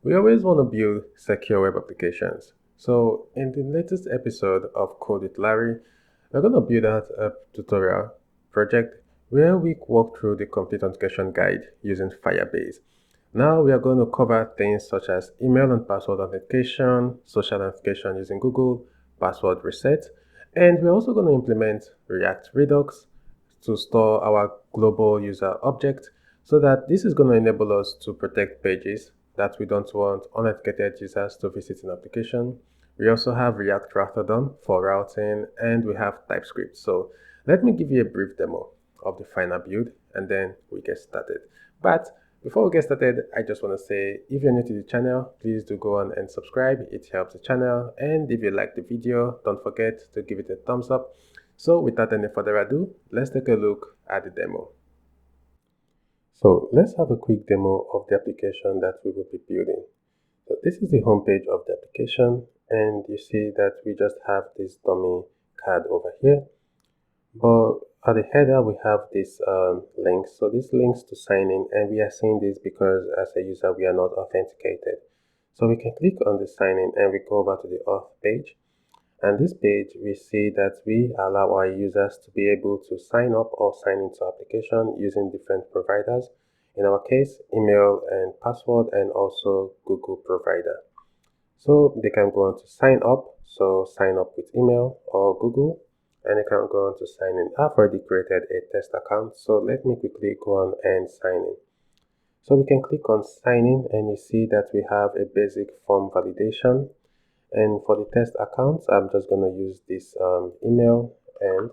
We always want to build secure web applications. So in the latest episode of Code with Larry, we're going to build out a tutorial project where we walk through the complete authentication guide using Firebase. Now we are going to cover things such as email and password authentication, social authentication using Google, password reset, and we're also going to implement React Redux to store our global user object so that this is going to enable us to protect pages that we don't want unauthenticated users to visit an application. We also have React Router for routing, and we have TypeScript. So let me give you a brief demo of the final build and then we get started. But before we get started, I just want to say, if you're new to the channel, please do go on and subscribe. It helps the channel. And if you like the video, don't forget to give it a thumbs up. So without any further ado, let's take a look at the demo. So let's have a quick demo of the application that we will be building. So this is the homepage of the application, and you see that we just have this dummy card over here. But at the header, we have this link. So this links to sign in, and we are saying this because as a user, we are not authenticated. So we can click on the sign in and we go over to the auth page. And this page, we see that we allow our users to be able to sign up or sign into application using different providers. In our case, email and password, and also Google provider. So they can go on to sign up. So sign up with email or Google, and they can go on to sign in. I've already created a test account. So let me quickly go on and sign in. So we can click on sign in, and you see that we have a basic form validation. And for the test accounts, I'm just going to use this email and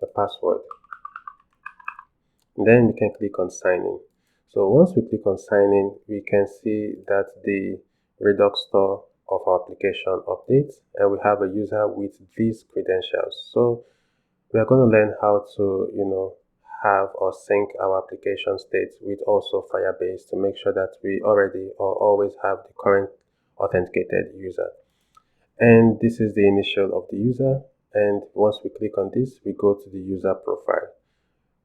the password. And then we can click on sign in. So once we click on sign in, we can see that the Redux store of our application updates, and we have a user with these credentials. So we are going to learn how to, have or sync our application state with also Firebase to make sure that we already or always have the current authenticated user. And this is the initial of the user. And once we click on this, we go to the user profile.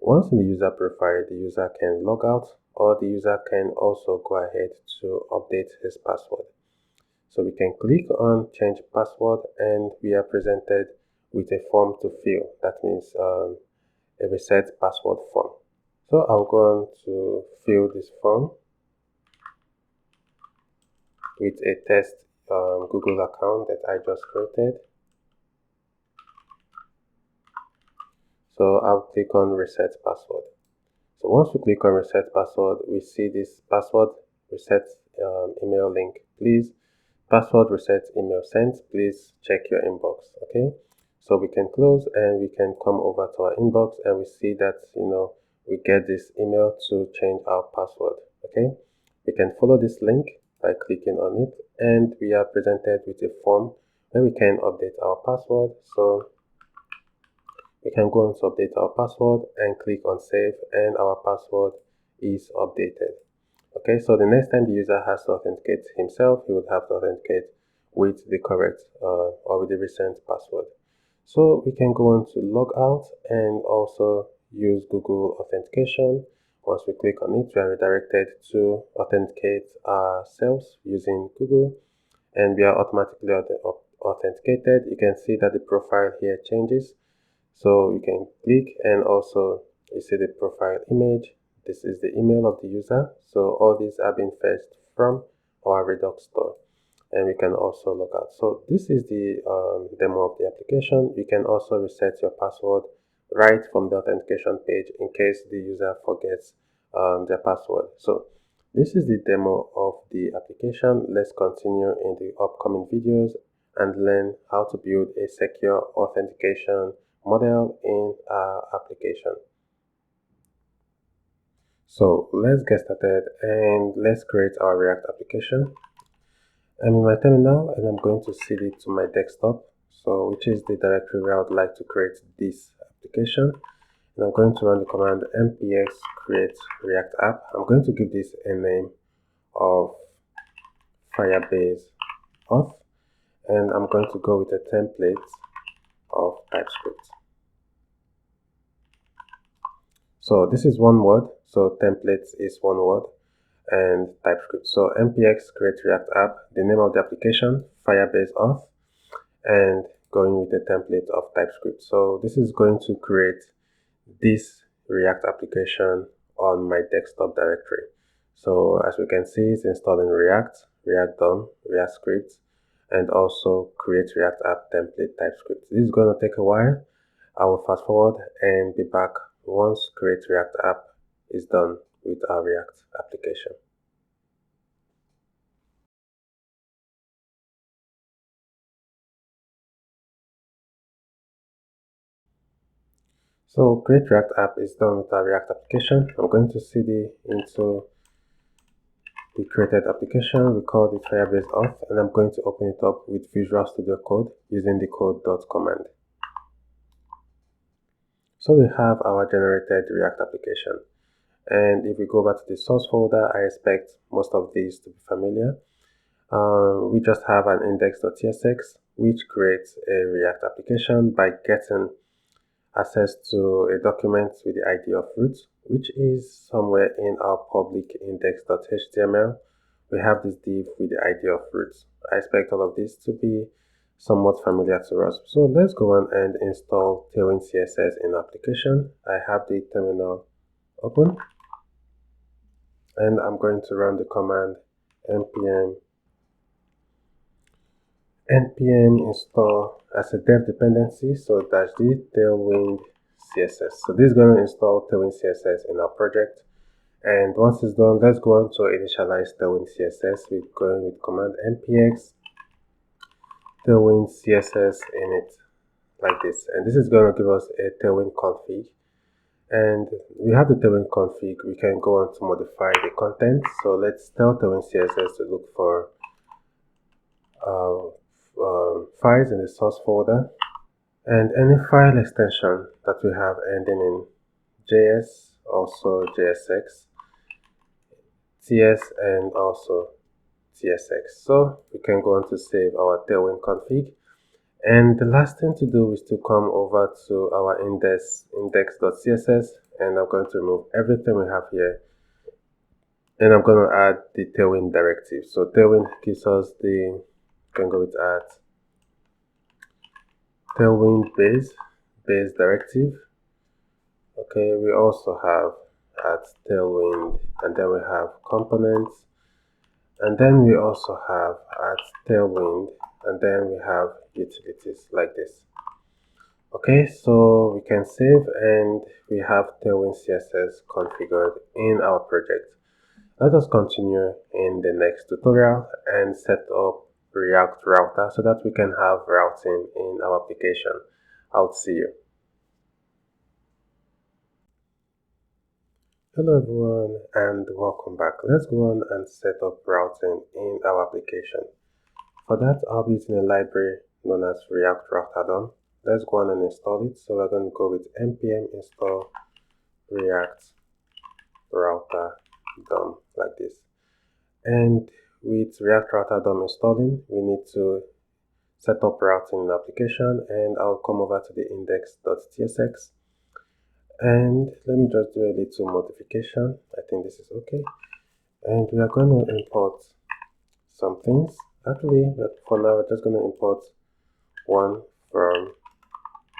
Once in the user profile, the user can log out, or the user can also go ahead to update his password. So we can click on change password, and we are presented with a form to fill. That means a reset password form. So I'm going to fill this form with a test Google account that I just created. So I'll click on reset password. So once we click on reset password, we see this password reset email link. Please, password reset email sent. Please check your inbox. Okay. So we can close and we can come over to our inbox, and we see that, we get this email to change our password. Okay. We can follow this link by clicking on it, and we are presented with a form where we can update our password. So we can go on to update our password and click on save, and our password is updated. Okay, so the next time the user has to authenticate himself, he would have to authenticate with the correct or with the recent password. So we can go on to Logout and also use Google Authentication. Once we click on it, we are redirected to authenticate ourselves using Google, and we are automatically authenticated. You can see that the profile here changes. So you can click, and also you see the profile image. This is the email of the user. So all these are being fetched from our Redux store, and we can also log out. So this is the demo of the application. You can also reset your password right from the authentication page in case the user forgets their password. So this is the demo of the application. Let's continue in the upcoming videos and learn how to build a secure authentication model in our application. So let's get started and let's create our React application. I'm in my terminal and I'm going to cd it to my desktop, so which is the directory where I would like to create this application. And I'm going to run the command npx create react app. I'm going to give this a name of Firebase Auth, and I'm going to go with a template of TypeScript. So this is one word, so templates is one word. and TypeScript. So npx create React app, the name of the application, Firebase Auth, and going with the template of TypeScript. So this is going to create this React application on my desktop directory. So as we can see, it's installing React, React DOM, React script, and also create React app template TypeScript. This is going to take a while. I will fast forward and be back once create React app is done with our React application. So create React app is done with our React application. I'm going to cd into the created application. We call it Firebase Auth, and I'm going to open it up with Visual Studio Code using the code command. So we have our generated React application. And if we go back to the source folder, I expect most of these to be familiar. We just have an index.tsx, which creates a React application by getting access to a document with the ID of root, which is somewhere in our public index.html. We have this div with the ID of root. I expect all of this to be somewhat familiar to us. So let's go on and install Tailwind CSS in application. I have the terminal open, and I'm going to run the command npm install as a dev dependency, so -d tailwind css. So this is going to install Tailwind css in our project, and once it's done, let's go on to initialize Tailwind css with going with command npx Tailwind css init, like this. And this is going to give us a Tailwind config, and we have the Tailwind config. We can go on to modify the content. So let's tell Tailwind css to look for files in the source folder, and any file extension that we have ending in JS, also JSX, TS, and also TSX. So we can go on to save our Tailwind config. And the last thing to do is to come over to our index.css, and I'm going to remove everything we have here, and I'm going to add the Tailwind directive. So Tailwind gives us the, can go with add Tailwind base directive. Okay, we also have at Tailwind, and then we have components, and then we also have at Tailwind, and then we have utilities, like this. Okay, so we can save, and we have Tailwind CSS configured in our project. Let us continue in the next tutorial and set up React router so that we can have routing in our application. I'll see you. Hello everyone, and welcome back. Let's go on and set up routing in our application. For that, I'll be using a library known as React Router DOM. Let's go on and install it. So we're going to go with npm install React Router DOM, like this. And with React Router DOM installing, we need to set up routing in the application, and I'll come over to the index.tsx. And let me just do a little modification. I think this is okay. And we are going to import some things. Actually, for now, we're just going to import one from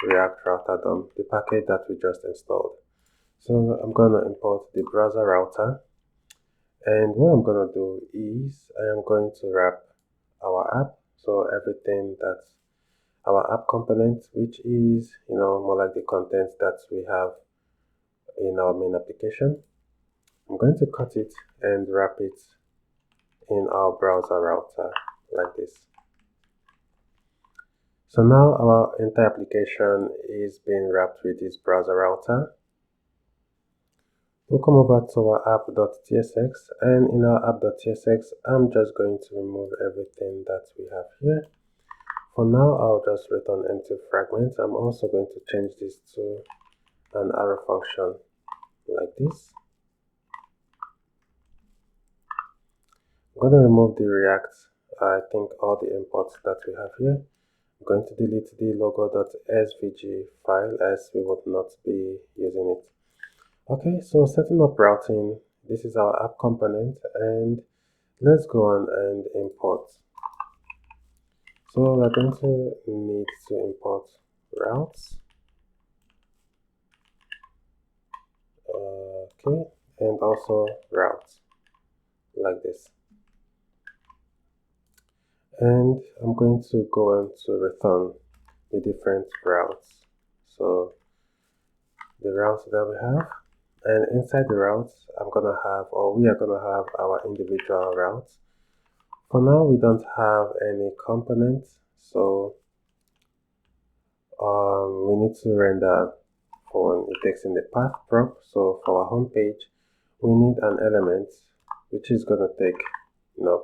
React Router DOM, the package that we just installed. So I'm going to import the browser router. And what I'm going to do is I am going to wrap our app. So everything that's our app component, which is, more like the content that we have in our main application. I'm going to cut it and wrap it in our browser router, like this. So now our entire application is being wrapped with this browser router. We'll come over to our app.tsx, and in our app.tsx, I'm just going to remove everything that we have here. For now, I'll just return empty fragments. I'm also going to change this to an arrow function, like this. I'm going to remove the React, I think all the imports that we have here. I'm going to delete the logo.svg file as we would not be using it. Okay, so setting up routing this is our app component, and let's go on and import. So we're going to need to import routes. Okay, and also routes like this. And I'm going to go on to return the different routes. So the routes that we have, and inside the routes, we are gonna have our individual routes. For now, we don't have any components, so we need to render for it takes in the path prop. So for our home page, we need an element which is gonna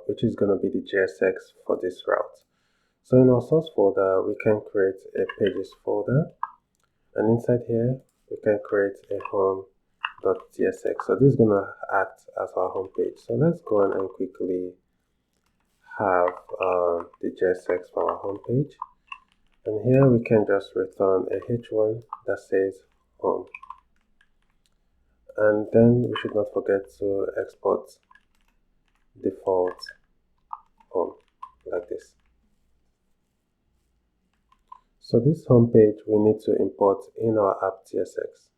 which is gonna be the JSX for this route. So in our source folder, we can create a pages folder, and inside here we can create a home.tsx. So this is gonna act as our home page. So let's go on and quickly have the JSX for our home page. And here we can just return a h1 that says home. And then we should not forget to export default home like this. So this home page we need to import in our app.tsx.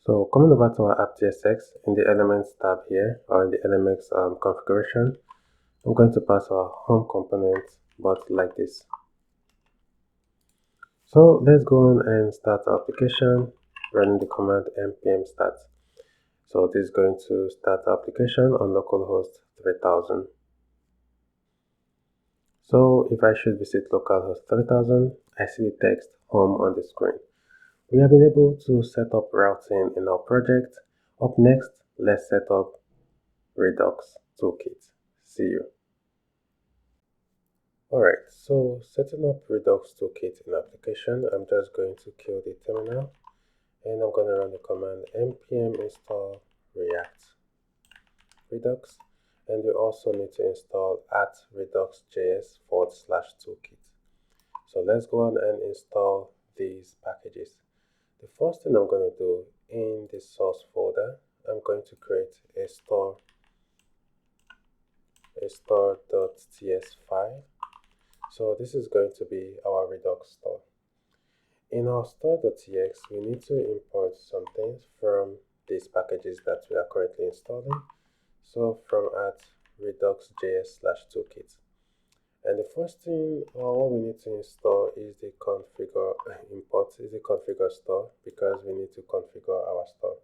So coming over to our app.tsx in the elements tab here, or in the elements configuration, I'm going to pass our home component, but like this. So let's go on and start our application running the command npm start. So this is going to start our application on localhost 3000. So if I should visit localhost 3000, I see the text home on the screen. We have been able to set up routing in our project. Up next, let's set up Redux Toolkit. See you. Alright, so setting up Redux Toolkit in application, I'm just going to kill the terminal, and I'm going to run the command npm install react redux, and we also need to install @redux.js/toolkit. So let's go on and install these packages. The first thing I'm going to do in the source folder, I'm going to create a store.ts file. So this is going to be our Redux store. In our store.tx, we need to import some things from these packages that we are currently installing. So from @redux.js/toolkit. And the first thing, what we need to install is the configure store, because we need to configure our store.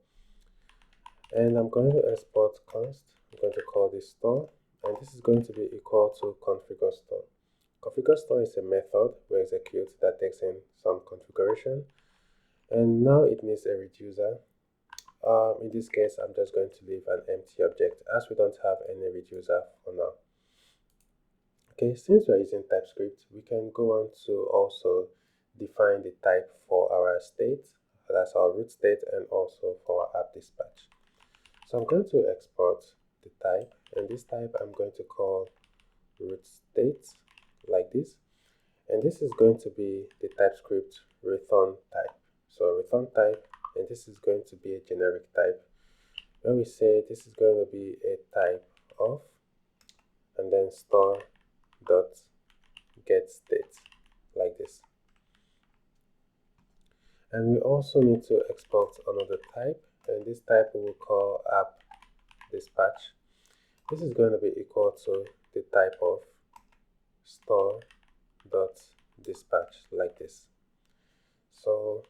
And I'm going to export const. I'm going to call this store, and this is going to be equal to configure store. Configure store is a method we execute that takes in some configuration, and now it needs a reducer. In this case, I'm just going to leave an empty object as we don't have any reducer for now. Okay, since we're using TypeScript, we can go on to also define the type for our state, that's our root state, and also for our app dispatch. So I'm going to export the type, and this type I'm going to call root state like this, and this is going to be the TypeScript return type. So return type, and this is going to be a generic type. When we say this is going to be a type of, and then store dot get state like this. And we also need to export another type, and this type we will call app dispatch. This is going to be equal to the type of store dot dispatch like this. So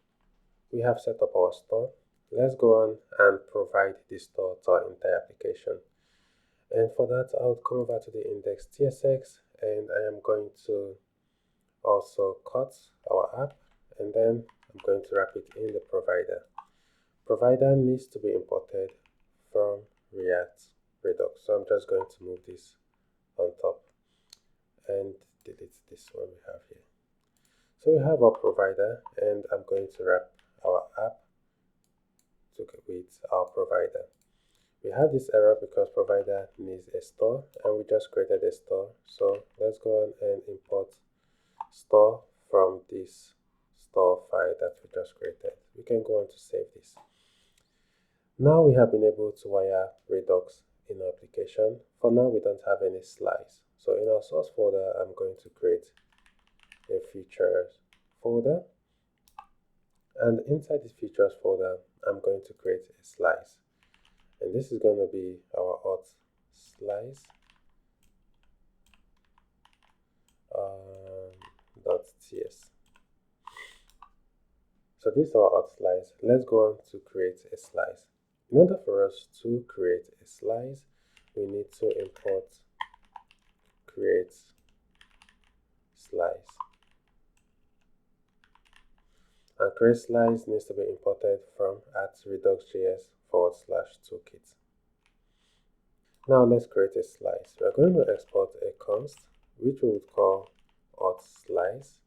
we have set up our store. Let's go on and provide the store to our entire application. And for that, I'll come over to the index.tsx, and I am going to also cut our app, and then I'm going to wrap it in the provider. Provider needs to be imported from React Redux. So I'm just going to move this on top and delete this one we have here. So we have our provider, and I'm going to wrap our app with our provider. We have this error because provider needs a store, and we just created a store. So let's go on and import store from this store file that we just created. We can go on to save this. Now we have been able to wire Redux in our application. For now, we don't have any slice. So in our source folder, I'm going to create a features folder. And inside this features folder, I'm going to create a slice. And this is going to be our auth slice .ts. So this is our auth slice. Let's go on to create a slice. In order for us to create a slice, we need to import create slice. And create slice needs to be imported from @redux.js/toolkit. Now let's create a slice. We're going to export a const, which we would call auth slice.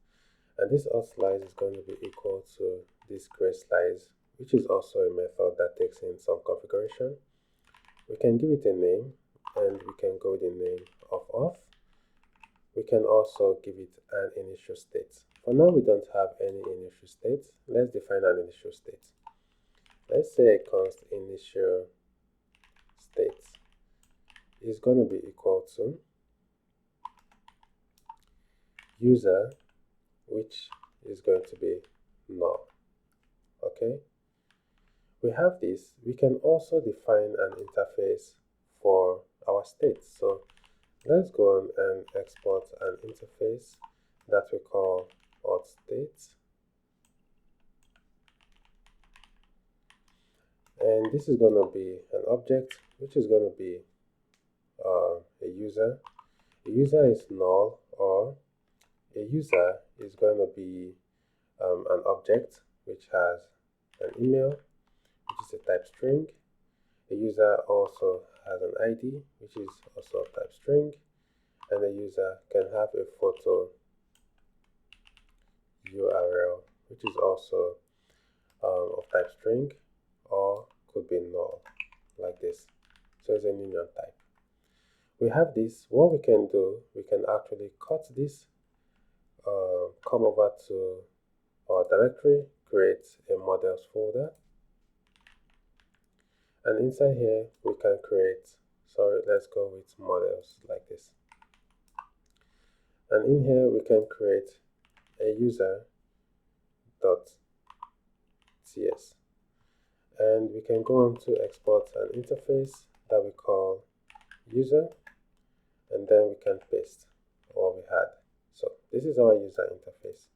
And this auth slice is going to be equal to this create slice, which is also a method that takes in some configuration. We can give it a name, and we can go with the name of auth. We can also give it an initial state. For now, we don't have any initial state. Let's define an initial state. Let's say a const initial state is going to be equal to user, which is going to be null. Okay, we have this. We can also define an interface for our state. So let's go on and export an interface that we call auth state. And this is going to be an object, which is going to be a user. A user is null, or a user is going to be an object which has an email, which is a type string. A user also has an ID, which is also a type string, and a user can have a photo URL, which is also of type string, or could be null, like this. So it's a union type. We have this. What we can do, we can actually cut this, come over to our directory, create a models folder, and inside here we can create, let's go with models like this. And in here we can create a user.ts, and we can go on to export an interface that we call user, and then we can paste what we had. So this is our user interface.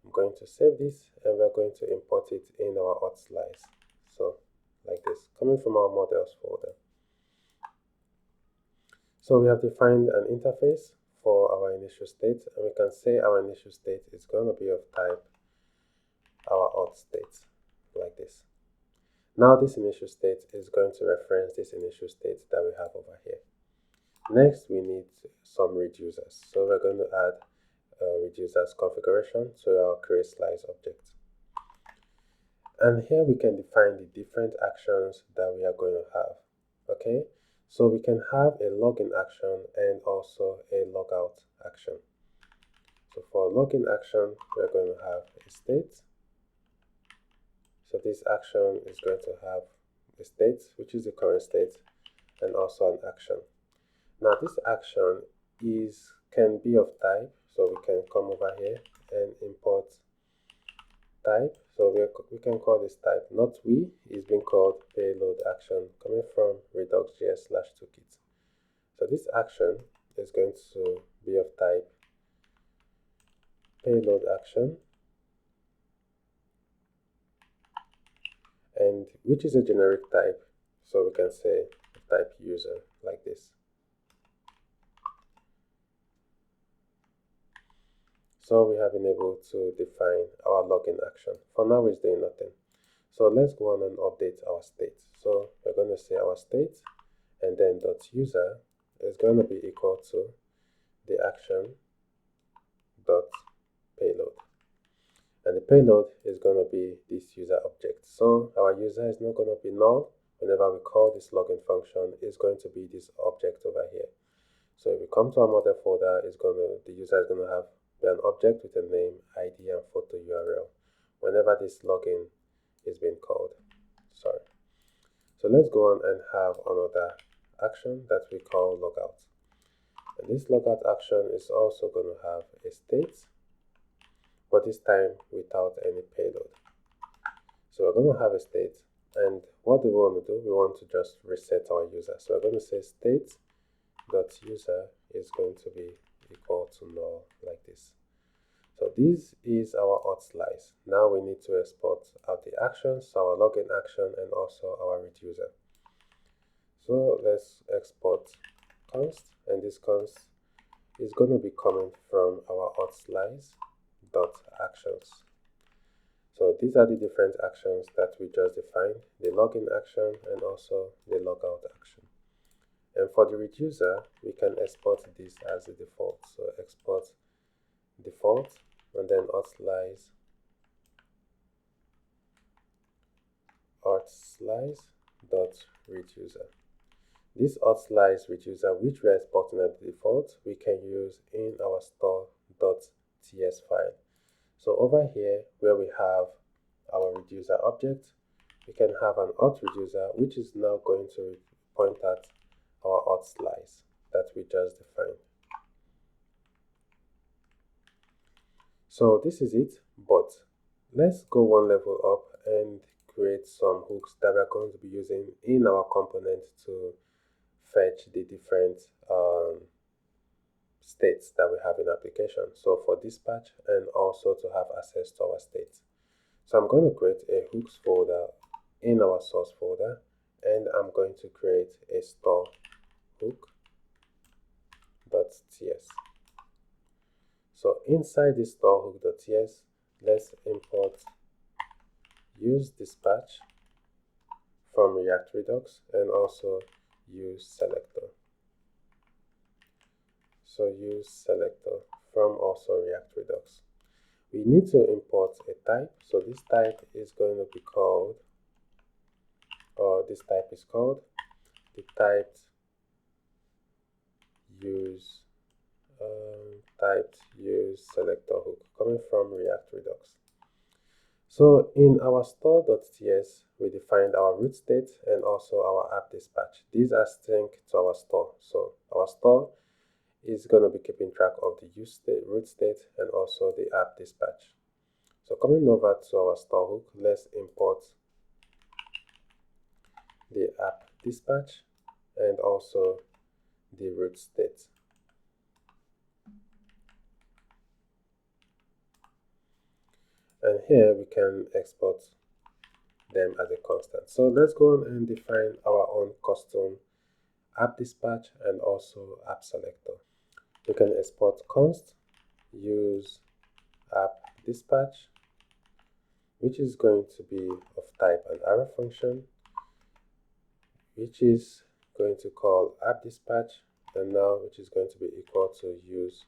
I'm going to save this, and we're going to import it in our auth slice. So like this, coming from our models folder. So we have defined an interface for our initial state, and we can say our initial state is going to be of type our auth state, like this. Now this initial state is going to reference this initial state that we have over here. Next, we need some reducers. So we're going to add reducers configuration to our create slice object. And here we can define the different actions that we are going to have. Okay, so we can have a login action and also a logout action. So for login action, we're going to have a state. So this action is going to have a state, which is the current state, and also an action. Now this action can be of type, so we can come over here and import type. So we can call this type, not we, is being called payload action, coming from Redux.js/toolkit. So this action is going to be of type payload action, and which is a generic type. So we can say type user, like this. So we have been able to define our login action. For now, it's doing nothing. So let's go on and update our state. So we're going to say our state, and then .user is going to be equal to the action .payload. And the payload is going to be this user object. So our user is not going to be null. Whenever we call this login function, it's going to be this object over here. So if we come to our model folder, the user is going to have an object with a name, ID, and photo URL whenever this login is being called. So let's go on and have another action that we call logout. And this logout action is also going to have a state, but this time without any payload. So we're going to have a state, and what do we want to do? We want to just reset our user. So we're going to say state.user is going to be equal to null like this. So this is our auth slice. Now we need to export out the actions, so our login action and also our reducer. So let's export const, and this const is going to be coming from our auth slice dot actions. So these are the different actions that we just defined, the login action and also the logout action. And for the reducer, we can export this as a default. So export default and then auth slice dot reducer. This auth slice reducer, which we are exporting at the default, we can use in our store.ts file. So over here, where we have our reducer object, we can have an auth reducer, which is now going to point at our auth slice that we just defined. So this is it, but let's go one level up and create some hooks that we're going to be using in our component to fetch the different states that we have in application. So for dispatch and also to have access to our states. So I'm going to create a hooks folder in our source folder, and I'm going to create a store hook.ts. So inside this store hook.ts, let's import use dispatch from React Redux and also use selector. So use selector from also React Redux. We need to import a type. So this type is going to be called, or this type is called the typed use selector hook coming from React Redux. So in our store.ts, we defined our root state and also our app dispatch. These are synced to our store. So our store is going to be keeping track of the use state, root state, and also the app dispatch. So coming over to our store hook, let's import the app dispatch and also the root state. And here we can export them as a constant. So let's go on and define our own custom app dispatch and also app selector. We can export const use app dispatch, which is going to be of type an arrow function, which is going to call app dispatch, and now which is going to be equal to use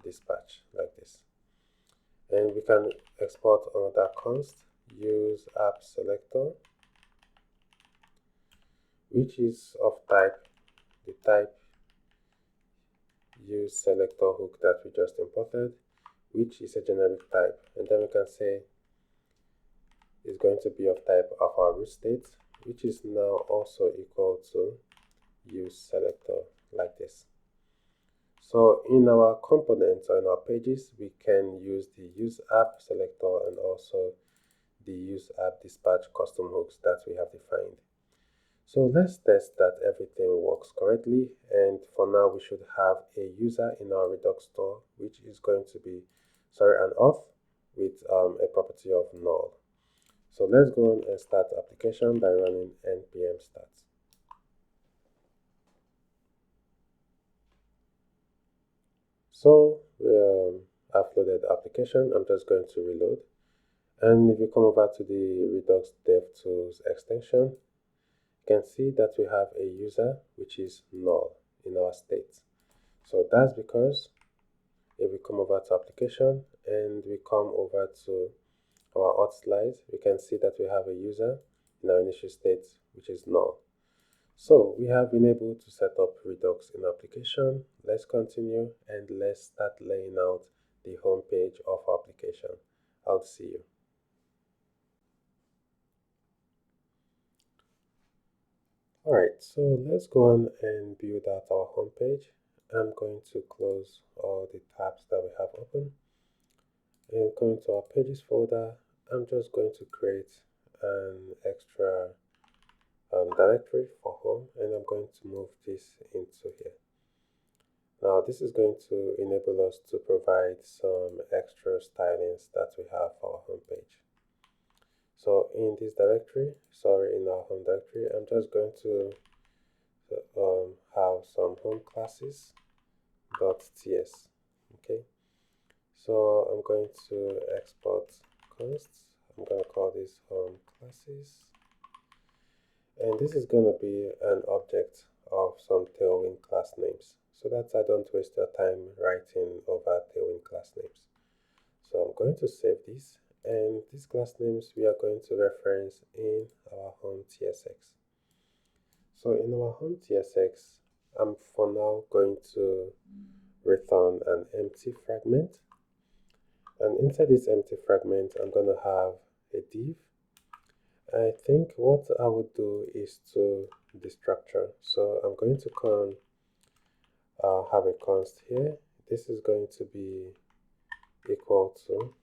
dispatch like this. And we can export another const use app selector, which is of type the type use selector hook that we just imported, which is a generic type. And then we can say is going to be of type of our root state, which is now also equal to use selector like this. So in our components or in our pages, we can use the use app selector and also the use app dispatch custom hooks that we have defined. So let's test that everything works correctly, and for now we should have a user in our Redux store, which is going to be an auth with a property of null. So let's go on and start the application by running npm start. So I've loaded the application. I'm just going to reload. And if you come over to the Redux DevTools extension, you can see that we have a user which is null in our state. So that's because if we come over to application and we come over to our auth slice, we can see that we have a user in our initial state which is null. So we have been able to set up Redux in application. Let's continue and let's start laying out the home page of our application. I'll see you. Alright, so let's go on and build out our home page. I'm going to close all the tabs that we have open and going to our pages folder. I'm just going to create an extra directory for home, and I'm going to move this into here. Now this is going to enable us to provide some extra stylings that we have for our home page. So in this directory, in our home directory, I'm just going to have some home classes .ts. Okay, so I'm going to export const. I'm going to call this home classes, and this is going to be an object of some Tailwind class names, so that I don't waste your time writing over Tailwind class names. So I'm going to save this, and these class names we are going to reference in our home TSX. So in our home TSX, I'm for now going to return an empty fragment, and inside this empty fragment I'm going to have a div. I think what I would do is to destructure. So I'm going to have a const here. This is going to be equal to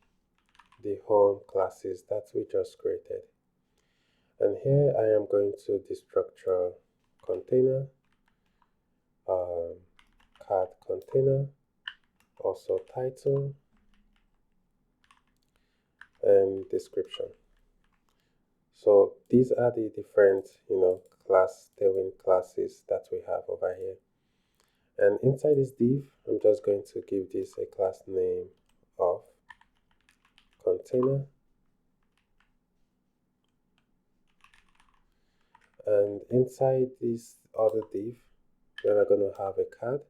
the home classes that we just created. And here I am going to destructure container, card container, also title, and description. So these are the different, Tailwind classes that we have over here. And inside this div, I'm just going to give this a class name of container. And inside this other div, where we're going to have a card,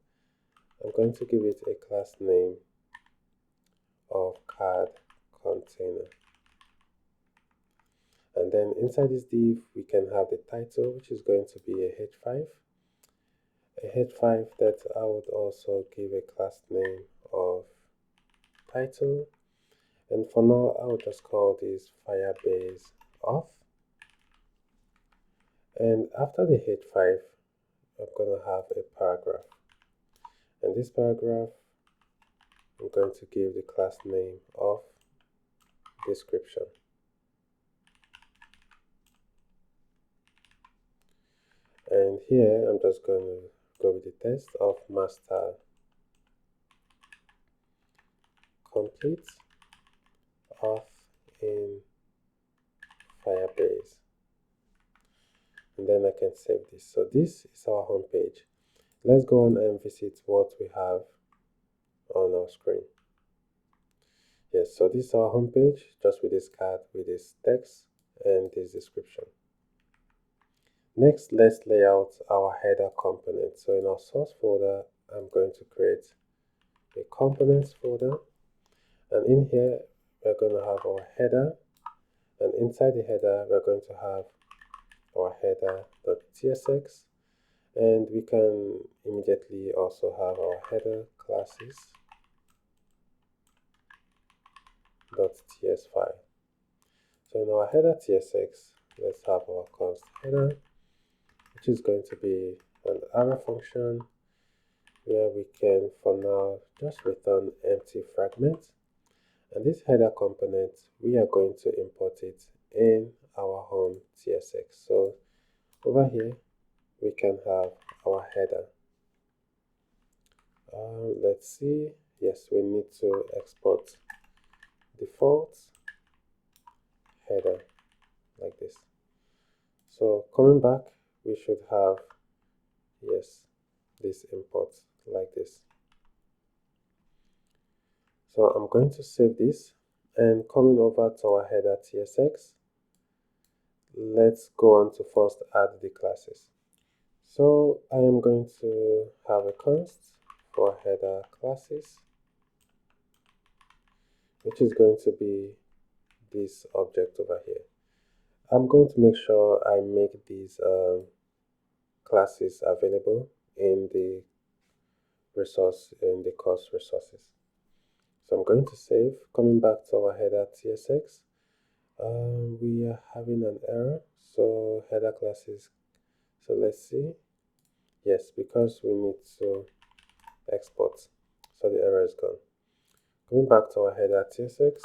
I'm going to give it a class name of card container. And then inside this div, we can have the title, which is going to be a h5. A h5 that I would also give a class name of title. And for now, I will just call this Firebase Auth. And after the h5, I'm going to have a paragraph. And this paragraph, I'm going to give the class name of description. And here, I'm just going to go with the test of master complete auth in Firebase. And then I can save this. So this is our home page. Let's go on and visit what we have on our screen. Yes, so this is our home page, just with this card, with this text and this description. Next, let's lay out our header component. So in our source folder, I'm going to create a components folder, and in here we're going to have our header, and inside the header we're going to have our header.tsx, and we can immediately also have our header classes .ts file. So in our header tsx, let's have our const header, which is going to be an arrow function where we can for now just return empty fragment. And this header component, we are going to import it in our home tsx. So over here we can have our header. Let's see. Yes, we need to export default header like this. So coming back, we should have, yes, this import like this. So I'm going to save this, and coming over to our header tsx, let's go on to first add the classes. So I am going to have a const for header classes, which is going to be this object over here. I'm going to make sure I make these classes available in the course resources. So I'm going to save. Coming back to our header tsx, we are having an error. So header classes, So let's see. Yes, because we need to export. So the error is gone. Going back to our header TSX,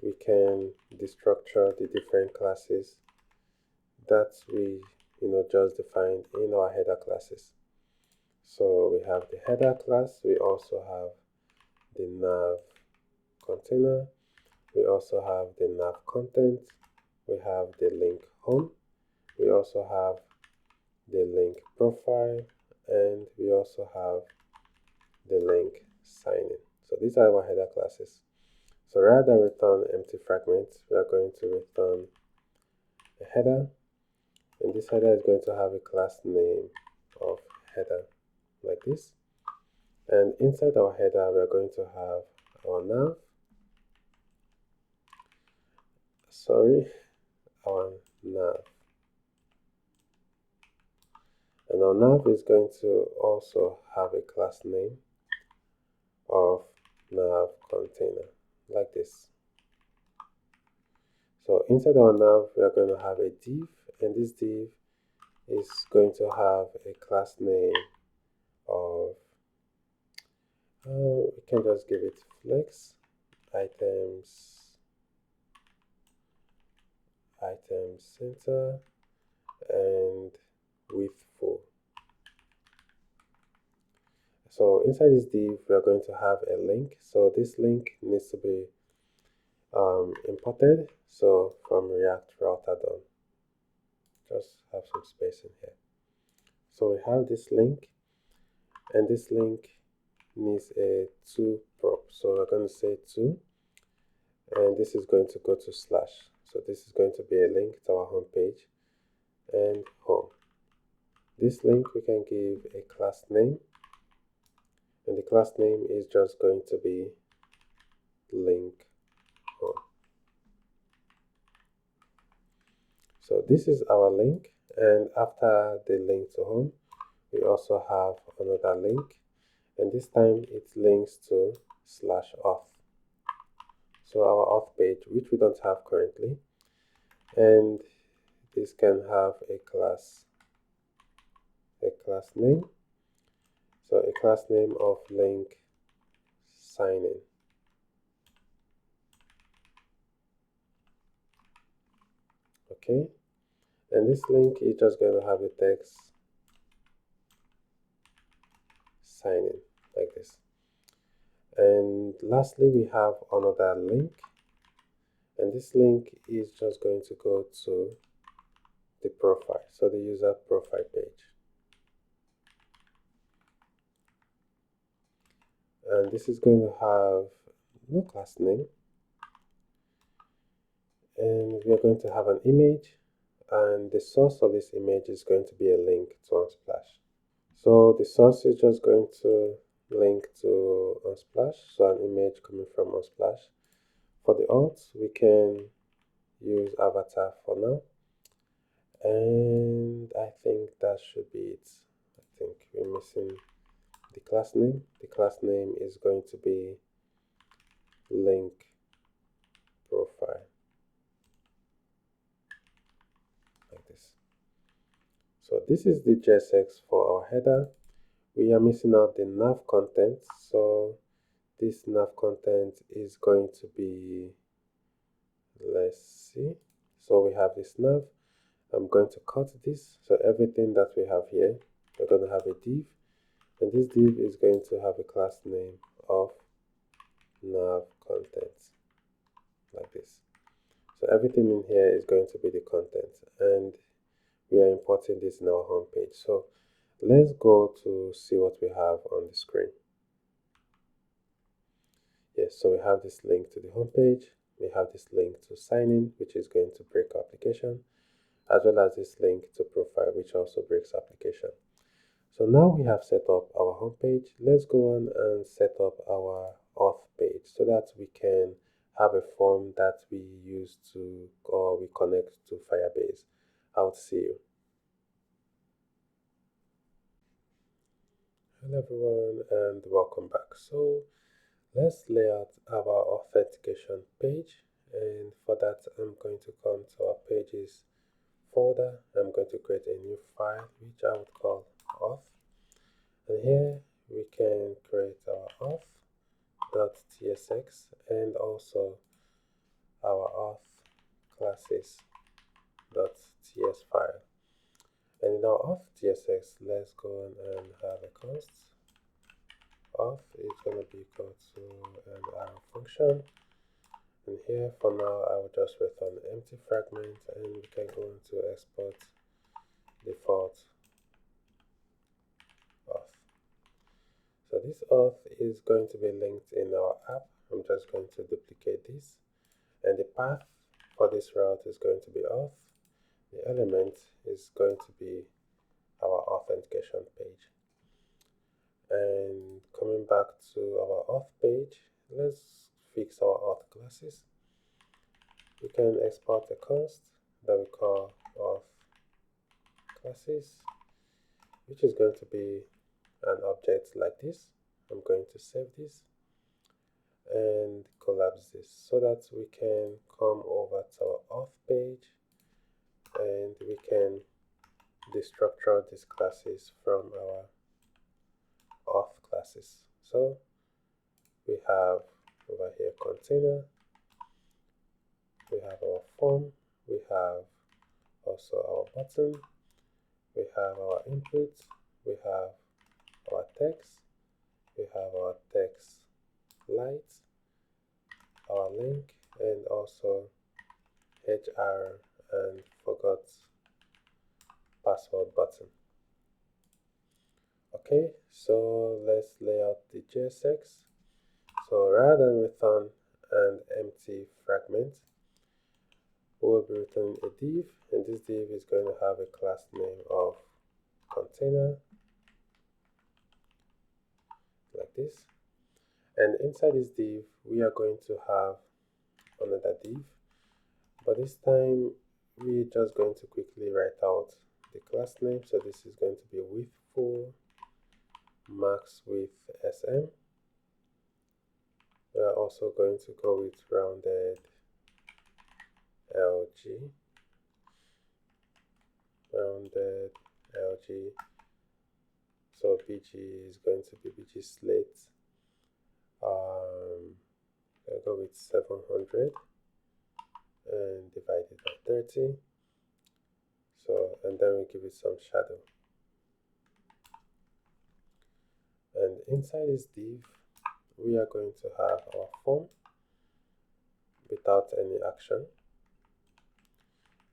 we can destructure the different classes that we just defined in our header classes. So we have the header class, we also have the nav container, we also have the nav content, we have the link home, we also have the link profile, and we also have the link signing. So these are our header classes. So rather than return empty fragments, we are going to return a header, and this header is going to have a class name of header like this. And inside our header, we are going to have our nav, our nav. And our nav is going to also have a class name of nav container like this. So inside our nav, we are going to have a div, and this div is going to have a class name of, we can just give it flex item center and width full. So inside this div, we are going to have a link. So this link needs to be imported. So from React router done, just have some space in here. So we have this link, and this link needs a to prop. So we're going to say to, and this is going to go to slash. So this is going to be a link to our home page and home. This link we can give a class name, and the class name is just going to be link home. So this is our link, and after the link to home, we also have another link, and this time it links to /auth. So our auth page, which we don't have currently, and this can have a class name. So a class name of link signing. Okay, and this link is just going to have the text signing like this. And lastly, we have another link, and this link is just going to go to the profile, so the user profile page. And this is going to have no class name, and we are going to have an image, and the source of this image is going to be a link to Unsplash. So the source is just going to link to Unsplash, so an image coming from Unsplash. For the auth, we can use avatar for now, and I think that should be it. I think we're missing the class name. The class name is going to be link profile like this. So this is the JSX for our header. We are missing out the nav content, so this nav content is going to be, let's see, so we have this nav. I'm going to cut this, so everything that we have here, we're going to have a div, and this div is going to have a class name of nav content like this. So everything in here is going to be the content, and we are importing this in our home page. So let's go to see what we have on the screen. Yes, so we have this link to the home page, we have this link to sign in, which is going to break application, as well as this link to profile, which also breaks application. So now we have set up our home page. Let's go on and set up our auth page so that we can have a form that we use to, or we connect to Firebase. I'll see you. Hello everyone, and welcome back. So let's lay out our authentication page, and for that I'm going to come to our pages folder, I'm going to create a new file which I would call auth, and here we can create our auth.tsx and also our auth classes.ts file. And in our auth.tsx, let's go on and have a const. Auth is going to be equal to an arrow function, and here for now I will just return empty fragment, and we can go on to export default auth. So this auth is going to be linked in our app. I'm just going to duplicate this, and the path for this route is going to be auth. The element is going to be our authentication page. And coming back to our auth page, let's fix our auth classes. We can export a const that we call auth classes, which is going to be an object like this. I'm going to save this and collapse this so that we can come over to our auth page and we can destructure these classes from our auth classes. So we have over here container, we have our form, we have also our button, we have our input, we have our text, we have our text light, our link, and also HR and forgot password button. Okay, so let's lay out the JSX. So rather than return an empty fragment, we will be returning a div, and this div is going to have a class name of container, like this. And inside this div, we are going to have another div, but this time we're just going to quickly write out the class name. So this is going to be with full max with SM. We are also going to go with rounded LG, rounded LG. So BG is going to be BG slate. I'll go with 700 and divide it by 30. So, and then we give it some shadow. And inside this div, we are going to have our form without any action.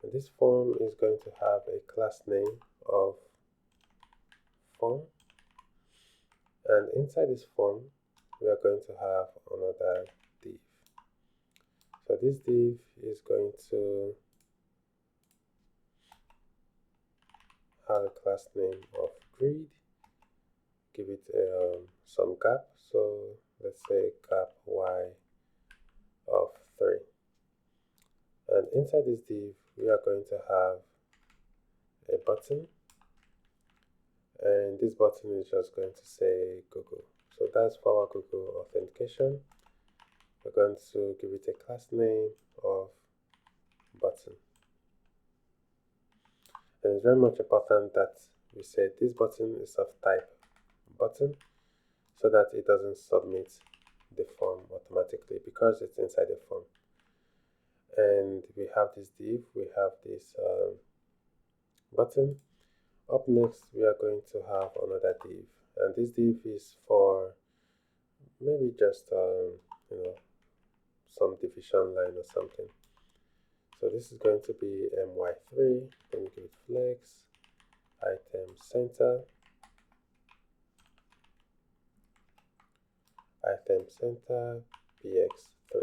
And this form is going to have a class name of form. And inside this form, we are going to have another div. So this div is going to have a class name of grid. Give it some gap. So let's say gap y of 3. And inside this div, we are going to have a button, and this button is just going to say Google. So that's for our Google authentication. We're going to give it a class name of button. And it's very much important that we say this button is of type button so that it doesn't submit the form automatically because it's inside the form. And we have this div, we have this button. Up next, we are going to have another div, and this div is for maybe just some division line or something. So this is going to be my3. Then we give it flex, item center, px3.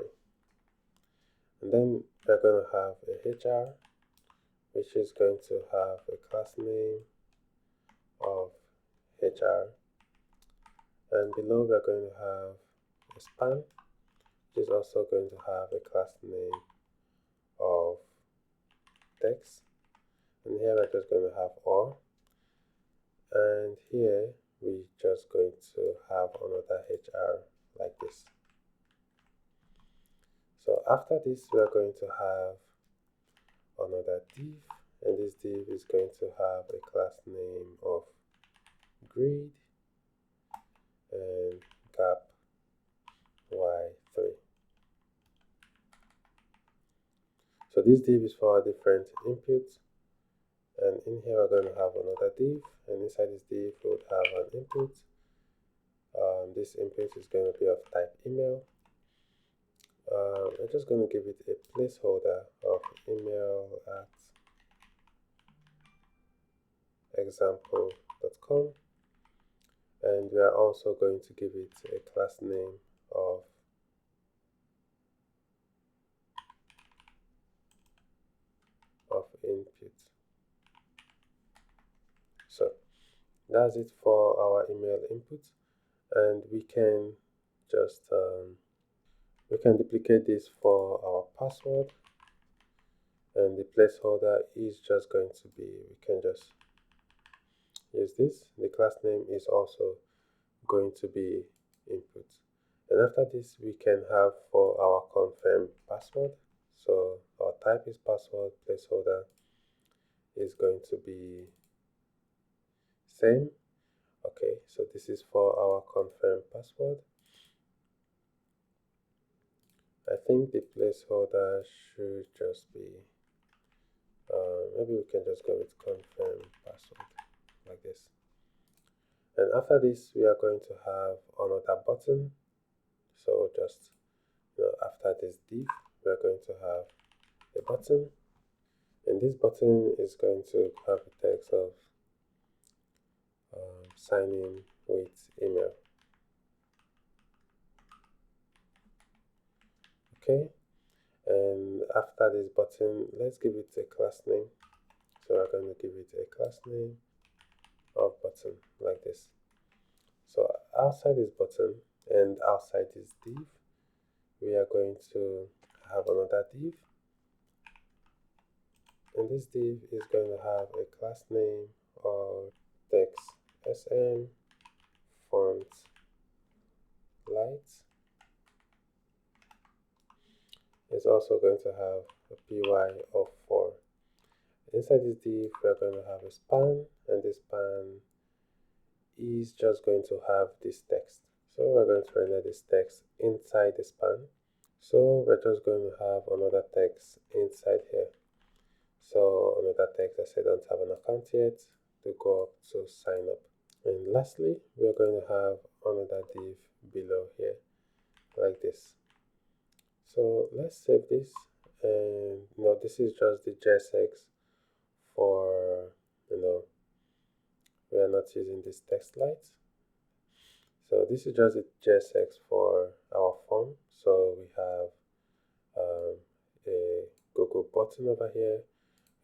And then we're going to have a HR, which is going to have a class name of HR. And below we're going to have a span, which is also going to have a class name of text. And here we're just going to have or. And here we're just going to have another HR like this. So after this, we are going to have another div, and this div is going to have a class name of grid and gap y3. So this div is for our different inputs, and in here we're going to have another div, and inside this div we would have an input. This input is going to be of type email. I'm just going to give it a placeholder of email at example.com, and we are also going to give it a class name of input. So that's it for our email input, and we can just duplicate this for our password, and the placeholder is just going to be, we can just use this. The class name is also going to be input, and after this we can have for our confirm password. So our type is password, placeholder is going to be same. Okay, so this is for our confirm password. I think the placeholder should just be maybe we can just go with confirm password like this. And after this we are going to have another button. So just after this div we are going to have a button, and this button is going to have a text of sign in with email. Okay, and after this button, let's give it a class name. So we're going to give it a class name of button like this. So outside this button and outside this div, we are going to have another div, and this div is going to have a class name of text sm font light. It's also going to have a py of 4. Inside this div we are going to have a span, and this span is just going to have this text. So we're going to render this text inside the span. So we're just going to have another text inside here. So another text that says don't have an account yet, to go up to sign up. And lastly, we are going to have another div below here like this. So let's save this, and this is just the JSX for we are not using this text light. So this is just the JSX for our form. So we have a Google button over here.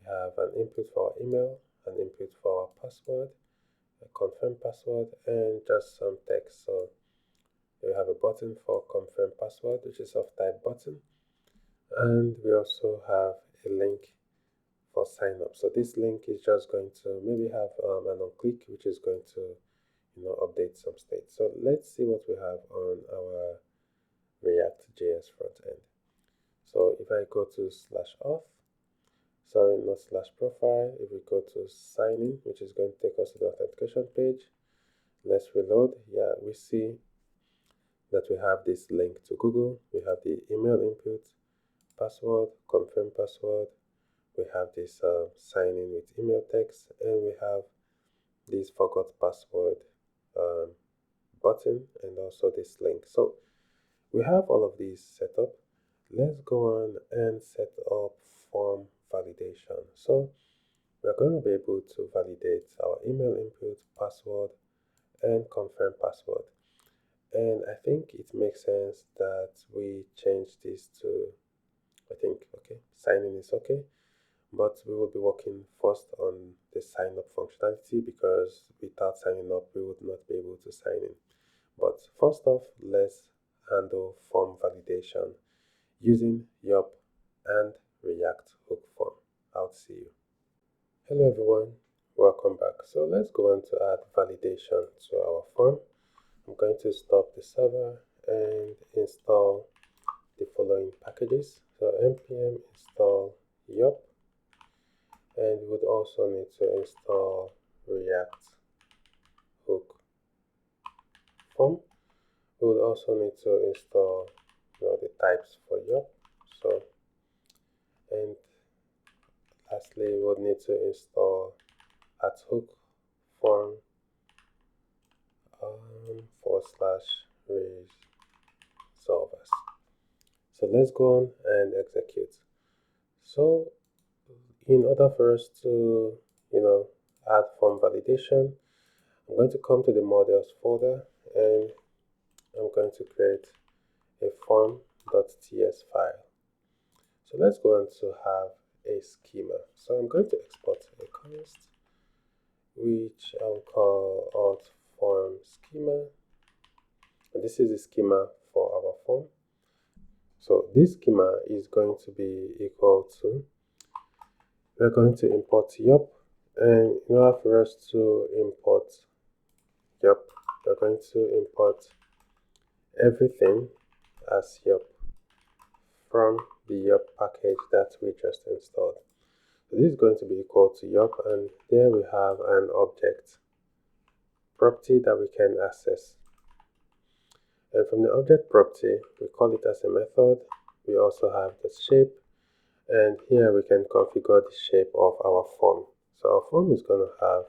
We have an input for our email, an input for our password, a confirm password, and just some text. So we have a button for confirm password, which is of type button, and we also have a link for sign up. So this link is just going to maybe have an on click, which is going to update some state. So let's see what we have on our React.js front end. So if I go to /auth, sorry, not /profile, if we go to sign in, which is going to take us to the authentication page, let's reload. Yeah, we see that we have this link to Google. We have the email input, password, confirm password. We have this sign in with email text, and we have this forgot password button, and also this link. So we have all of these set up. Let's go on and set up form validation. So we're going to be able to validate our email input, password, and confirm password. And I think it makes sense that we change this to, I think, okay, sign in is okay, but we will be working first on the sign up functionality, because without signing up we would not be able to sign in. But first off, let's handle form validation using Yup and React hook form. I'll see you. Hello everyone, welcome back. So let's go on to add validation to our form. I'm going to stop the server and install the following packages. So npm install Yup, And we would also need to install React hook form. We would also need to install the types for yup. So, and lastly, we would need to install at hook form /resolvers. So let's go on and execute. So in order for us to add form validation, I'm going to come to the models folder and I'm going to create a form.ts file. So let's go on to have a schema. So I'm going to export a const which I'll call auth form schema. And this is the schema for our form. So this schema is going to be equal to, we're going to import yup, and in order for us to import yup, we're going to import everything as yup from the yup package that we just installed. So this is going to be equal to yup, and there we have an object property that we can access. And from the object property, we call it as a method. We also have the shape, and here we can configure the shape of our form. So our form is going to have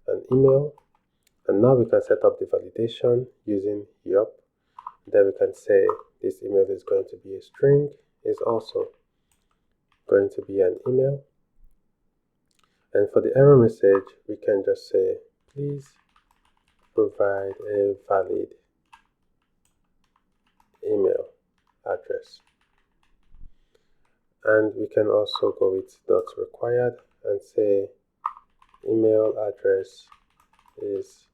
an email, and now we can set up the validation using yup. Then we can say this email is going to be a string, is also going to be an email. And for the error message, we can just say, please provide a valid email address. And we can also go with .required and say email address is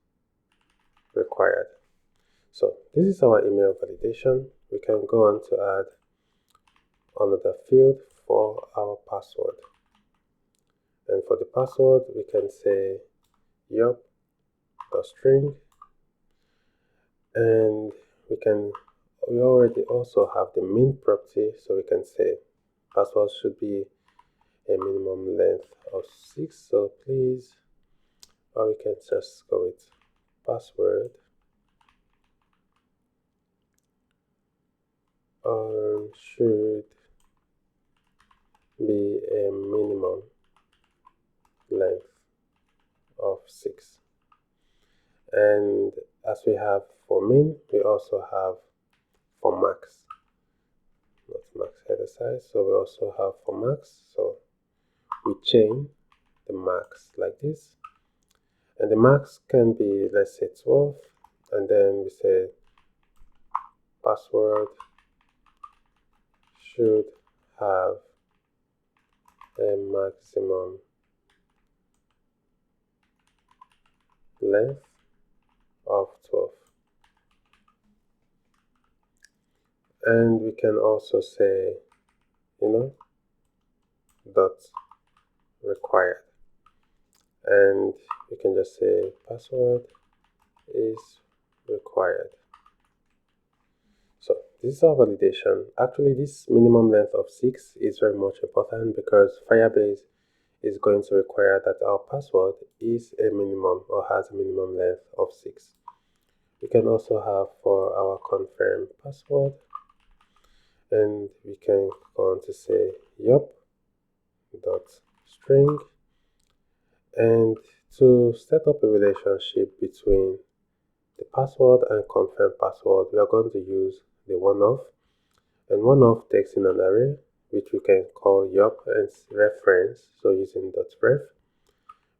required. So this is our email validation. We can go on to add another field for our password. And for the password, we can say yup.string, and we already also have the min property, so we can say password should be a minimum length of 6. So please, or we can just go with password should be a minimum length of 6. And as we have for min, we also have for max, not max header size. So we also have for max. So we chain the max like this, and the max can be, let's say, 12, and then we say password should have a maximum length of 12. And we can also say dot required, and we can just say password is required. So this is our validation. Actually, this minimum length of 6 is very much important because Firebase is going to require that our password is a minimum or has a minimum length of 6. We can also have for our confirm password, and we can go on to say yup.string, and to set up a relationship between the password and confirm password, we are going to use the one-off, and one-off takes in an array which we can call yup and reference. So using .ref,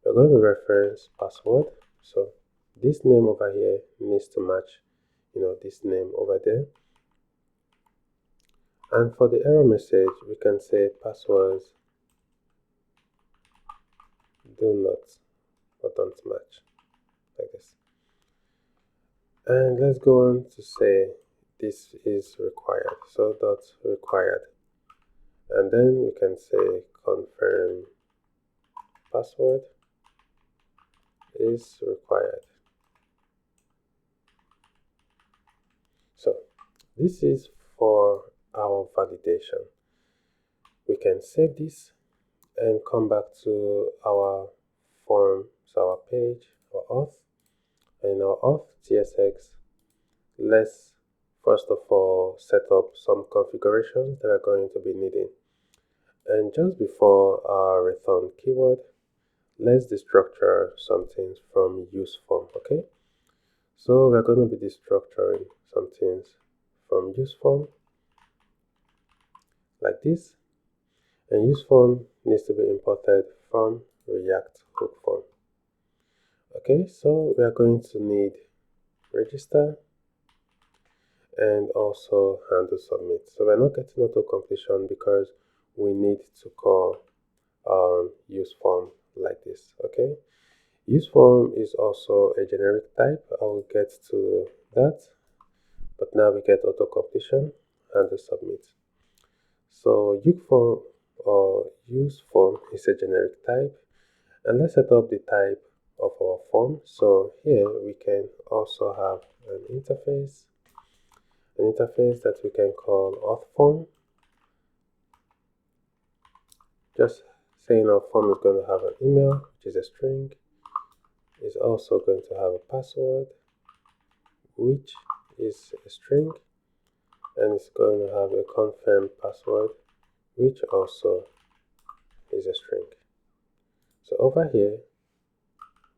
we're going to reference password. So this name over here needs to match this name over there. And for the error message, we can say passwords do not or don't match, like this. And let's go on to say this is required. So .required, and then we can say confirm password is required. So this is for our validation. We can save this and come back to our form, so our page, our auth, and our auth TSX. Let's first of all set up some configurations that are going to be needed. And just before our return keyword, let's destructure some things from use form, okay? So we're going to be destructuring some things from use form like this. And use form needs to be imported from React hook form. Okay, so we are going to need register and also handle submit. So we're not getting auto completion because we need to call use form like this. Okay, use form is also a generic type. I will get to that, but now we get auto completion and the submit. So use form or use form is a generic type, and let's set up the type of our form. So here we can also have an interface that we can call auth form. Just saying our form is going to have an email, which is a string, is also going to have a password, which is a string, and it's going to have a confirm password, which also is a string. So over here,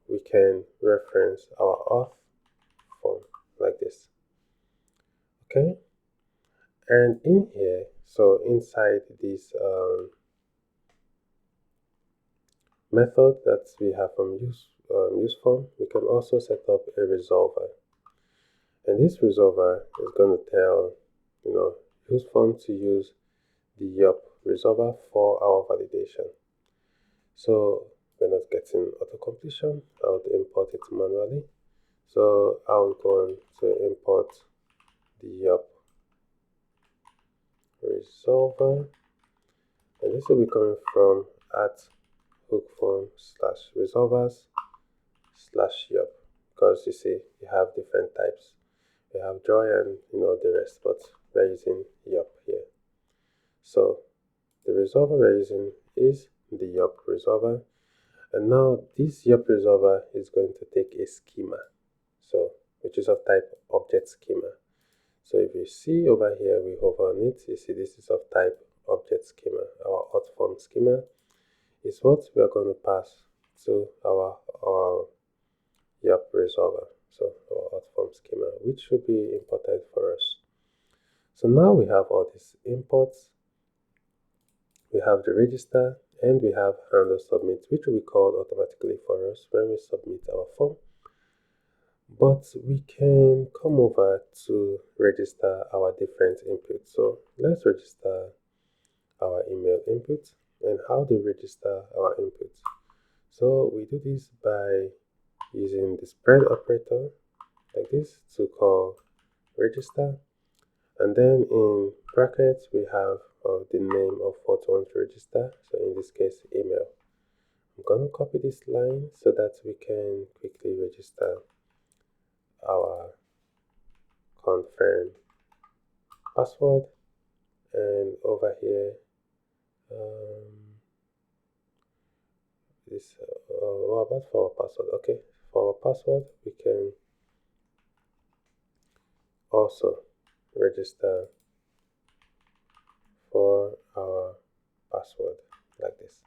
we can reference our auth form like this. Okay, and in here, so inside this method that we have from use form, we can also set up a resolver, and this resolver is going to tell use form to use the yup resolver for our validation. So we're not getting auto completion. I'll import it manually. So I'll go on to import the yup resolver, and this will be coming from at hook form / resolvers / yup, because you see you have different types. You have joy and the rest, but we're using yup here. So the resolver we're using is the yup resolver, and now this yup resolver is going to take a schema, so which is of type object schema. So if you see over here, we hover on it, you see this is of type object schema. Our auth form schema is what we are going to pass to our yup resolver, so our auth form schema, which should be imported for us. So now we have all these imports. We have the register and we have handle submit, which will be called automatically for us when we submit our form. But we can come over to register our different inputs. So let's register our email input. And how do we register our inputs? So we do this by using the spread operator like this to call register, and then in brackets we have the name of what we want to register, so in this case email. I'm going to copy this line so that we can quickly register our confirm password, and over here this what about for our password? Okay, for our password we can also register for our password like this.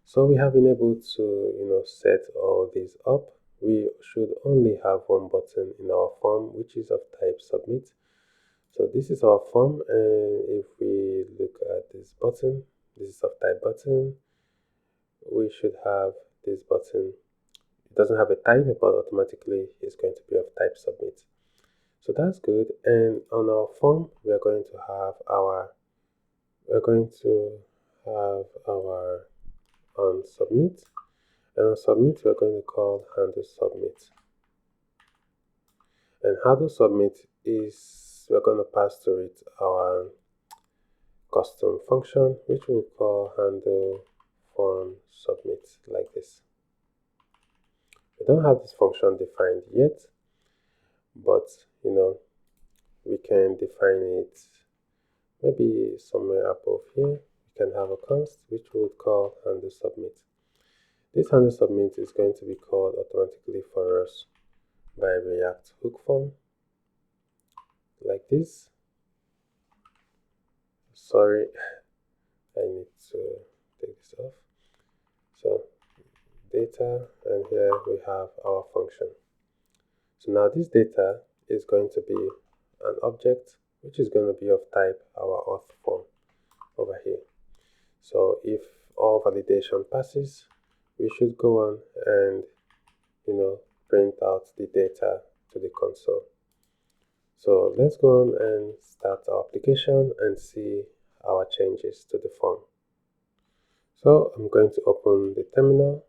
So we have been able to set all these up. We should only have one button in our form, which is of type submit. So this is our form, and if we look at this button, this is of type button. We should have this button. It doesn't have a type, but automatically it's going to be of type submit. So that's good. And on our form, we are going to have our on submit, and on submit we're going to call handle submit. And handle submit is we're going to pass to it our custom function, which we'll call handle form submit like this. We don't have this function defined yet, but we can define it maybe somewhere above here. We can have a const which we would call handle submit. This handle submit is going to be called automatically for us by React hook form, like this. Sorry, I need to take this off. So data, and here we have our function. So now this data is going to be an object which is going to be of type our auth form over here. So if all validation passes, we should go on and print out the data to the console. So let's go on and start our application and see our changes to the form. So I'm going to open the terminal.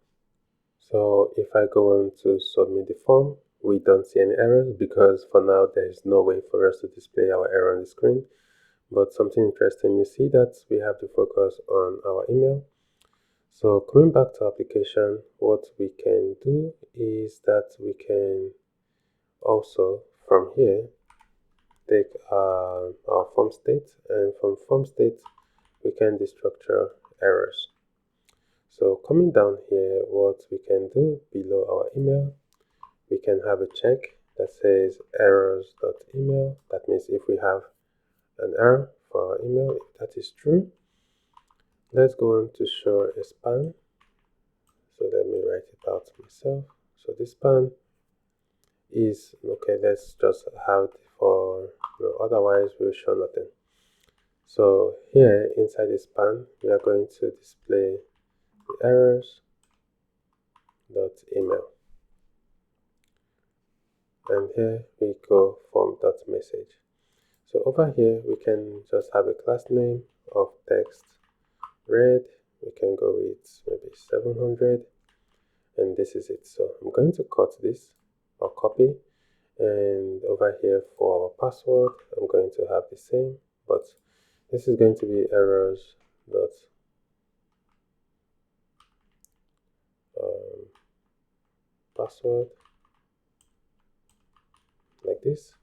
So if I go on to submit the form, we don't see any errors because for now there is no way for us to display our error on the screen. But something interesting, you see that we have to focus on our email. So coming back to application, what we can do is that we can also from here take our form state, and from form state we can destructure errors. So coming down here, what we can do below our email, we can have a check that says errors.email. That means if we have an error for our email, if that is true, let's go on to show a span. So let me write it out myself. So this span is okay. Let's just have it for otherwise we'll show nothing. So here inside the span, we are going to display the errors.email, and here we go form.message. So over here we can just have a class name of text red. We can go with maybe 700, and this is it. So I'm going to cut this or copy, and over here for our password I'm going to have the same, but this is going to be errors dot password, like this.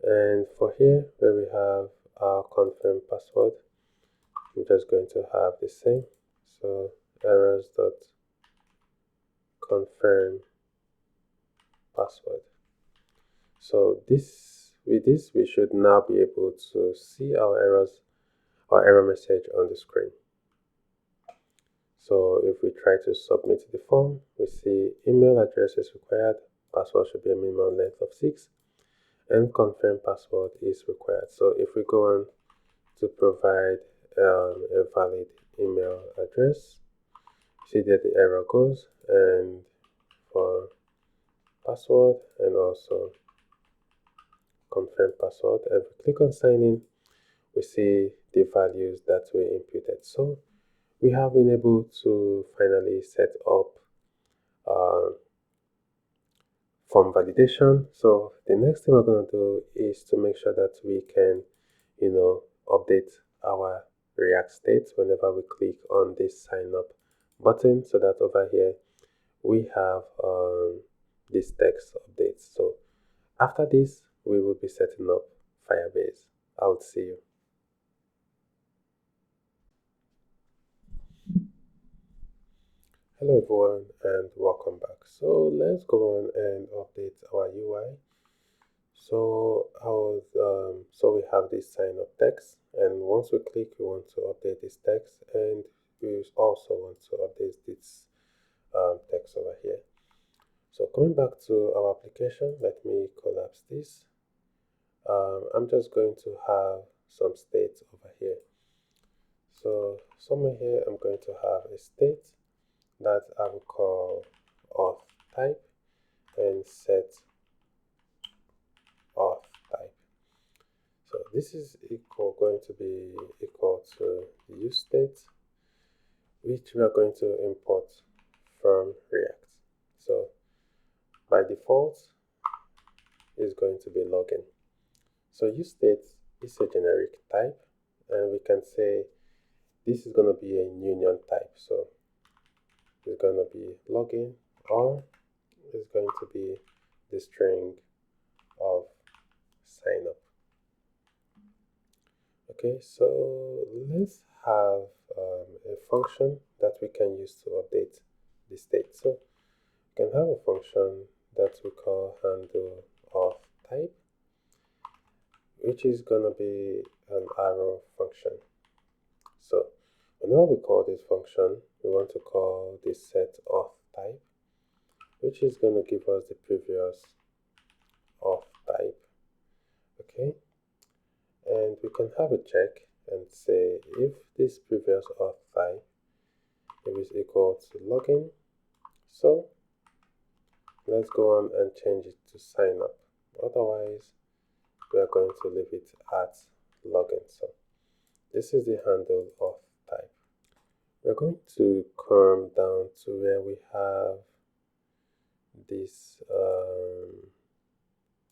And for here where we have our confirm password, I'm just going to have the same. So errors dot confirm password. So with this we should now be able to see our error message on the screen. So if we try to submit the form, we see email address is required, password should be a minimum length of 6, and confirm password is required. So if we go on to provide a valid email address, see that the error goes, and for password and also confirm password, and if we click on sign in, we see the values that were imputed. So we have been able to finally set up form validation. So the next thing we're going to do is to make sure that we can update our React state whenever we click on this sign up button, so that over here we have this text update. So after this we will be setting up Firebase. I'll see you. Hello everyone and welcome back. So let's go on and update our UI. So we have this sign up text, and once we click we want to update this text, and we also want to update this text over here. So coming back to our application, let me collapse this. I'm just going to have some state over here. So somewhere here I'm going to have a state that I will call auth type and set auth type. So this is going to be equal to the use state, which we are going to import from React. So by default is going to be login. So use state is a generic type, and we can say this is going to be a union type. So it's going to be login, or it's going to be the string of sign up. Okay, so let's have a function that we can use to update the state. So we can have a function that we call handle of type, which is going to be an arrow function. So whenever we call this function, we want to call this set of type, which is going to give us the previous of type. Okay, and we can have a check and say if this previous of type is equal to login. So let's go on and change it to sign up. Otherwise, we are going to leave it at login. So this is the handle of type. We're going to come down to where we have this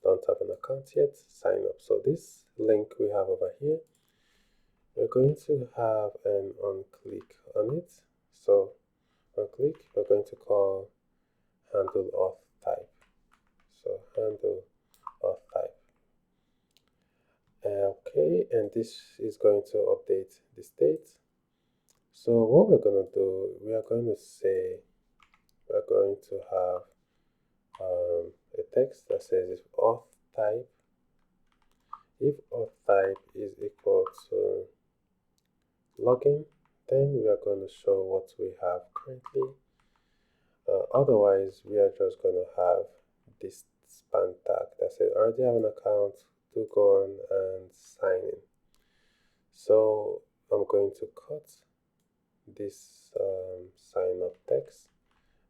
don't have an account yet, sign up. So this link we have over here, we're going to have an on click on it. So on click, we're going to call handle of type. So handle of type. Okay, and this is going to update the state. So what we're going to do, we are going to say, we're going to have a text that says if auth type is equal to login, then we are going to show what we have currently. Otherwise, we are just going to have this span tag that says already have an account, to go on and sign in. So I'm going to cut this sign up text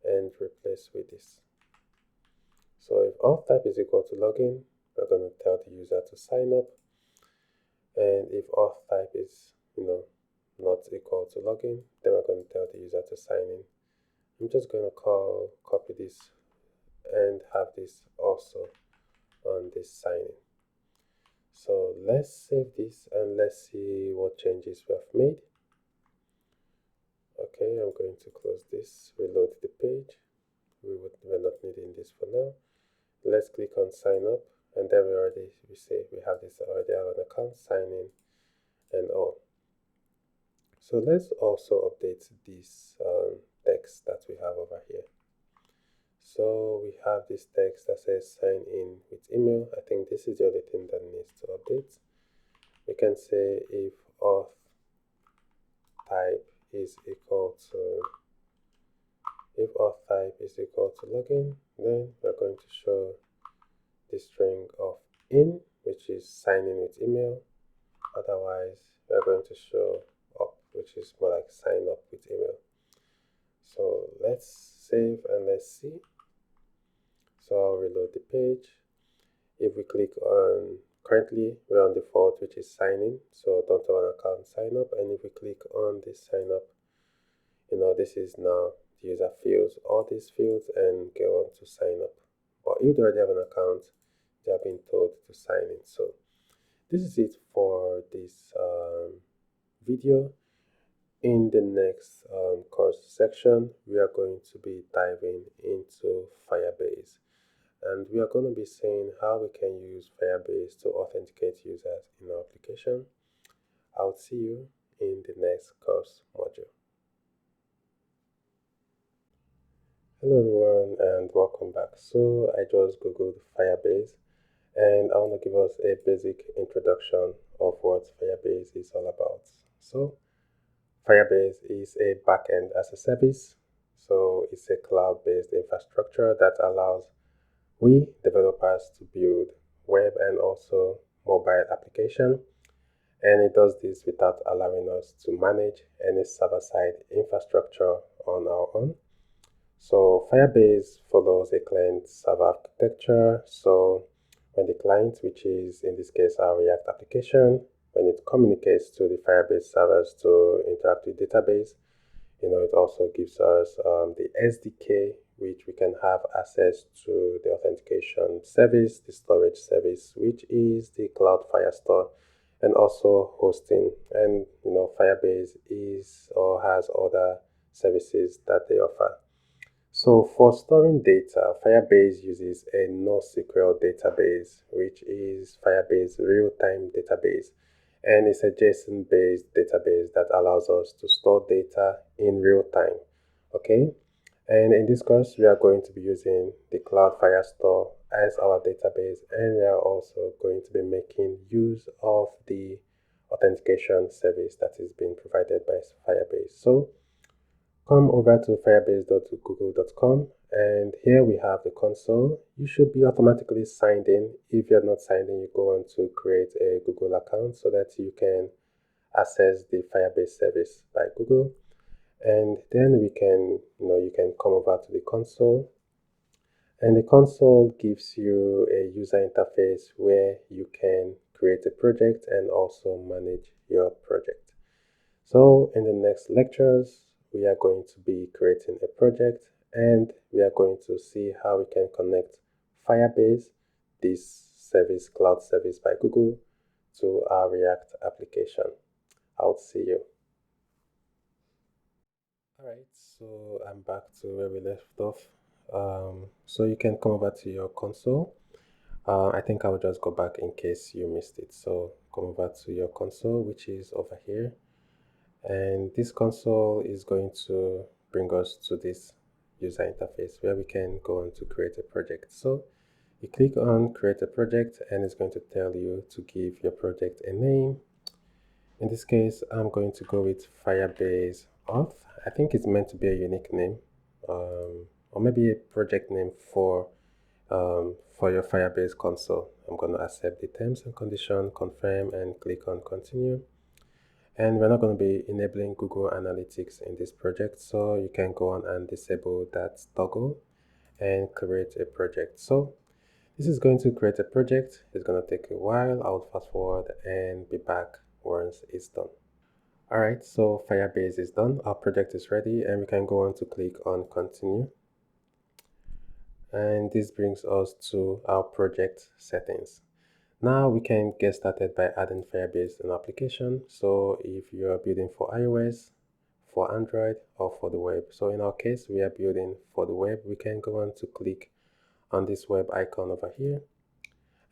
and replace with this. So if auth type is equal to login, we're going to tell the user to sign up. And if auth type is, not equal to login, then we're going to tell the user to sign in. I'm just going to copy this and have this also on this sign in. So let's save this and let's see what changes we have made. Okay, I'm going to close this, reload the page. We're not needing this for now. Let's click on sign up, and then we say we have this already have an account, sign in and all. So let's also update this text that we have over here. So we have this text that says sign in with email. I think this is the only thing that needs to update. We can say if auth type is equal to login, then we're going to show the string of in, which is sign in with email. Otherwise, we're going to show up, which is more like sign up with email. So let's save and let's see. So I'll reload the page. If we click on, currently we're on default, which is sign in, so don't have an account, sign up. And if we click on this sign up, this is now the user fills all these fields and go on to sign up. But if they already have an account, they have been told to sign in. So this is it for this video. In the next course section, we are going to be diving into Firebase, and we are going to be seeing how we can use Firebase to authenticate users in our application. I'll see you in the next course module. Hello everyone and welcome back. So I just googled Firebase and I want to give us a basic introduction of what Firebase is all about. So Firebase is a backend as a service. So it's a cloud-based infrastructure that allows we developers to build web and also mobile application. And it does this without allowing us to manage any server-side infrastructure on our own. So Firebase follows a client-server architecture. So when the client, which is in this case our React application, when it communicates to the Firebase servers to interact with database, it also gives us the SDK, which we can have access to the authentication service, the storage service, which is the Cloud Firestore, and also hosting. And Firebase is or has other services that they offer. So for storing data, Firebase uses a NoSQL database, which is Firebase real-time database. and it's a JSON-based database that allows us to store data in real time. Okay, and in this course, we are going to be using the Cloud Firestore as our database, and we are also going to be making use of the authentication service that is being provided by Firebase. So come over to firebase.google.com, and here we have the console. You should be automatically signed in. If you're not signed in, you go on to create a Google account so that you can access the Firebase service by Google. And then we can, you can come over to the console, and the console gives you a user interface where you can create a project and also manage your project. So in the next lectures, we are going to be creating a project, and we are going to see how we can connect Firebase, this service, cloud service by Google, to our React application. I'll see you. Alright, so I'm back to where we left off. So you can come over to your console. I think I'll just go back in case you missed it. So come over to your console, which is over here. And this console is going to bring us to this user interface where we can go on to create a project. So you click on create a project, and it's going to tell you to give your project a name. In this case, I'm going to go with Firebase Auth. I think it's meant to be a unique name, or maybe a project name for your Firebase console. I'm going to accept the terms and conditions, confirm, and click on continue. And we're not going to be enabling Google Analytics in this project, so you can go on and disable that toggle and create a project. So this is going to create a project. It's going to take a while. I'll fast forward and be back once it's done. Alright, so Firebase is done. Our project is ready, and we can go on to click on continue. And this brings us to our project settings. Now we can get started by adding Firebase in application. So if you are building for iOS, for Android, or for the web. So in our case, we are building for the web. We can go on to click on this web icon over here,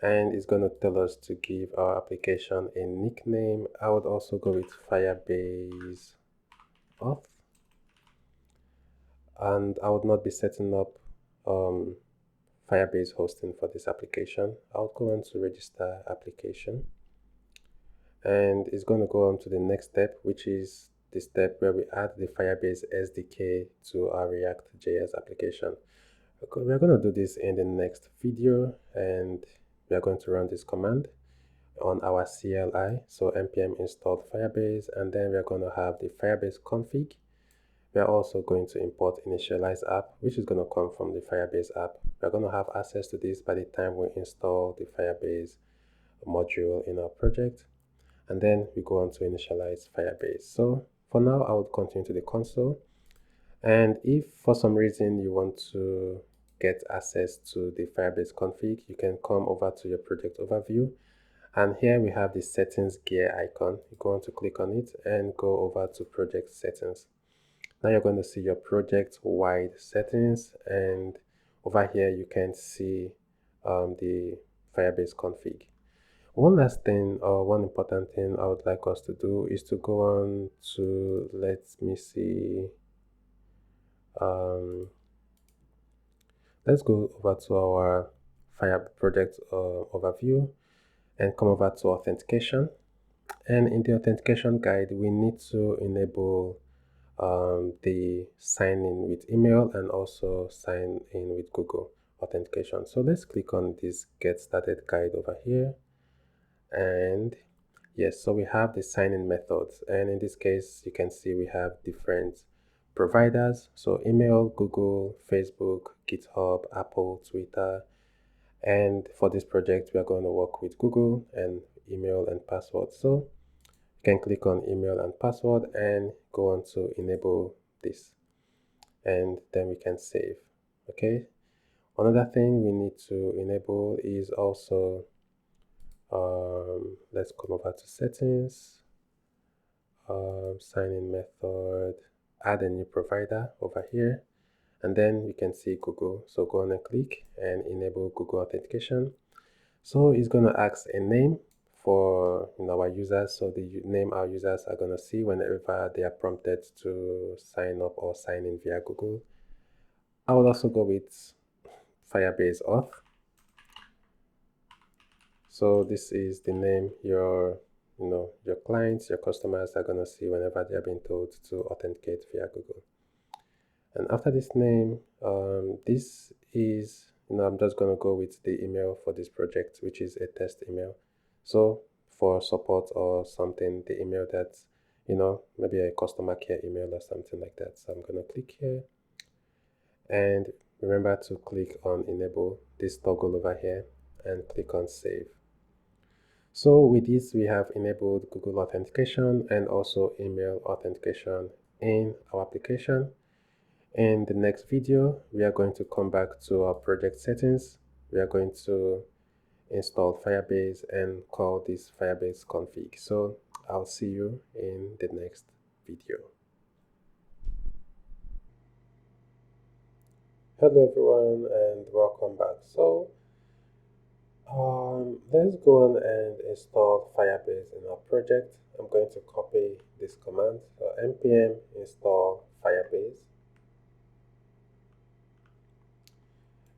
and it's going to tell us to give our application a nickname. I would also go with Firebase Auth, and I would not be setting up Firebase hosting for this application. I'll go on to register application, and it's going to go on to the next step, which is the step where we add the Firebase SDK to our React.js application. We're going to do this in the next video, and we are going to run this command on our CLI. So npm installed Firebase, and then we're going to have the Firebase config. We are also going to import initialize app, which is going to come from the Firebase app. We're going to have access to this by the time we install the Firebase module in our project. And then we go on to initialize Firebase. So for now, I would continue to the console. And if for some reason you want to get access to the Firebase config, you can come over to your project overview. And here we have the settings gear icon. You go on to click on it and go over to project settings. Now you're going to see your project wide settings, and over here you can see the Firebase config. One last thing, or one important thing I would like us to do is to go on to, let me see, let's go over to our Fire project overview and come over to authentication. And in the authentication guide, we need to enable the sign in with email and also sign in with Google authentication. So let's click on this get started guide over here. And yes, so we have the sign-in methods, and in this case you can see we have different providers. So email, Google, Facebook, GitHub, Apple, Twitter. And for this project we are going to work with Google and email and password. So you can click on email and password and go on to enable this, and then we can save. Okay, another thing we need to enable is also let's come over to settings, sign in method, add a new provider over here, and then we can see Google. So go on and click and enable Google authentication. So it's going to ask a name for our users, so the name our users are going to see whenever they are prompted to sign up or sign in via Google. I will also go with Firebase Auth. So this is the name your clients, your customers are going to see whenever they are being told to authenticate via Google. And after this name, this is, I'm just going to go with the email for this project, which is a test email. So for support or something, the email that, maybe a customer care email or something like that. So I'm going to click here, and remember to click on enable this toggle over here and click on save. So with this, we have enabled Google Authentication and also email authentication in our application. In the next video, we are going to come back to our project settings. We are going to install Firebase and call this Firebase config. So I'll see you in the next video. Hello everyone and welcome back. So let's go on and install Firebase in our project. I'm going to copy this command. So npm install Firebase.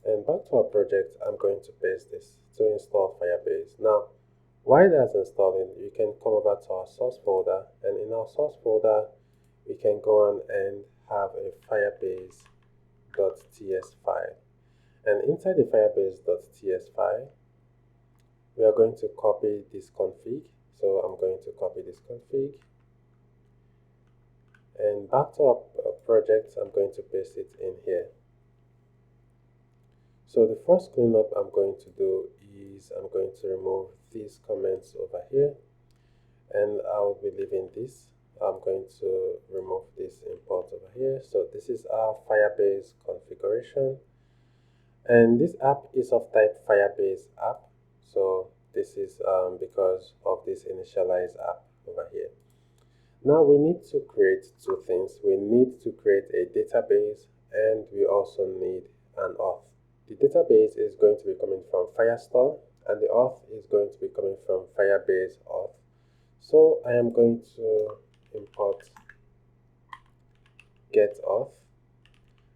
And back to our project, I'm going to paste this to install Firebase. Now, while that's installing, you can come over to our source folder, and in our source folder, we can go on and have a firebase.ts file. And inside the firebase.ts file, we are going to copy this config. So I'm going to copy this config. And back to our project, I'm going to paste it in here. So the first cleanup I'm going to do is I'm going to remove these comments over here, and I'll be leaving this. I'm going to remove this import over here. So this is our Firebase configuration, and this app is of type Firebase app. So this is because of this initialize app over here. Now we need to create two things. We need to create a database, and we also need an auth. The database is going to be coming from Firestore, and the auth is going to be coming from Firebase auth. So I am going to import getAuth,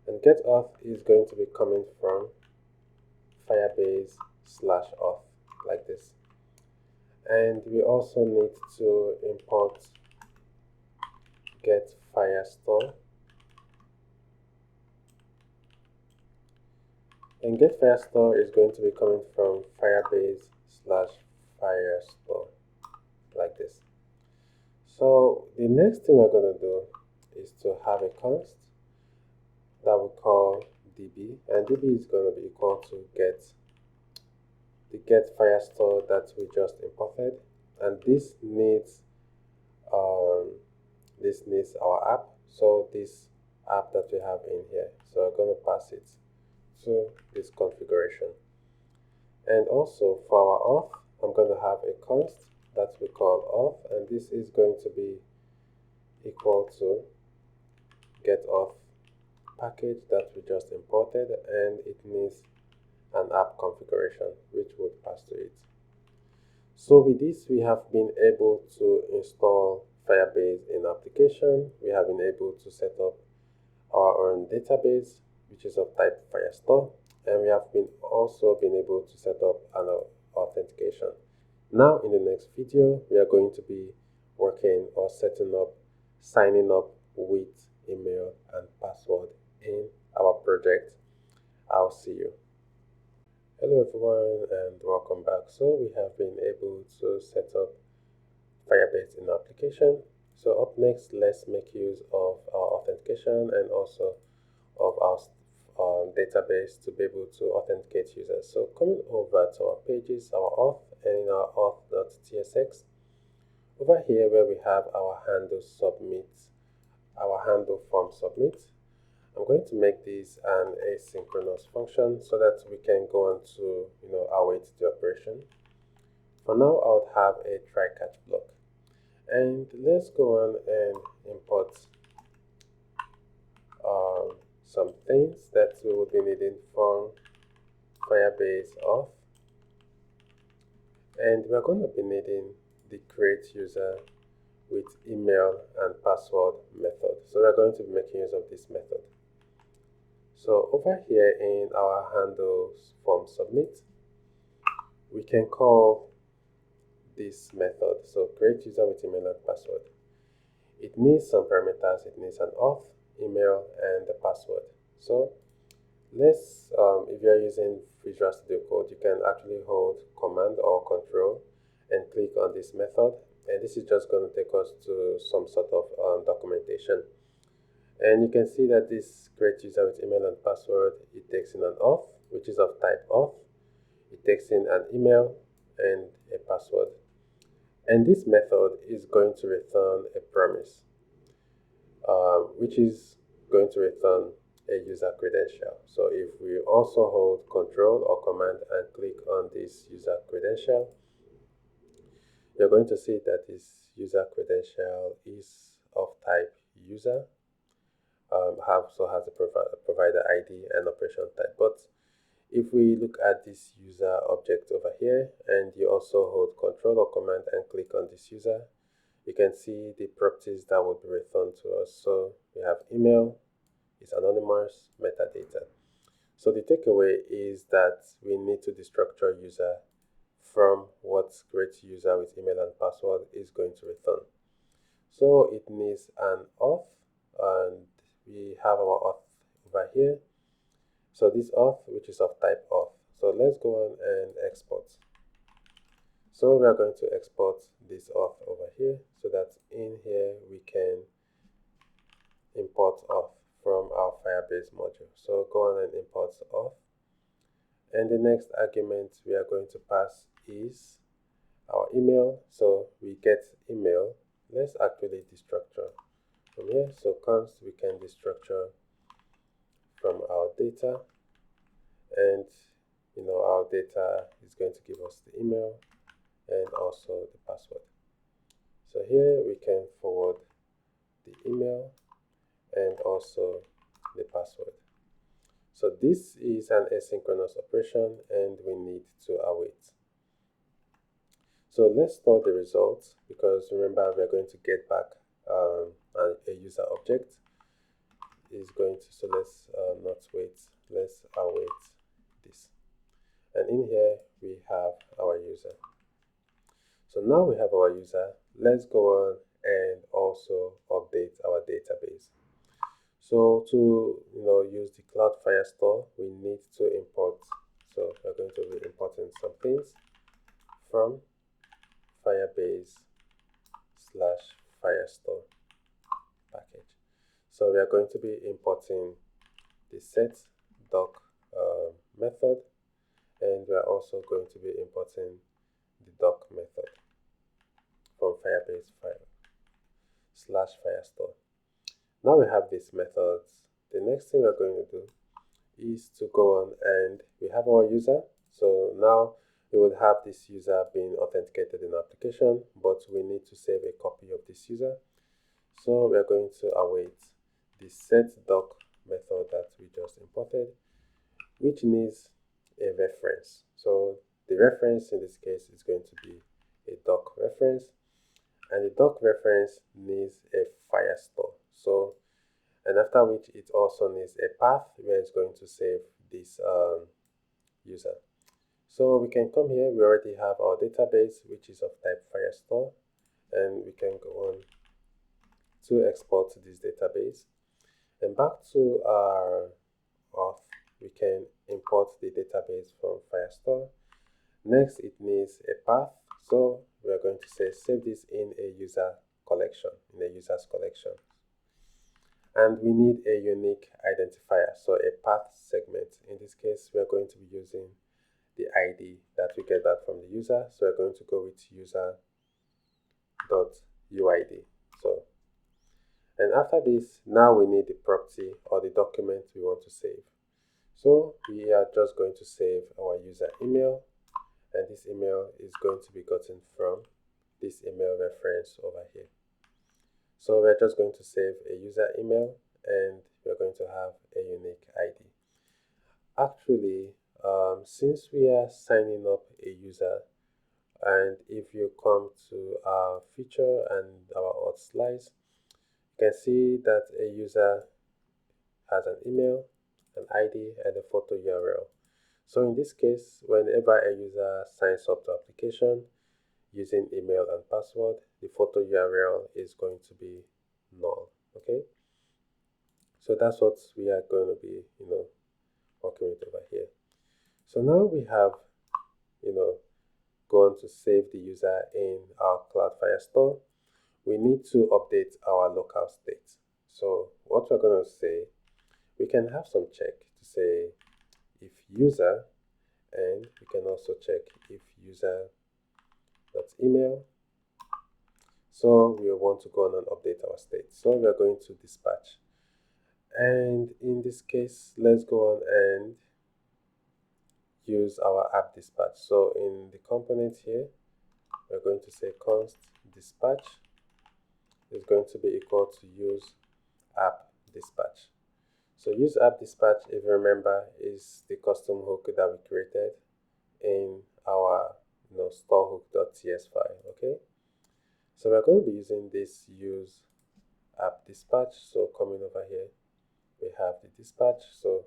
and getAuth is going to be coming from Firebase/auth, like this. And we also need to import getFirestore. And getFirestore is going to be coming from Firebase/Firestore, like this. So the next thing we're going to do is to have a const that we call db, and db is going to be equal to the getFirestore that we just imported, and this needs our app. So this app that we have in here, so we're going to pass it to this configuration. And also for our auth, I'm going to have a const that we call auth, and this is going to be equal to getAuth package that we just imported, and it needs an app configuration which would pass to it. So with this, we have been able to install Firebase in application. We have been able to set up our own database, which is of type Firestore, and we have also been able to set up an authentication. Now in the next video, we are going to be working or signing up with email and password in our project. I'll see you. Hello everyone and welcome back. So we have been able to set up Firebase in application. So up next, let's make use of our authentication and also of our database to be able to authenticate users. So coming over to our pages, our auth, and in our auth.tsx, over here where we have our handle form submit, I'm going to make this an asynchronous function so that we can go on to await the operation. For now, I would have a try catch block, and let's go on and import some things that we will be needing from Firebase auth. And we're going to be needing the create user with email and password method. So we're going to be making use of this method. So over here in our handles form submit, we can call this method. So create user with email and password. It needs some parameters. It needs an auth, email, and the password. So let's, if you're using Visual Studio Code, you can actually hold Command or Control and click on this method. And this is just going to take us to some sort of documentation. And you can see that this create user with email and password, it takes in an auth, which is of type auth. It takes in an email and a password. And this method is going to return a promise, which is going to return a user credential. So if we also hold Control or Command and click on this user credential, you're going to see that this user credential is of type user, also has a provider ID and operation type. But if we look at this user object over here, and you also hold Control or Command and click on this user, you can see the properties that will be returned to us. So we have email, is anonymous, metadata. So the takeaway is that we need to destructure user from what create user with email and password is going to return. So it needs an auth, and we have our auth over here. So this auth, which is of type auth. So let's go on and export. So we are going to export this auth over here, so that in here we can import auth from our Firebase module. So go on and import auth. And the next argument we are going to pass is our email. So we get email. Let's actually destructure from here. So const, we can destructure from our data, and our data is going to give us the email and also the password. So here we can forward the email and also the password. So this is an asynchronous operation, and we need to await. So let's store the results, because remember we're going to get back a user object is going to, so let's not wait, let's await this. And in here we have our user. So now we have our user. Let's go on and also update our database. So to use the Cloud Firestore, we need to import. So we're going to be importing some things from Firebase /Firestore package. So we are going to be importing the set doc method, and we are also going to be importing the doc method from Firebase /Firestore. Now we have these methods. The next thing we're going to do is to go on, and we have our user. So now we would have this user being authenticated in our application, but we need to save a copy of this user. So we are going to await the setDoc method that we just imported, which needs a reference. So the reference in this case is going to be a doc reference, and the doc reference needs a Firestore. So, and after which it also needs a path where it's going to save this user. So we can come here, we already have our database, which is of type Firestore, and we can go on to export this database. And back to our auth, we can import the database from Firestore. Next, it needs a path. So we are going to say save this in a user collection, in a user's collection. And we need a unique identifier, so a path segment. In this case, we are going to be using the ID that we get back from the user. So we're going to go with user.uid. So, and after this, now we need the property or the document we want to save. So we are just going to save our user email, and this email is going to be gotten from this email reference over here. So we're just going to save a user email, and we're going to have a unique ID. Actually, since we are signing up a user, And if you come to our feature and our auth slice, you can see that a user has an email, an ID, and a photo URL. So in this case, whenever a user signs up to application using email and password, the photo URL is going to be null. Okay, so that's what we are going to be, working with over here. So now we have, gone to save the user in our Cloudflare store. We need to update our local state. So what we're going to say, we can have some check to say if user, and we can also check if user.email. So we want to go on and update our state. So we are going to dispatch. And in this case, let's go on and use our app dispatch. So in the component here, we're going to say const dispatch is going to be equal to use app dispatch. So use app dispatch, if you remember, is the custom hook that we created in our storehook.ts file. Okay, so we're going to be using this use app dispatch. So coming over here, we have the dispatch. So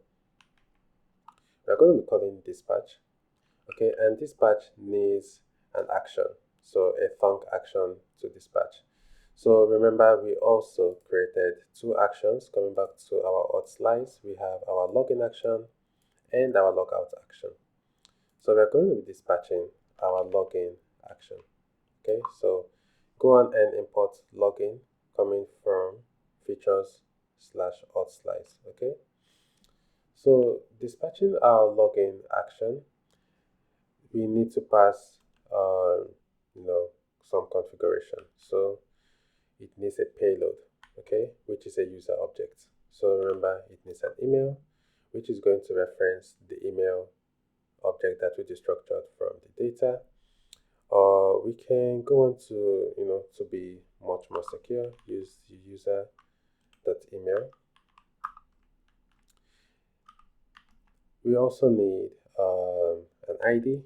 we're going to be calling dispatch. Okay, and dispatch needs an action, so a thunk action to dispatch. So remember, we also created two actions. Coming back to our auth slice, we have our login action and our logout action. So we're going to be dispatching our login action. Okay, so go on and import login coming from features/auth slice. Okay, so dispatching our login action, we need to pass some configuration. So it needs a payload, okay, which is a user object. So remember, it needs an email, which is going to reference the email object that we destructured from the data. Or we can go on to, to be much more secure, use the user.email. We also need an ID,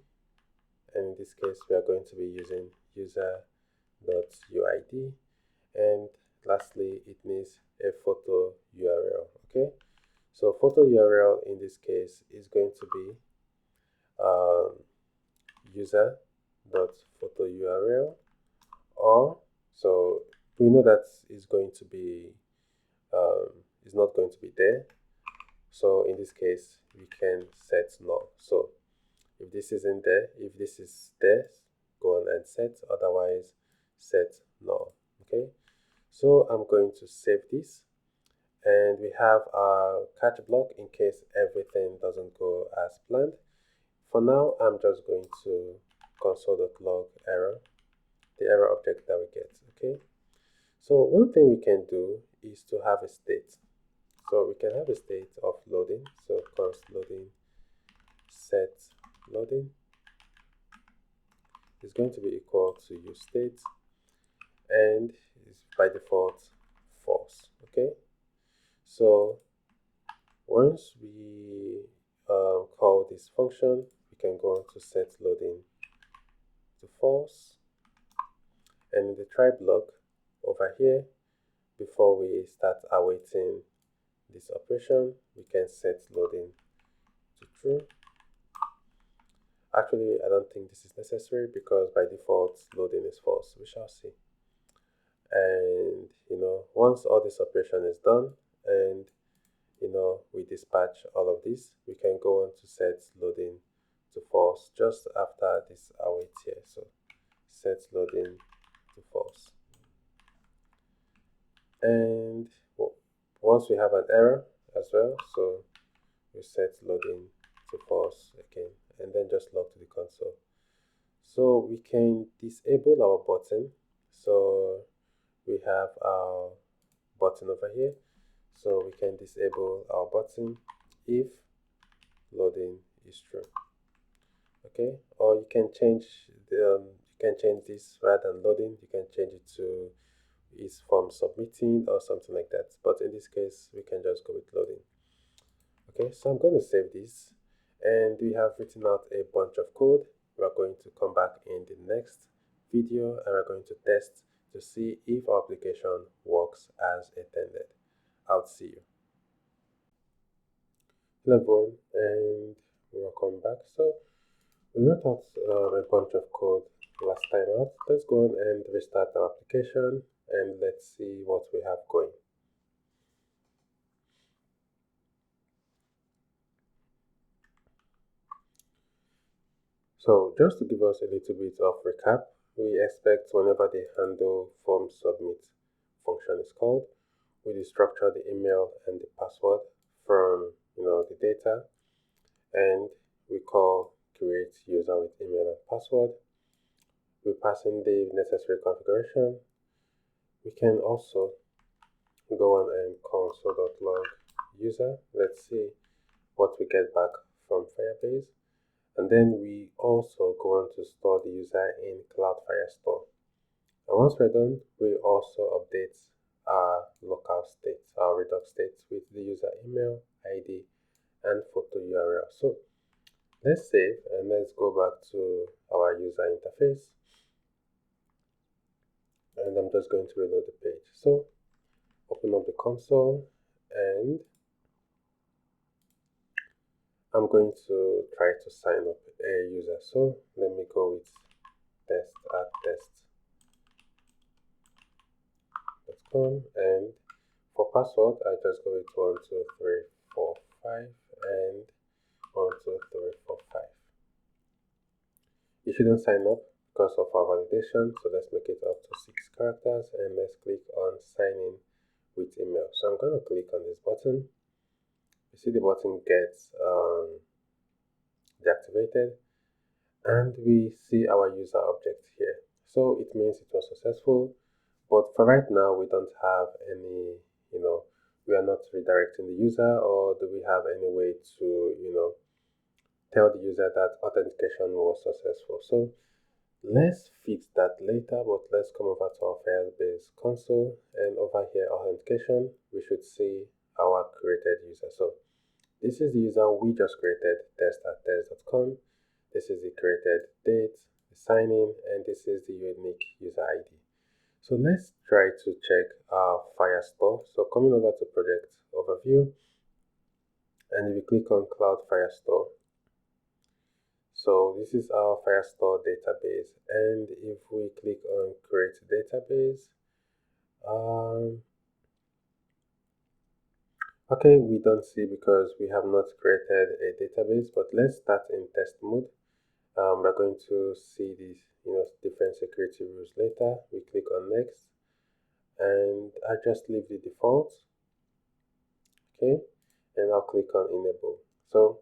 and in this case, we are going to be using user.uid. And lastly, it needs a photo URL. Okay, so photo URL in this case is going to be user.photo URL, or so we know that is going to be is not going to be there. So in this case, we can set null. So if this isn't there, if this is there, go on and set, otherwise set null. Okay, so I'm going to save this, and we have our catch block in case everything doesn't go as planned. For now, I'm just going to console.log error, the error object that we get. Okay, so one thing we can do is to have a state. So we can have a state of loading. So const loading set loading is going to be equal to use state, and is by default false. Okay, so once we call this function, we can go on to set loading to false, and in the try block over here, before we start awaiting this operation, we can set loading to true. Actually, I don't think this is necessary because by default loading is false. We shall see. And once all this operation is done and we dispatch all of this, we can go on to set loading to false just after this await here. So set loading to false. And once we have an error as well, so we set loading to false again, and then just log to the console. So we can disable our button. So we have our button over here. So we can disable our button if loading is true. Okay, or you can change this rather than loading. You can change it to is from submitting or something like that. But in this case, we can just go with loading. Okay, so I'm going to save this, and we have written out a bunch of code we're going to come back in the next video and we're going to test to see if our application works as intended. I'll see you. Hello everyone, and welcome back. So we wrote out a bunch of code last time out. Let's go on and restart our application and let's see what we have going. So just to give us a little bit of recap, we expect whenever the handle form submit function is called, we destructure the email and the password from the data, and we call create user with email and password. We pass in the necessary configuration. We can also go on and console.log user. Let's see what we get back from Firebase. And then we also go on to store the user in Cloud Firestore. And once we're done, we also update our local states, our Redux states with the user email, ID, and photo URL. So let's save and let's go back to our user interface. And I'm just going to reload the page. So open up the console and I'm going to try to sign up a user. So let me go with test@test.com, and for password I just go with 12345 and 12345. You shouldn't sign up because of our validation, so let's make it up to 6 characters and let's click on sign in with email. So I'm going to click on this button. You see the button gets deactivated and we see our user object here. So it means it was successful, but for right now we don't have any, we are not redirecting the user, or do we have any way to, tell the user that authentication was successful. So let's fix that later, but let's come over to our Firebase console, and over here authentication, we should see our created user. So this is the user we just created, test@test.com. This is the created date, the sign in, and this is the unique user ID. So let's try to check our Firestore. So coming over to project overview, and if you click on Cloud Firestore, so this is our Firestore database, and if we click on create database, okay, we don't see because we have not created a database, but let's start in test mode. We're going to see these different security rules later. We click on next, and I just leave the default, okay, and I'll click on enable. So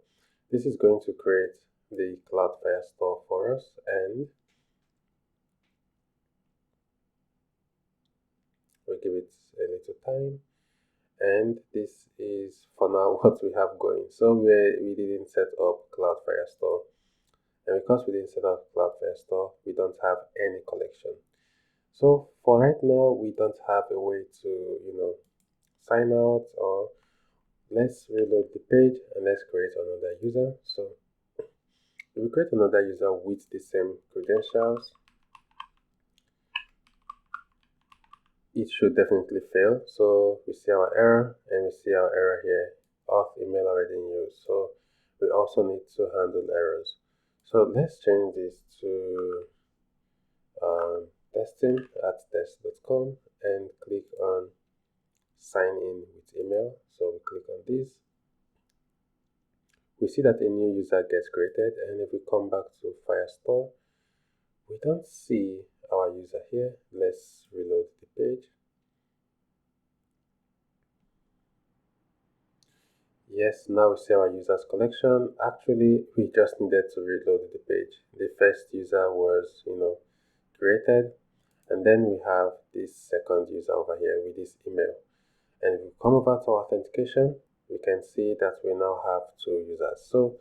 this is going to create the Cloud Firestore for us, and we'll give it a little time. And this is for now what we have going. So we didn't set up Cloud Firestore, and because we didn't set up Cloud Firestore, we don't have any collection. So for right now, we don't have a way to sign out, or let's reload the page and let's create another user. So if we create another user with the same credentials, it should definitely fail. So we see our error, and we see our error here, auth email already in use. So we also need to handle errors. So let's change this to testing@test.com and click on sign in with email. So we click on this. We see that a new user gets created, and if we come back to Firestore, we don't see our user here. Let's reload the page. Yes, now we see our users collection. Actually, we just needed to reload the page. The first user was, created, and then we have this second user over here with this email. And if we come over to authentication, we can see that we now have 2 users. So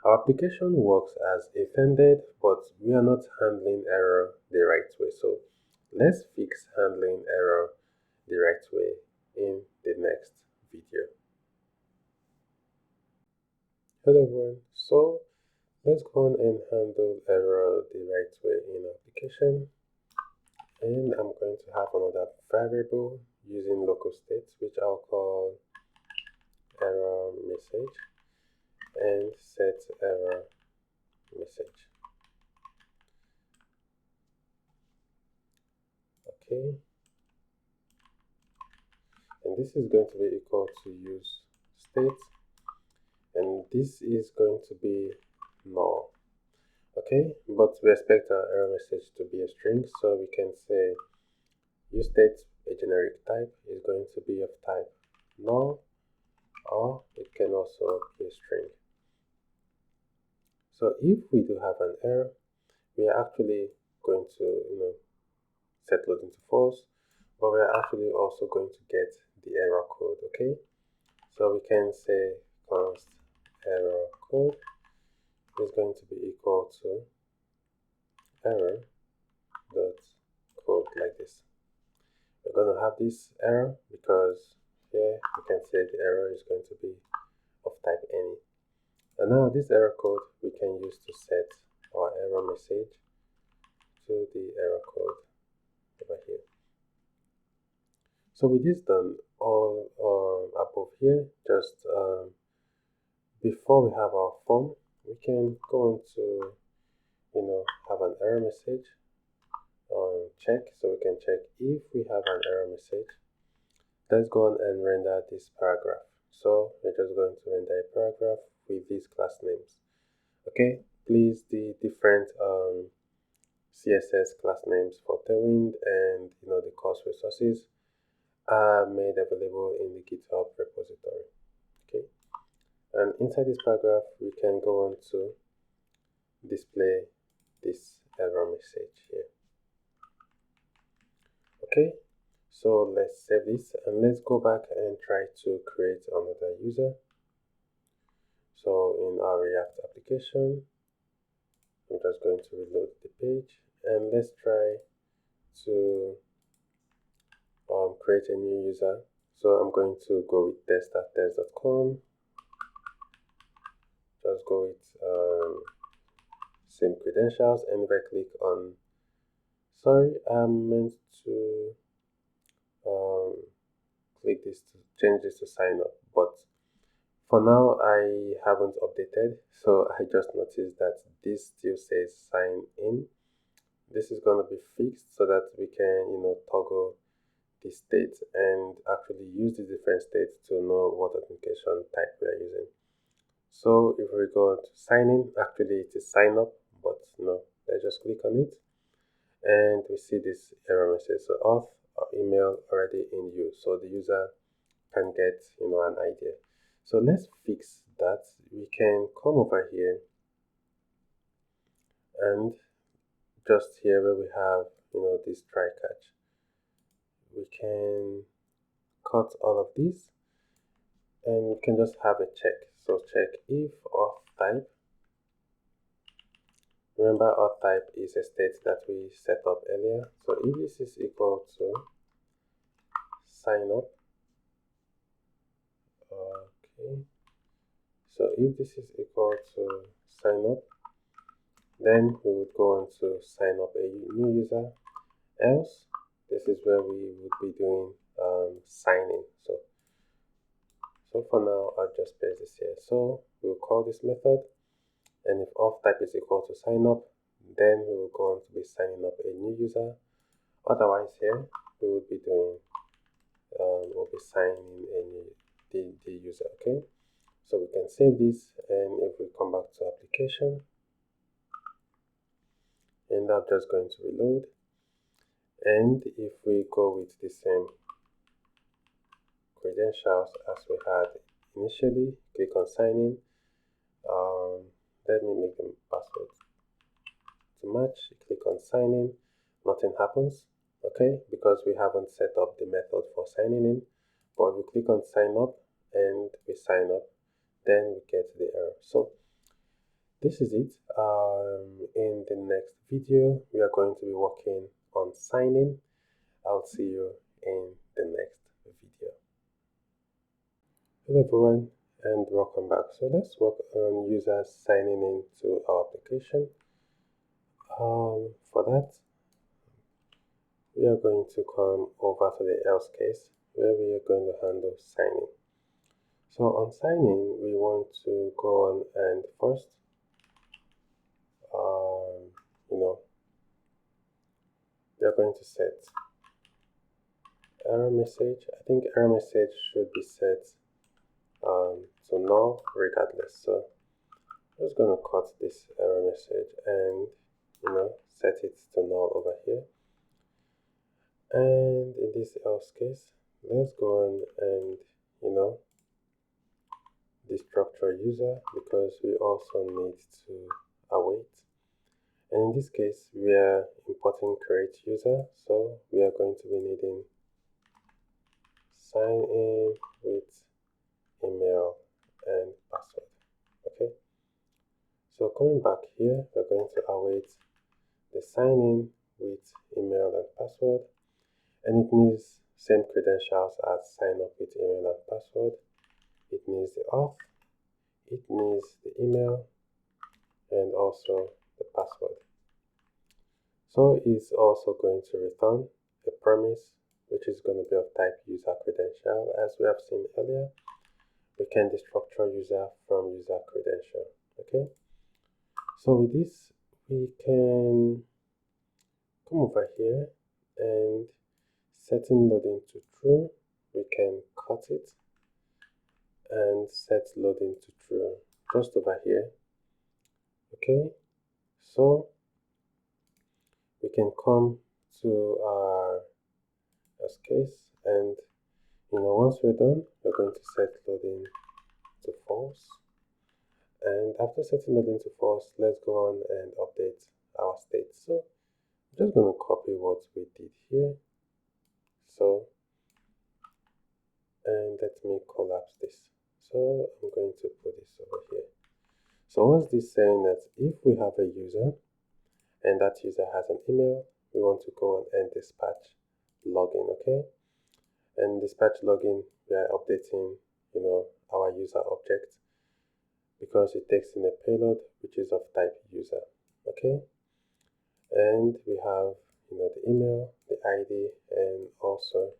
our application works as intended, but we are not handling error the right way. So let's fix handling error the right way in the next video. Hello everyone. So let's go on and handle error And I'm going to have another variable using local states, which I'll call error message, and set error message. Okay, and this is going to be equal to use state, and this is going to be null. Okay, but we expect our error message to be a string, so we can say use state, a generic type, is going to be of type null, or it can also be a string. So if we do have an error, we are actually going to set loading to false, but we're actually also going to get the error code. Okay, so we can say const error code is going to be equal to error dot code, like this. We're going to have this error because here we can say the error is going to be of type any. And now this error code we can use to set our error message to the error code over here. So with this done, all above here, just before we have our form, we can go on to have an error message check, so we can check if we have an error message. Let's go on and render this paragraph. So we're just going to render a paragraph with these class names. Okay, please, the different CSS class names for Tailwind and the course resources are made available in the GitHub repository. Okay, and inside this paragraph we can go on to display this error message here. Okay, so let's save this and let's go back and try to create another user. So in our React application, I'm just going to reload the page and let's try to create a new user. So I'm going to go with test.test.com. Just go with same credentials, and if I click on, sorry, I meant to click this to change this to sign up, but for now I haven't updated, so I just noticed that this still says sign in. This is going to be fixed so that we can toggle the state and actually use the different states to know what authentication type we are using. So if we go to sign in, actually it is sign up, but let's just click on it and we see this error message. So auth email already in use, so the user can get an idea. So let's fix that. We can come over here and just here where we have this try catch, we can cut all of these and we can just have a check. So check if auth type. Remember, auth type is a state that we set up earlier. So if this is equal to sign up, okay, so if this is equal to sign up, then we would go on to sign up a new user. Else, this is where we would be doing signing. So for now, I'll just paste this here. So we'll call this method, and if auth type is equal to sign up, then we will go on to be signing up a new user. Otherwise, here we will be doing we'll be signing the user. Okay, so we can save this, and if we come back to application, and I'm just going to reload, and if we go with the same credentials as we had initially, click on sign in. Let me make the password to match. Click on sign in, nothing happens, okay, because we haven't set up the method for signing in. But we click on sign up and we sign up, then we get the error. So this is it. In the next video we are going to be working on signing. I'll see you in the next video. Hello everyone and welcome back. So let's work on users signing in to our application. For that, we are going to come over to the else case where we are going to handle signing. So on signing, we want to go on and first, we are going to set error message. I think error message should be set to null regardless. So I'm just going to cut this error message and set it to null over here. And in this else case, let's go on and destructure user, because we also need to await. And in this case, we are importing create user, so we are going to be needing sign in with email and password. Okay, so coming back here, we're going to await the sign in with email and password, and it needs same credentials as sign up with email and password. It needs the auth, it needs the email, and also the password. So it's also going to return a promise, which is going to be of type user credential. As we have seen earlier, we can destructure user from user credential. Okay, so with this, we can come over here and setting loading to true. We can cut it and set loading to true just over here. Okay, so we can come to our else case, and once we're done, we're going to set loading to false. And after setting loading to false, let's go on and update our state. So I'm just going to copy what we did here. So, and let me collapse this. So I'm going to put this over here. So what's this saying? That if we have a user and that user has an email, we want to go on and dispatch login. Okay, and dispatch login, we are updating our user object, because it takes in a payload which is of type user. Okay, and we have the email, the ID, and also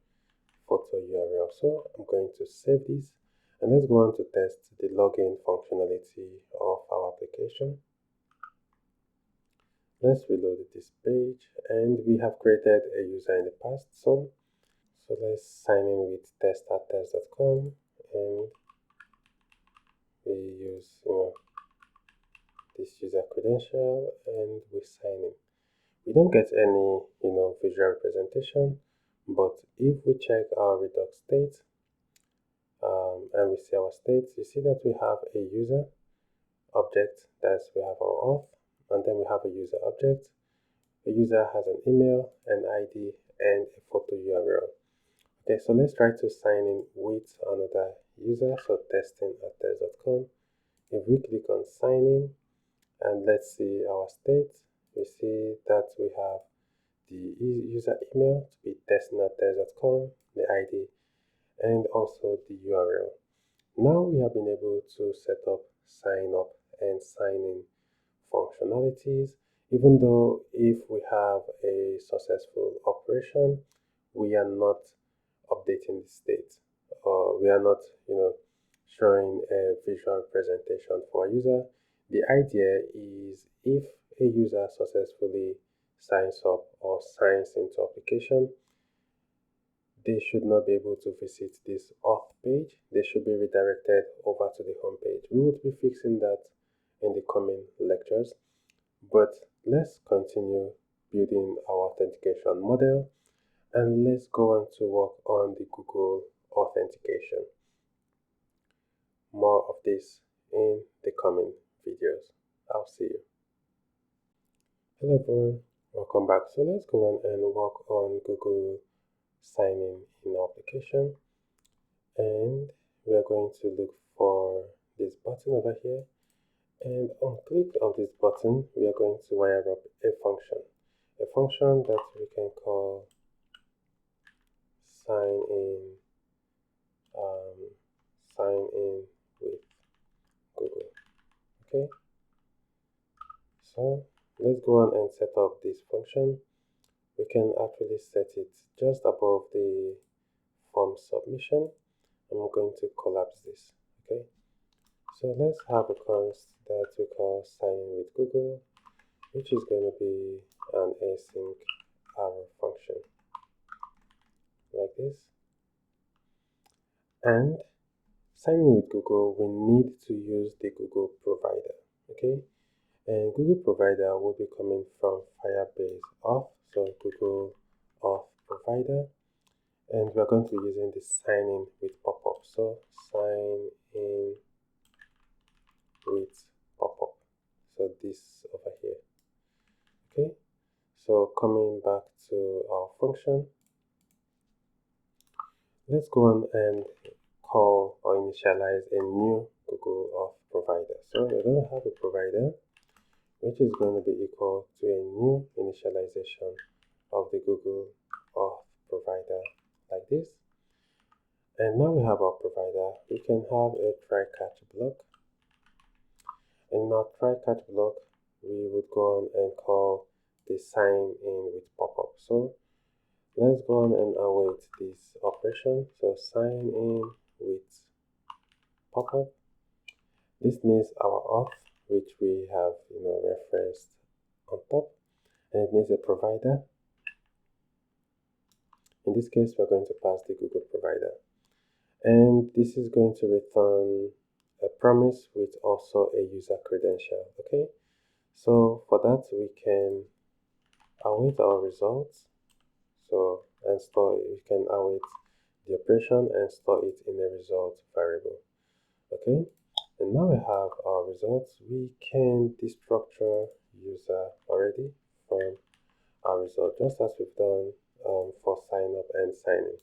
photo URL. So I'm going to save this, and let's go on to test the login functionality of our application. Let's reload this page, and we have created a user in the past. So let's sign in with test@test.com, and we use this user credential, and we sign in. We don't get any visual representation, but if we check our Redux state and we see our state, you see that we have a user object, that's we have our auth, and then we have a user object. The user has an email, an ID, and a photo URL. Okay, so let's try to sign in with another user. So testing@test.com. If we click on sign in and let's see our state, we see that we have the user email to be testing@test.com, the ID, and also the URL. Now we have been able to set up sign up and sign in functionalities. Even though if we have a successful operation, we are not updating the state, or we are not showing a visual representation for a user. The idea is if a user successfully signs up or signs into application, they should not be able to visit this auth page. They should be redirected over to the home page. We would be fixing that in the coming lectures, but let's continue building our authentication model, and let's go on to work on the Google authentication. More of this in the coming videos. I'll see you. Hello everyone, welcome back. So let's go on and work on Google signing in our application, and we are going to look for this button over here, and on click of this button we are going to wire up a function that we can call sign in with Google. Okay, so let's go on and set up this function. we can actually set it just above the form submission. I'm going to collapse this. Okay, so let's have a const that we call sign with Google, which is going to be an async arrow function like this. And signing with Google, we need to use the Google provider. Okay, and Google provider will be coming from Firebase Auth, so Google Auth provider, and we're going to be using the sign in with pop-up. So sign in with pop-up. So this over here. Okay, so coming back to our function, let's go on and call or initialize a new Google Auth provider. So we're going to have a provider which is going to be equal to a new initialization of the Google Auth provider like this. And now we have our provider. We can have a try catch block. In our try catch block, we would go on and call the sign in with pop-up. So let's go on and await this operation. So sign in with pop-up. This needs our auth, which we have referenced on top, and it needs a provider. In this case, we're going to pass the Google provider, and this is going to return a promise with also a user credential. Okay, so for that we can await our results. So and store it. We can await the operation and store it in a result variable. Okay, and now we have our results. We can destructure user already from our result, just as we've done for sign up and sign in.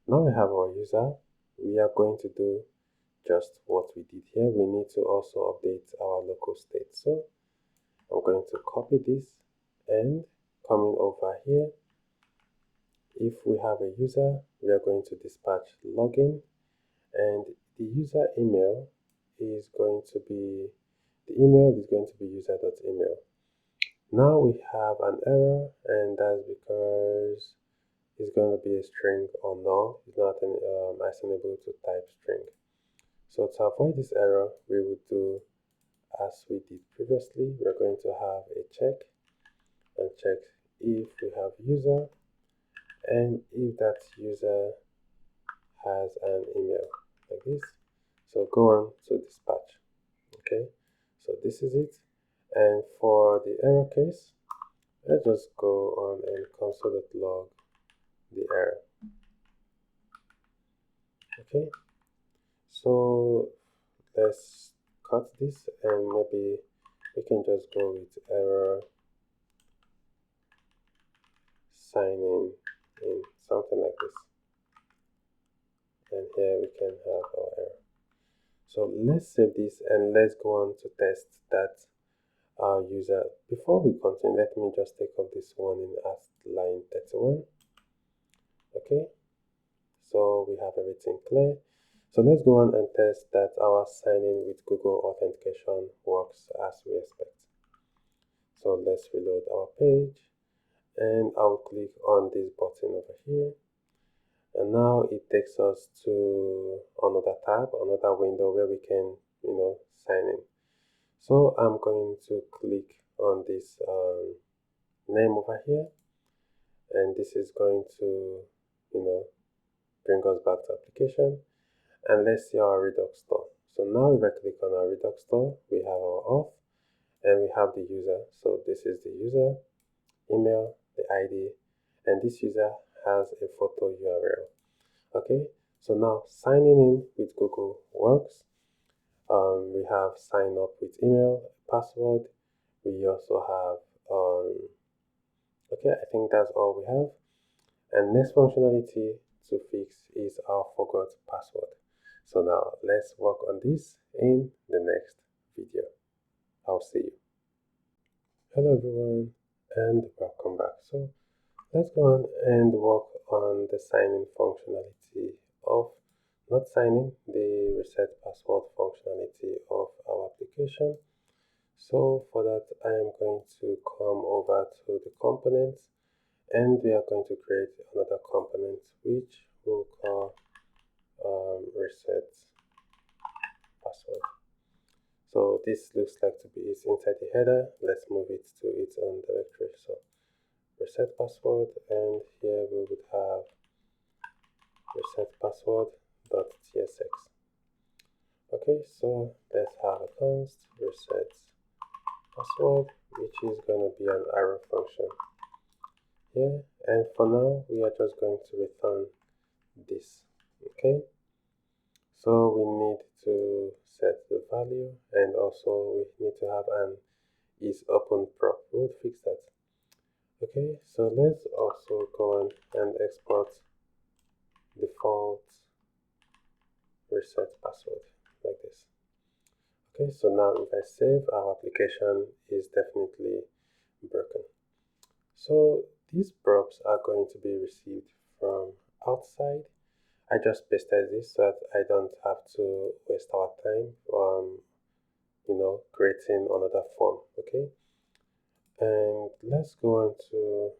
Now we have our user. We are going to do just what we did here. We need to also update our local state. So I'm going to copy this and coming over here, if we have a user, we are going to dispatch login, and the user email is going to be, the email is going to be user.email. Now we have an error, and that's because it's going to be a string or null. It's not assignable to type string. So to avoid this error, we would do as we did previously. We're going to have a check and check if we have user and if that user has an email like this. So go on to dispatch. Okay, so this is it. And for the error case, let's just go on and console.log the error. Okay, so let's cut this and maybe we can just go with error signing in, something like this. And here we can have our error. So let's save this and let's go on to test that our user. Before we continue, let me just take off this warning at line 31. Okay, so we have everything clear. So let's go on and test that our sign-in with Google Authentication works as we expect. So let's reload our page and I'll click on this button over here. And now it takes us to another tab, another window where we can, sign in. So I'm going to click on this name over here, and this is going to, bring us back to application. And let's see our Redux store. So now if I click on our Redux store, we have our auth and we have the user. So this is the user, email, the ID, and this user has a photo URL. Okay, so now signing in with Google works. We have sign up with email, password. We also have, okay, I think that's all we have. And next functionality to fix is our forgot password. So now let's work on this in the next video. I'll see you. Hello everyone and welcome back. So let's go on and work on the sign-in functionality of, not signing, the reset password functionality of our application. So for that, I am going to come over to the components and we are going to create another component which we'll call reset password. So this looks like to be it's inside the header. Let's move it to its own directory. So reset password, and here we would have reset password.tsx. Okay, so let's have a const reset password, which is going to be an arrow function here, and for now we are just going to return this. Okay, so we need to set the value, and also we need to have an is open prop. We'll fix that. Okay, so let's also go on and export default reset password like this. Okay, so now if I save, our application is definitely broken. So these props are going to be received from outside. I just pasted this so that I don't have to waste our time creating another form. Okay, and let's go on to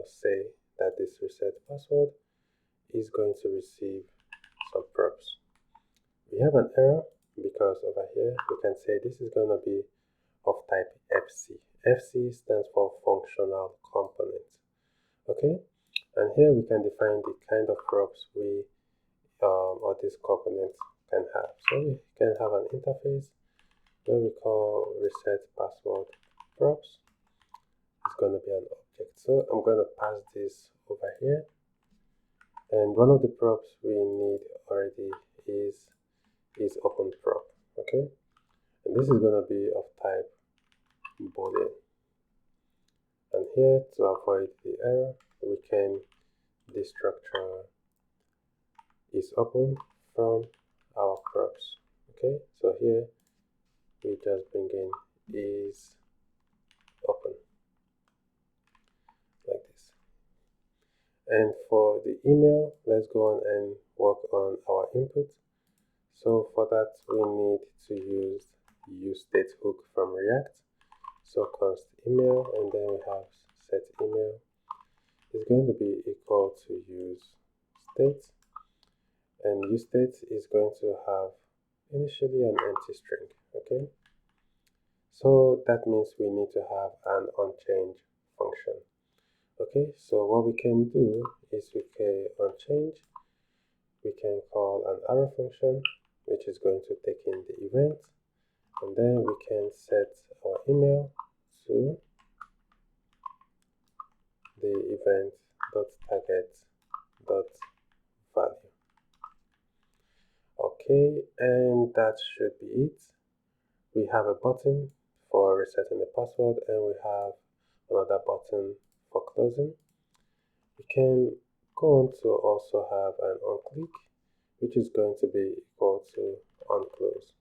say that this reset password is going to receive some props. We have an error because over here we can say this is going to be of type FC. FC stands for functional component. Okay, and here we can define the kind of props we or this component can have. So we can have an interface where we call reset password props. It's going to be an object. So I'm going to pass this over here, and one of the props we need already is open prop. Okay, and this is going to be of type boolean. And here, to avoid the error, we can destructure is open from our props. Okay, so here we just bring in is open like this. And for the email, let's go on and work on our input. So for that, we need to use state hook from React. So const email, and then we have set email is going to be equal to use state, and use state is going to have initially an empty string. Okay, so that means we need to have an onChange function. Okay, so what we can do is we can onChange, we can call an arrow function which is going to take in the event, and then we can set our email to the event.target.value. Okay, and that should be it. We have a button for resetting the password, and we have another button for closing. We can go on to also have an onClick, which is going to be equal to onClose.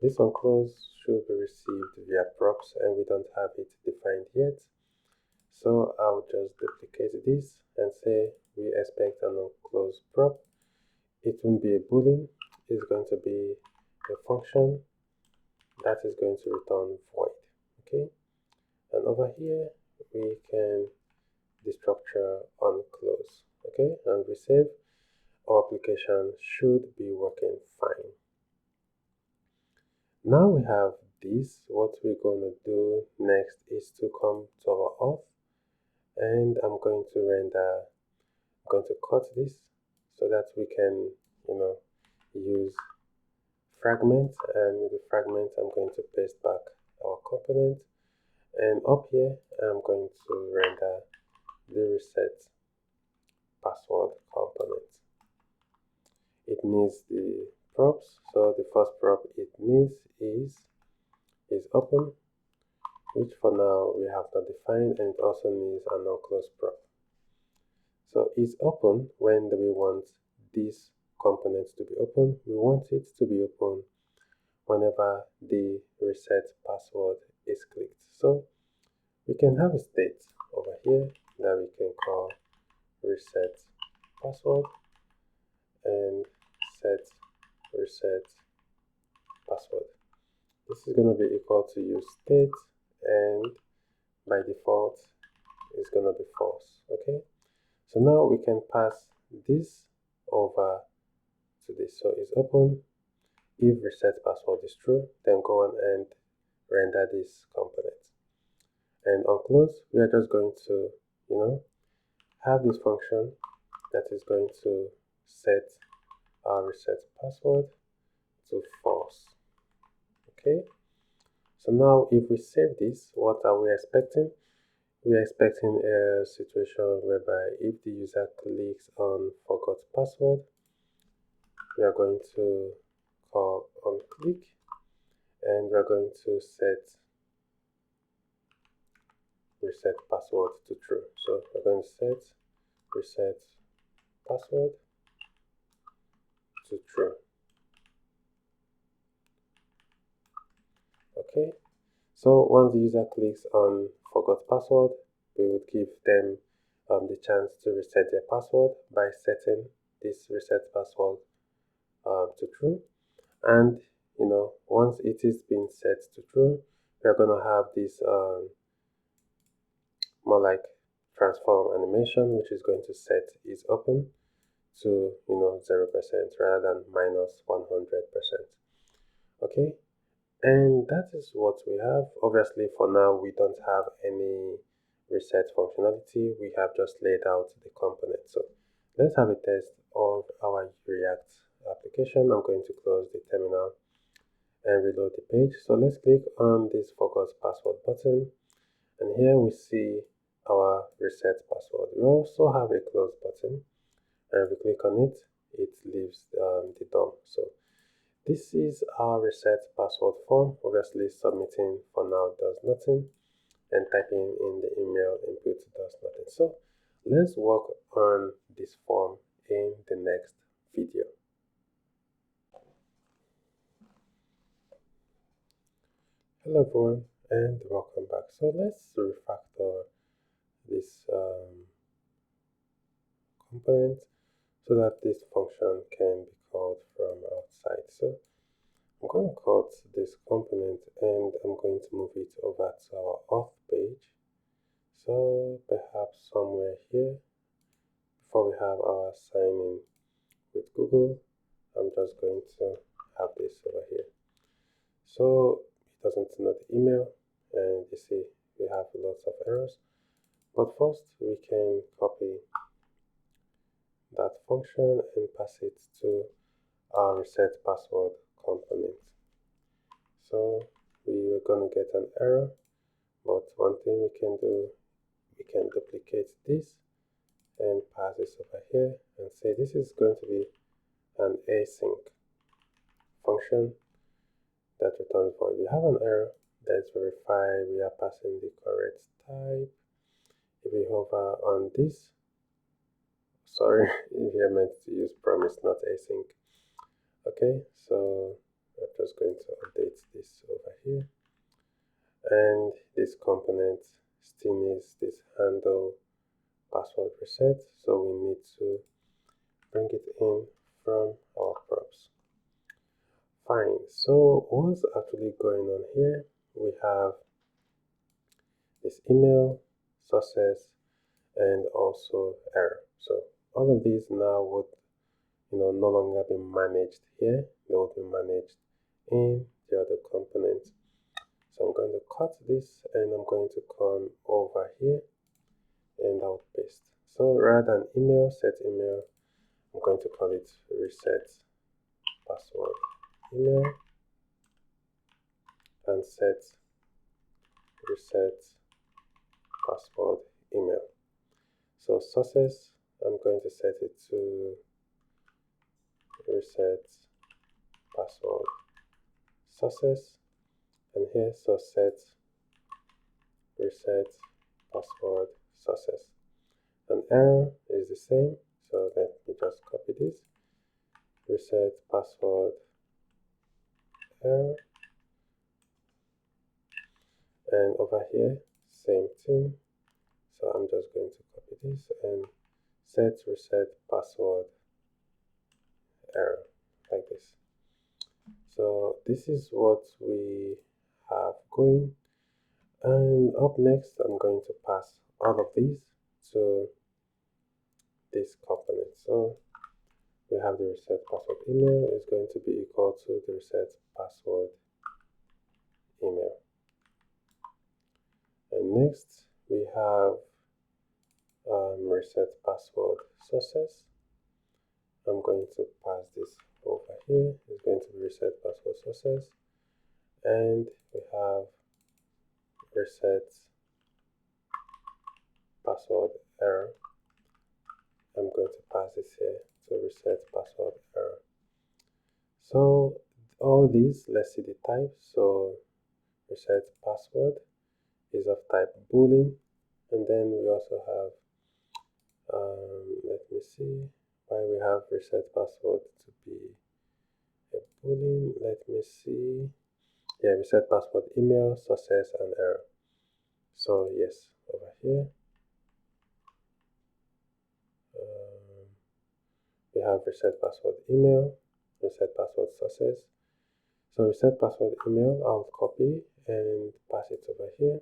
This onClose should be received via props, and we don't have it defined yet. So I'll just duplicate this and say we expect an onClose prop. It won't be a boolean, it's going to be a function that is going to return void. Okay, and over here we can destructure onClose. Okay, and we save. Our application should be working fine. Now we have this. What we're going to do next is to come to our auth, and I'm going to cut this so that we can use fragment, and with the fragment I'm going to paste back our component, and up here I'm going to render the reset password component. It needs the props, so the first prop it needs is open, which for now we have not defined, and it also needs an onClose prop. So is open when do we want these components to be open? We want it to be open whenever the reset password is clicked. So we can have a state over here that we can call reset password and set reset password. This is going to be equal to use state, and by default is going to be false. Okay, so now we can pass this over to this. So it's open. If reset password is true, then go on and render this component. And on close, we are just going to, have this function that is going to set our reset password to false. Okay, so now if we save this, what are we expecting? We are expecting a situation whereby if the user clicks on forgot password, we are going to call on click, and we are going to set reset password to true. So we're going to set reset password to true. Okay, so once the user clicks on forgot password, we would give them the chance to reset their password by setting this reset password to true. And once it is being set to true, we are going to have this more like transform animation, which is going to set is open to 0% rather than minus 100%. Okay, and that is what we have. Obviously, for now, we don't have any reset functionality. We have just laid out the component. So let's have a test of our React application. I'm going to close the terminal and reload the page. So let's click on this forgot password button, and here we see our reset password. We also have a close button, and if we click on it, it leaves the DOM. So this is our reset password form. Obviously, submitting for now does nothing, and typing in the email input does nothing. So let's work on this form in the next video. Hello everyone, and welcome back. So let's refactor this component so that this function can be called from outside. So I'm going to cut this component and I'm going to move it over to our auth page. So perhaps somewhere here, before we have our sign in with Google, I'm just going to have this over here. So it doesn't know the email, and you see we have lots of errors. But first we can copy that function and pass it to our reset password component. So we are going to get an error, but one thing we can do, we can duplicate this and pass this over here and say this is going to be an async function that returns void. We have an error. Let's verify we are passing the correct type. If we hover on this, sorry, we are meant to use promise, not async. Okay, so I'm just going to update this over here, and this component still needs this handle password reset, so we need to bring it in from our props. Fine, so what's actually going on here? We have this email, success, and also error. So all of these now would no longer be managed here. They will be managed in the other component. So I'm going to cut this and I'm going to come over here and I'll paste. So rather than email, set email, I'm going to call it reset password email and set reset password email. So success, I'm going to set it to reset password success, and here so set reset password success. And error is the same, so let me just copy this, reset password error, and over here same thing. So I'm just going to copy this and set reset password error like this. So this is what we have going, And up next, I'm going to pass all of these to this component. So we have the reset password email is going to be equal to the reset password email. And next, we have reset password sources. I'm going to pass this over here. It's going to be reset password sources. And we have reset password error. I'm going to pass this here to reset password error. So all these, let's see the type. So reset password is of type boolean, and then we also have let me see why we have reset password to be a boolean. Let me see. Yeah, reset password email, success, and error. So yes, over here we have reset password email, reset password success. So reset password email, I'll copy and pass it over here.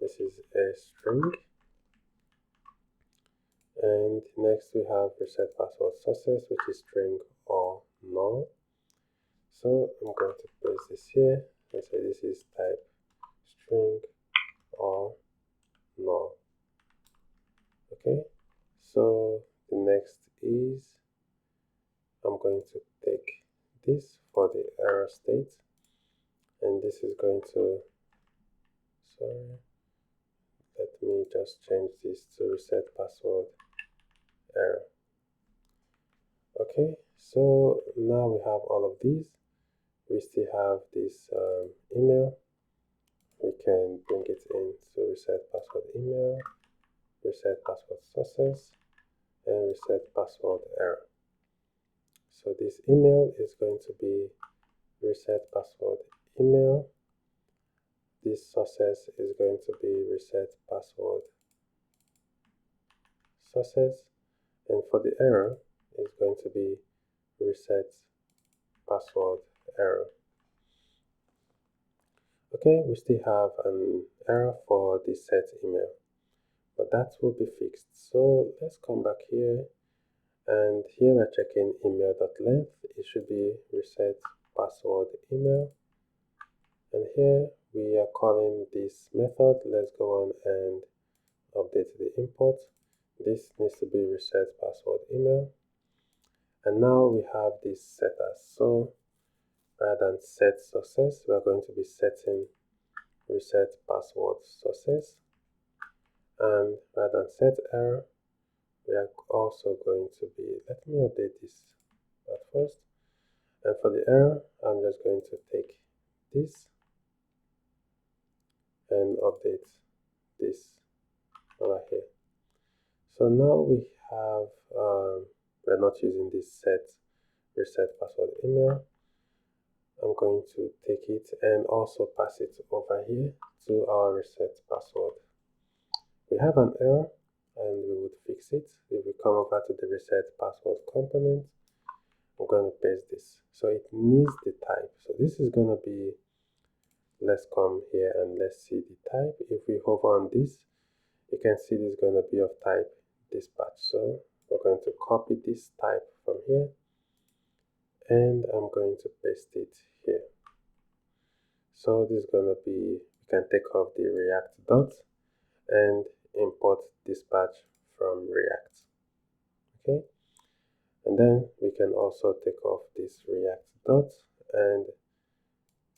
This is a string. And next we have reset password success, which is string or null. So I'm going to paste this here and say this is type string or null. Okay, so the next is I'm going to take this for the error state, and this is going to, sorry, let me just change this to reset password error. Okay, so now we have all of these. We still have this email. We can bring it in to reset password email, reset password success, and reset password error. So this email is going to be reset password email. This success is going to be reset password success, and for the error is going to be reset password error. Okay, we still have an error for the set email, but that will be fixed. So let's come back here, and here we're checking email.length. It should be reset password email, and here we are calling this method. Let's go on and update the import. This needs to be reset password email, and now we have this setters. So rather than set success, we are going to be setting reset password success, and rather than set error, we are also going to be, let me update this at first, and for the error I'm just going to take this and update this over here. So now we have we're not using this set reset password email. I'm going to take it and also pass it over here to our reset password. We have an error and we would fix it. If we come over to the reset password component, I'm going to paste this. So it needs the type. So this is going to be, let's come here and let's see the type. If we hover on this, you can see this is going to be of type dispatch. So we're going to copy this type from here, and I'm going to paste it here. So this is going to be, we can take off the React dot and import dispatch from React. Okay, and then we can also take off this React dot and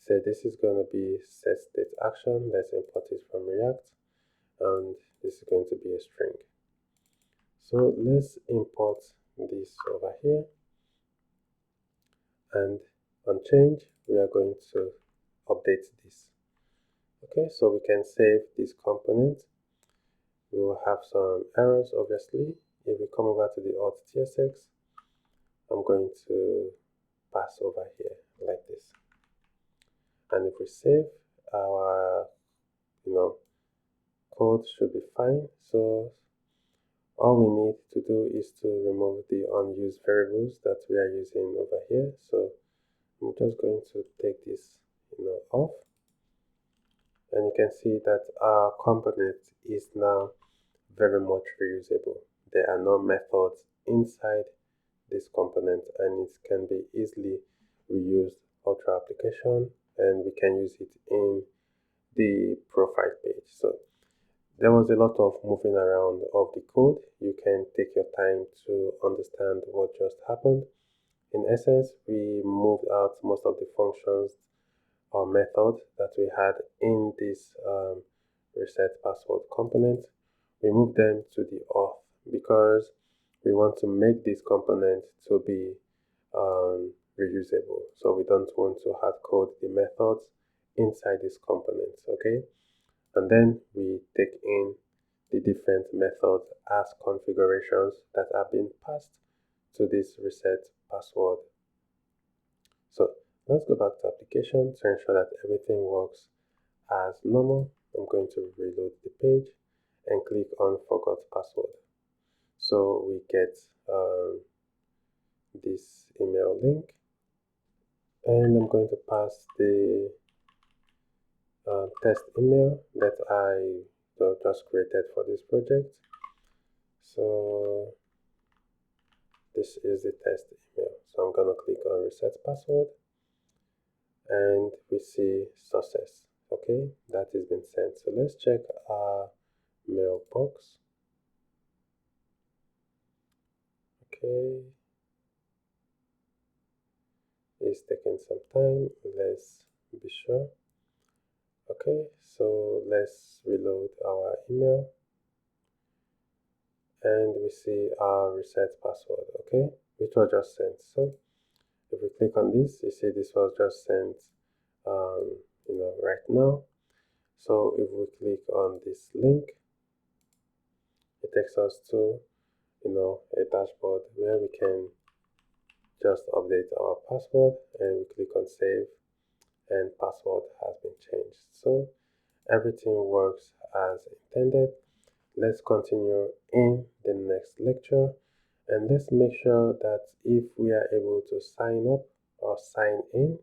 say this is going to be set state action. Let's import it from React, and this is going to be a string. So let's import this over here, and on change we are going to update this. Okay, so we can save this component. We will have some errors, obviously. If we come over to the Auth TSX, I'm going to pass over here like this. And if we save, our code should be fine. So all we need to do is to remove the unused variables that we are using over here. So I'm just going to take this off, and you can see that our component is now very much reusable. There are no methods inside this component, and it can be easily reused out our application, and we can use it in the profile page. So there was a lot of moving around of the code. You can take your time to understand what just happened. In essence, we moved out most of the functions or methods that we had in this reset password component. We moved them to the auth because we want to make this component to be reusable. So we don't want to hard code the methods inside this component, okay? And then we take in the different methods as configurations that have been passed to this reset password. So let's go back to application to ensure that everything works as normal. I'm going to reload the page and click on forgot password. So we get this email link, and I'm going to pass the test email that I just created for this project. So this is the test email. So I'm going to click on reset password, and we see success. Okay, that has been sent. So let's check our mailbox. Okay, it's taking some time. Let's be sure. Okay, so let's reload our email, and we see our reset password, okay, which was just sent. So if we click on this, you see this was just sent right now. So if we click on this link, it takes us to a dashboard where we can just update our password, and we click on save, and password has been changed. So everything works as intended. Let's continue in the next lecture, and let's make sure that if we are able to sign up or sign in,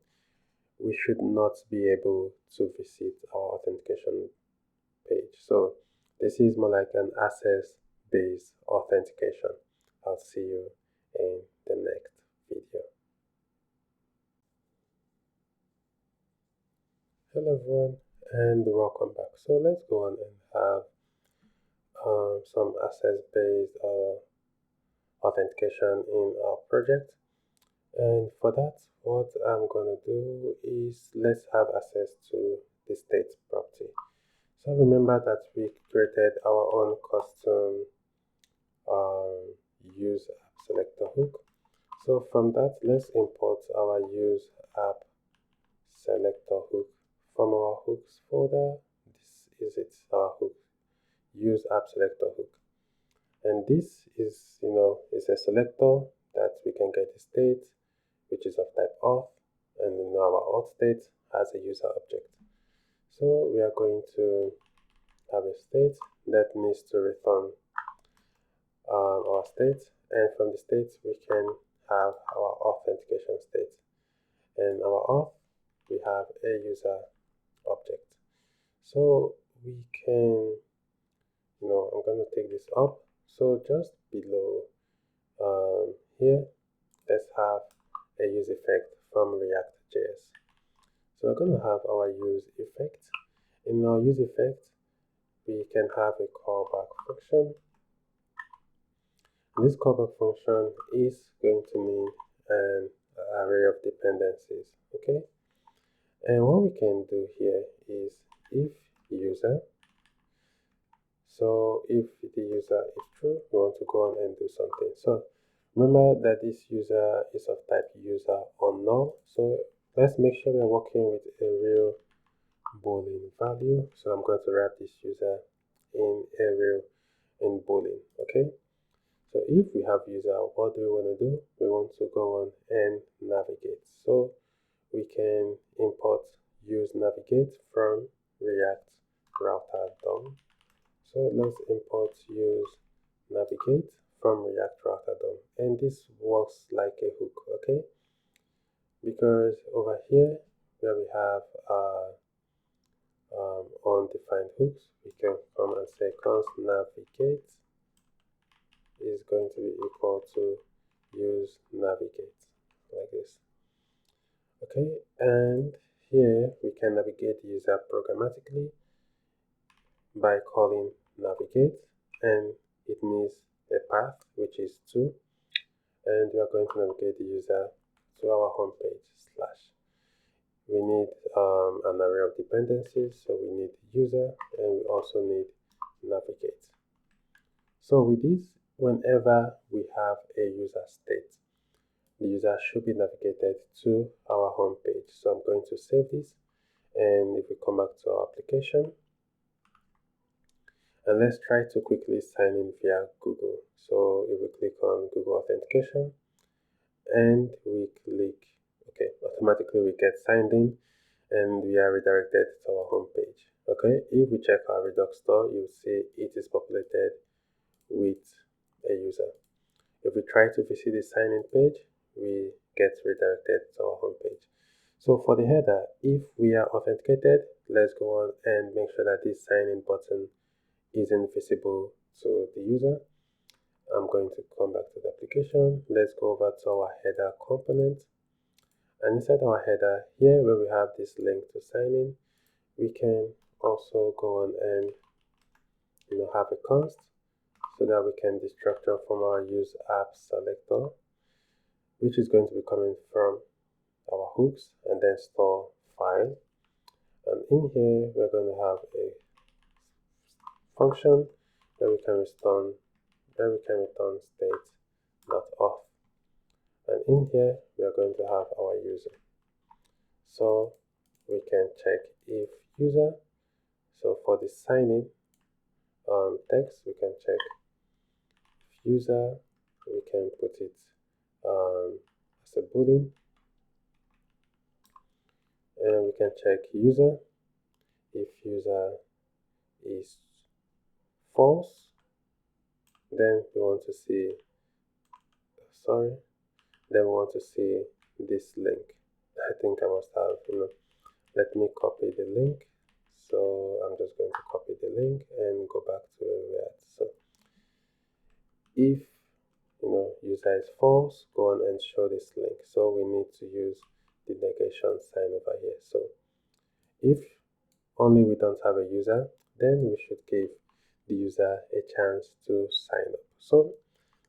we should not be able to visit our authentication page. So this is more like an access-based authentication. I'll see you in the next video. Hello everyone, and welcome back. So let's go on and have some access-based authentication in our project. And for that, what I'm going to do is let's have access to the state property. So remember that we created our own custom use app selector hook. So from that, let's import our use app selector hook from our hooks folder. This is it, our hook, use app selector hook. And this is, is a selector that we can get a state, which is of type auth, and our auth state has a user object. So we are going to have a state that needs to return our state, and from the state we can have our authentication state. And our auth, we have a user object. So we can, I'm going to take this up. So just below here, let's have a use effect from React.js. So we're going to have our use effect. In our use effect, we can have a callback function. And this callback function is going to need an array of dependencies, okay? And what we can do here is if user. So if the user is true, we want to go on and do something. So remember that this user is of type user or null. So let's make sure we're working with a real boolean value. So I'm going to wrap this user in a real in boolean, okay? So if we have user, what do we want to do? We want to go on and navigate. So we can import use navigate from React router DOM. So let's import use navigate from React router DOM, and this works like a hook, okay? Because over here where we have undefined hooks, we can come and say const navigate is going to be equal to use navigate, like this. Okay, and here we can navigate the user programmatically by calling navigate, and it needs a path which is 2, and we are going to navigate the user to our home page slash. We need an array of dependencies, so we need user and we also need navigate. So with this, whenever we have a user state, the user should be navigated to our home page. So I'm going to save this, and if we come back to our application, and let's try to quickly sign in via Google. So if we click on Google Authentication and we click OK, automatically we get signed in and we are redirected to our home page. Okay, if we check our Redux store, you'll see it is populated with a user. If we try to visit the sign-in page, we get redirected to our home page. So for the header, if we are authenticated, let's go on and make sure that this sign-in button isn't visible to the user. I'm going to come back to the application. Let's go over to our header component. And inside our header, here where we have this link to sign in, we can also go on and have a const so that we can destructure from our use app selector, which is going to be coming from our hooks, and then store file. And in here, we're going to have a function that we can return state.auth. And in here, we are going to have our user. So we can check if user. So for the sign-in text, we can check if user. We can put it as a boolean, and we can check user. If user is false, then we want to see this link. I think I must have let me copy the link. So I'm just going to copy the link and go back to where we're at. So if user is false, go on and show this link. So we need to use the negation sign over here. So if only we don't have a user, then we should give the user a chance to sign up. So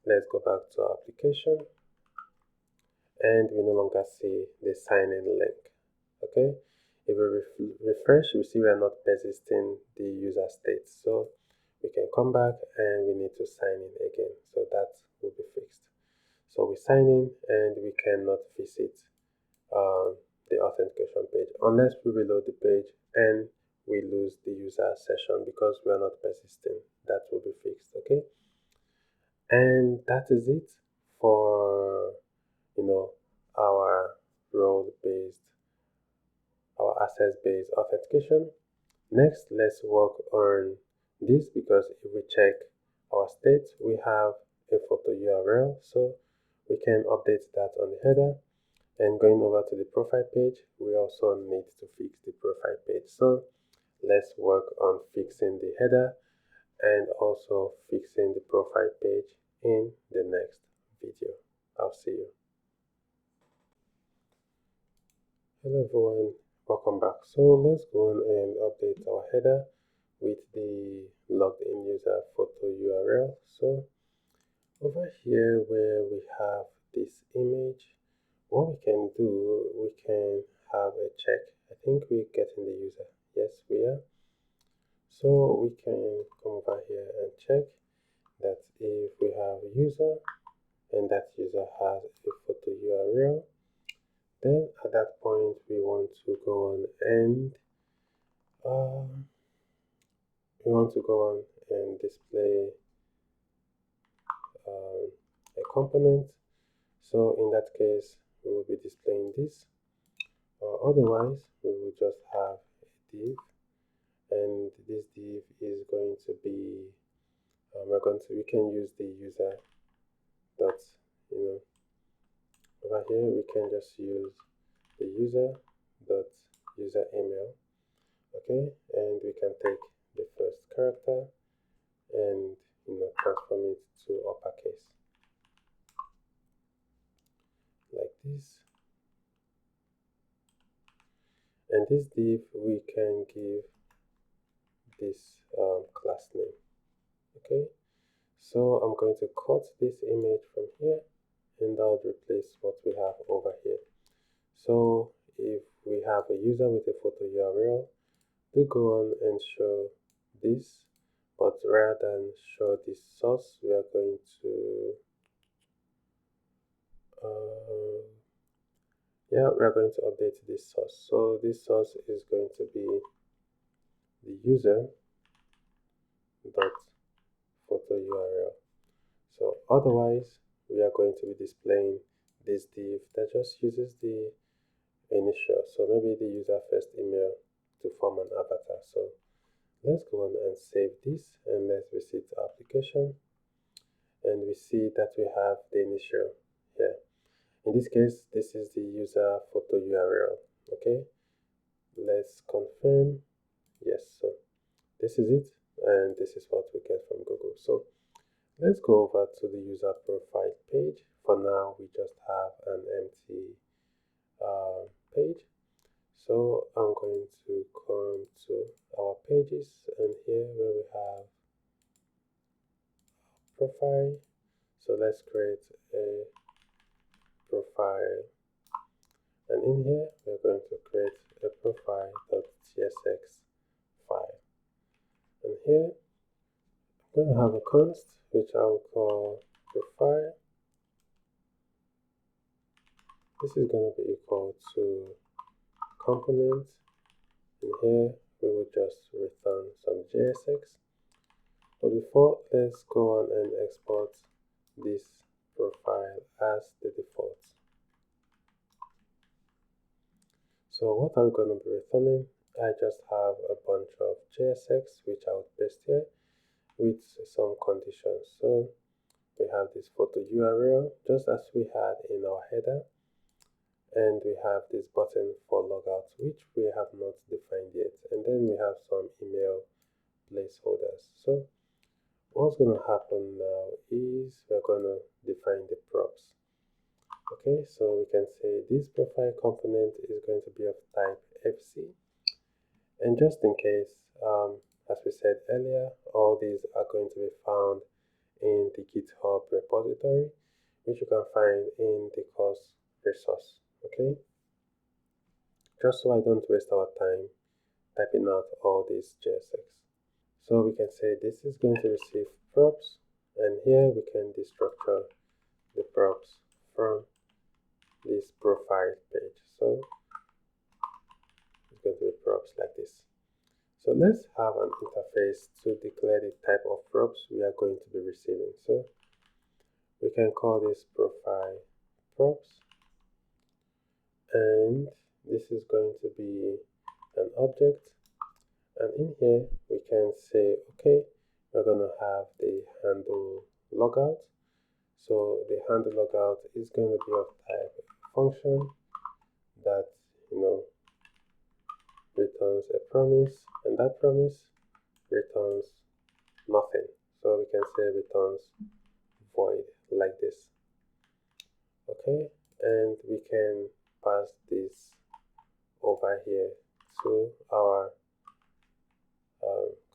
let's go back to our application, and we no longer see the sign in link. Okay, if we refresh, we see we are not persisting the user state. So we can come back and we need to sign in again. So that will be fixed. So we sign in and we cannot visit the authentication page unless we reload the page and we lose the user session because we are not persisting. That will be fixed. Okay, and that is it for our access-based authentication. Next, let's work on this, because if we check our state, we have a photo URL, so we can update that on the header. And going over to the profile page, we also need to fix the profile page. So let's work on fixing the header and also fixing the profile page in the next video. I'll see you. Hello everyone, welcome back. So let's go on and update our header with the logged in user photo URL. So over here where we have this image, what we can do, we can have a check. I think we're getting the user. Yes, we are. So we can come over here and check that if we have a user and that user has a photo URL, then at that point we want to go on and display a component. So in that case, we will be displaying this. Otherwise, we will just have a div, and this div is going to be we can use the user dot over here we can just use the user dot user email. Okay, and we can take the first character and transform it to uppercase like this. And this div we can give this class name. Okay, so I'm going to cut this image from here, and that would replace what we have over here. So if we have a user with a photo URL, do go on and show this, but rather than show this source, we are going to update this source. So this source is going to be the user dot photo URL. So otherwise, we are going to be displaying this div that just uses the initial. So maybe the user first email to form an avatar. So let's go on and save this, and let's visit our application, and we see that we have the initial here. In this case, this is the user photo URL. Okay, let's confirm. Yes, so this is it, and this is what we get from Google. So let's go over to the user profile page. For now, we just have an empty page. So I'm going to come to our pages, and here where we have profile. So let's create a profile, and in here we're going to create a profile.tsx file. And here I'm going to have a const which I will call profile. This is going to be equal to component, and here we will just return some JSX. But before, let's go on and export this profile as the default. So what are we going to be returning? I just have a bunch of JSX which I would paste here with some conditions. So we have this photo URL just as we had in our header, and we have this button for logout which we have not defined yet, and then we have some email placeholders. So what's going to happen now is we're going to define the props. Okay, so we can say this profile component is going to be of type FC, and just in case, as we said earlier, all these are going to be found in the GitHub repository, which you can find in the course resource. Okay, just so I don't waste our time typing out all these JSX. So we can say this is going to receive props, and here we can destructure the props from this profile page. So it's going to be props like this. So let's have an interface to declare the type of props we are going to be receiving. So we can call this profile props, and this is going to be an object, and in here we can say, okay, we're going to have the handle logout. So the handle logout is going to be of type function that returns a promise, and that promise returns nothing. So we can say returns void like this. Okay, and we can pass this over here to our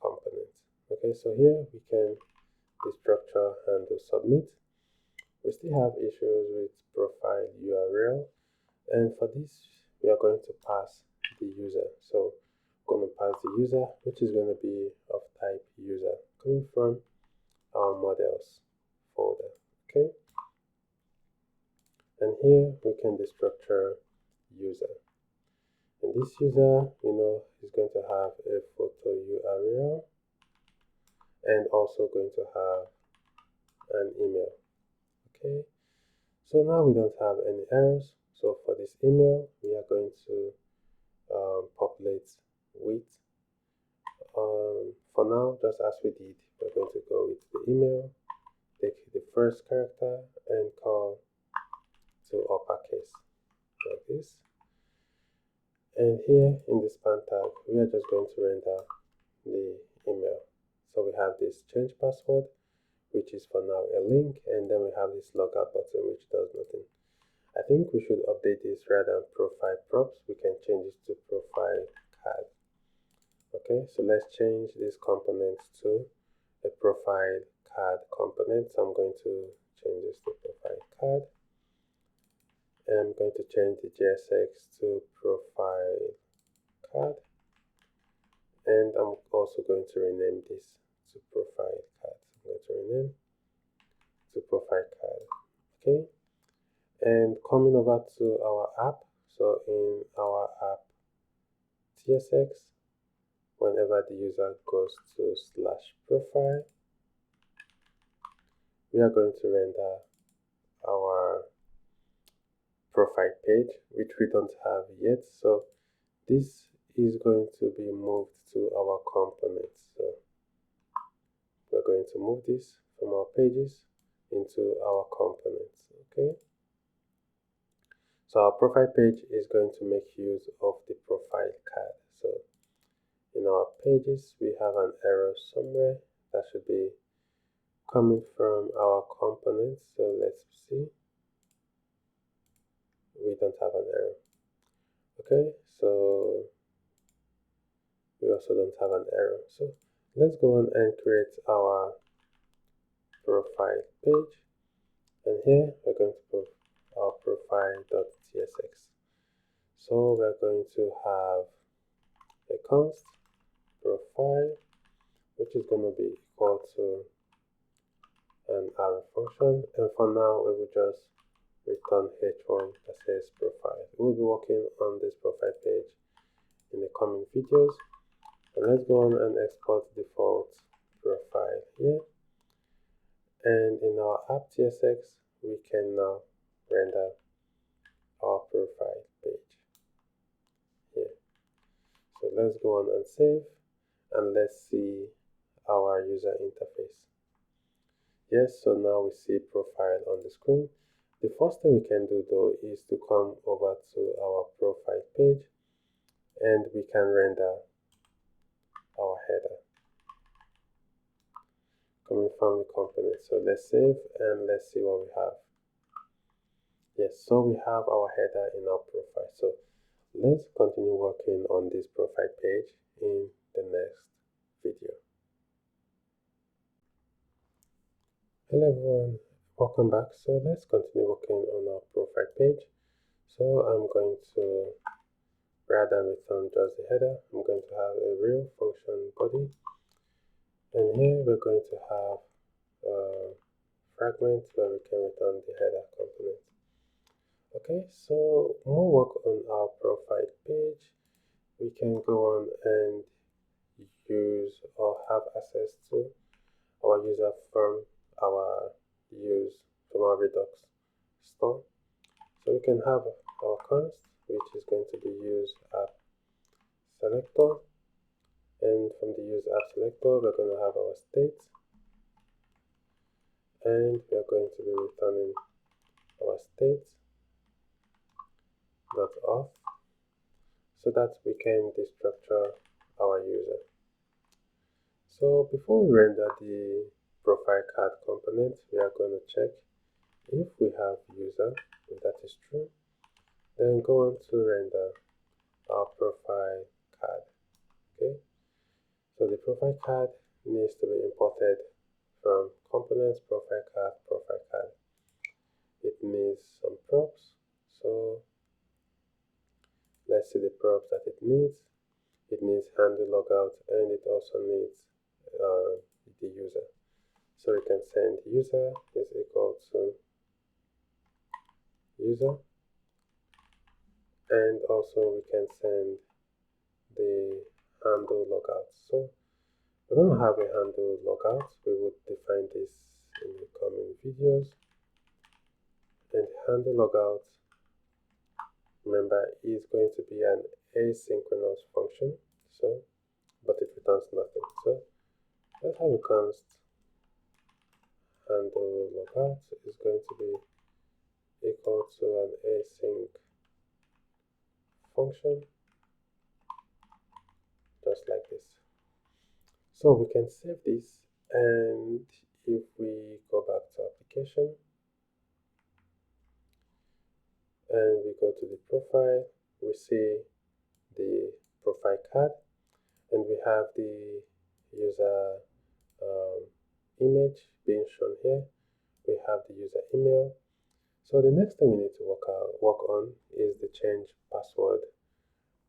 component. Okay, so here we can destructure handle submit. We still have issues with profile URL, and for this we are going to pass the user. So I'm going to pass the user, which is going to be of type user, coming from our models folder. Okay, and here we can destructure user, and this user is going to have a photo URL and also going to have an email. Okay, so now we don't have any errors. So for this email we are going to populate with for now, just as we did, we're going to go with the email, take the first character and call to uppercase like this. And here in the span tag, we are just going to render the email. So we have this change password, which is for now a link, and then we have this logout button, which does nothing. I think we should update this rather than profile props. We can change this to profile card. Okay, so let's change this component to a profile card component. So I'm going to change this to profile card. And I'm going to change the JSX to profile card. And I'm also going to rename this to profile card. So I'm going to rename to profile card. Okay. And coming over to our app. So in our app TSX, whenever the user goes to /profile, we are going to render our profile page, which we don't have yet. So this is going to be moved to our components. So we're going to move this from our pages into our components. Okay. So our profile page is going to make use of the profile card. So in our pages, we have an error somewhere that should be coming from our components. So let's see. We don't have an error. Okay, so we also don't have an error. So let's go on and create our profile page. And here we're going to put our profile.tsx. So we're going to have a const profile, which is going to be equal to an array function. And for now, we will just return h1 that says profile. We'll be working on this profile page in the coming videos. And let's go on and export default profile here. And in our app TSX, we can now render our profile page here. So let's go on and save, and let's see our user interface. Yes, so now we see profile on the screen. The first thing we can do though is to come over to our profile page, and we can render our header coming from the component. So let's save and let's see what we have. Yes, so we have our header in our profile. So let's continue working on this profile page in the next video. Hello everyone, welcome back. So let's continue working on our profile page. So I'm going to, rather than return just the header, I'm going to have a real function body. And here we're going to have a fragment where we can return the header component. Okay, so more work on our profile page. We can go on and use or have access to our user from our Redux store. So we can have our const, which is going to be use app selector, and from the use app selector we're going to have our state, and we are going to be returning our state .auth so that we can destructure our user. So before we render the profile card component, we are going to check if we have user. If that is true, then go on to render our profile card. Okay, so the profile card needs to be imported from components, profile card. It needs some props. So let's see the props that it needs. It needs handle logout, and it also needs the user. So we can send user is equal to user, and also we can send the handle logout. So we're going to have a handle logout. We would define this in the coming videos. And handle logout, remember, is going to be an asynchronous function. So, but it returns nothing. So let's have a const handle logout is going to be equal to an async function, just like this. So we can save this, and if we go back to application and we go to the profile, we see the profile card, and we have the user image being shown here. We have the user email. So the next thing we need to work on is the change password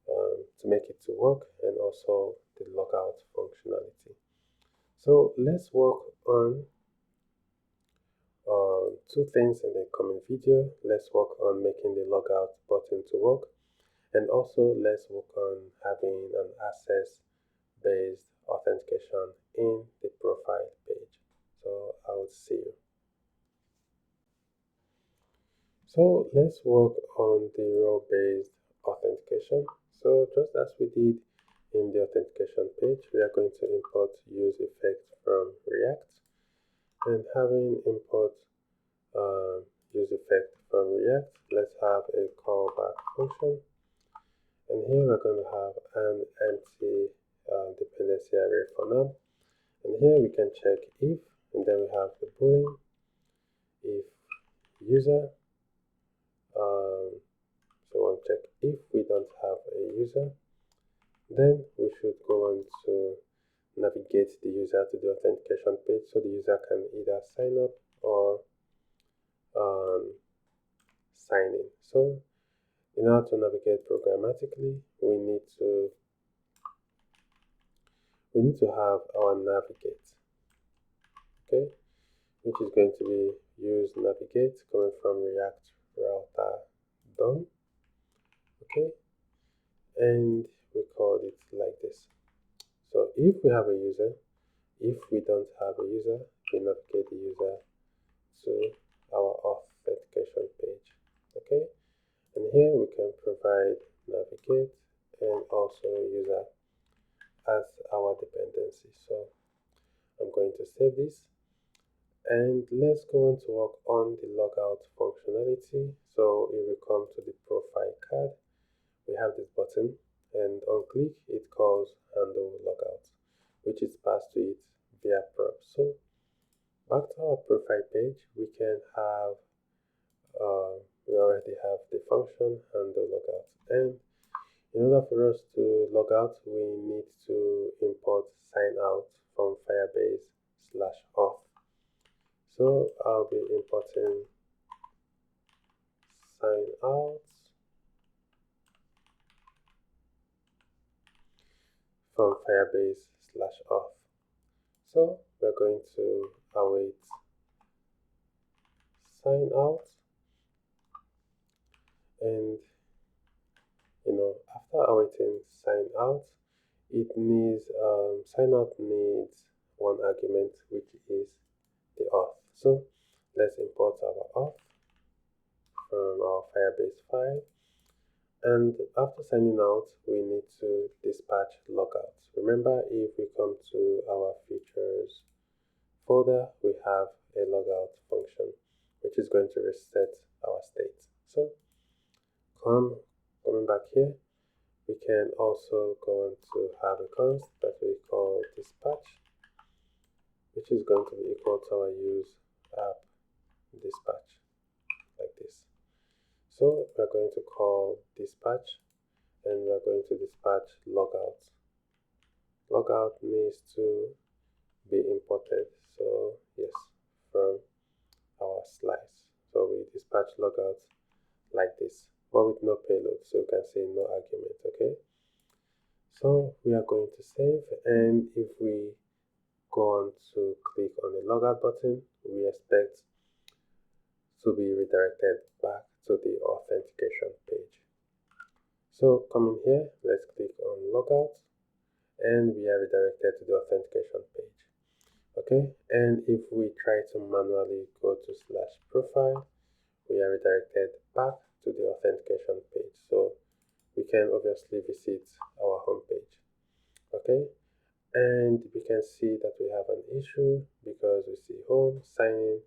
to make it to work, and also the logout functionality. So let's work on two things in the coming video. Let's work on making the logout button to work, and also let's work on having an access-based authentication in the profile page. So I'll see you. So let's work on the role-based authentication. So just as we did in the authentication page, we are going to import use effect from React, and having import use effect from React, let's have a callback function, and here we're going to have an empty dependency array for now, and here we can check if, and then we have the boolean if user. So we'll check if we don't have a user, then we should go on to navigate the user to the authentication page, so the user can either sign up or sign in. So in order to navigate programmatically, we need to have our navigate, okay, which is going to be use navigate coming from React router DOM, okay, and we call it like this. So if we have a user, if we don't have a user, we navigate the user to our authentication page, okay, and here we can provide navigate and also user as our dependency. So I'm going to save this, and let's go on to work on the logout functionality. So if we come to the profile card, we have this button, and on click it calls handle logout, which is passed to it via prop. So back to our profile page, we can have we already have the function handle logout, and in order for us to log out, we need to import sign out from Firebase /auth. So I'll be importing sign out from Firebase /auth. So we're going to await sign out, and after awaiting sign out, it needs sign out needs one argument, which is the auth. So let's import our auth from our Firebase file, and after signing out, we need to dispatch logout. Remember, if we come to our features folder, we have a logout function, which is going to reset our state. So coming back here, we can also go on to have a const that we call dispatch, which is going to be equal to our use app dispatch, like this. So we're going to call dispatch, and we're going to dispatch logout. Logout needs to be imported, so yes, from our slice. So we dispatch logout like this, but with no payload, so you can say no argument, okay? So we are going to save, and if we go on to click on the logout button, we expect to be redirected back to the authentication page. So coming here, let's click on logout, and we are redirected to the authentication page, okay? And if we try to manually go to /profile, we are redirected back to the authentication page, so we can obviously visit our home page, okay? And we can see that we have an issue because we see home, sign in,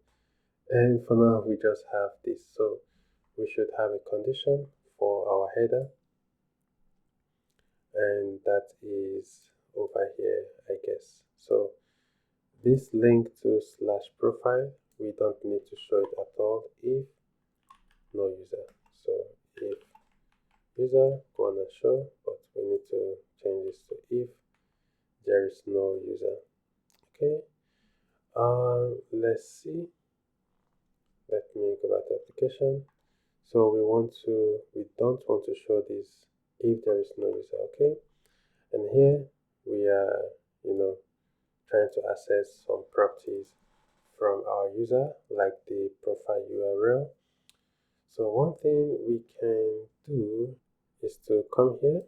and for now we just have this. So we should have a condition for our header, and that is over here, I guess. So this link to /profile, we don't need to show it at all if no user. So if user, go on and show, but we need to change this to if there is no user. Okay. Let's see. Let me go back to application. So we don't want to show this if there is no user. Okay. And here we are, trying to access some properties from our user, like the profile URL. So one thing we can do is to come here,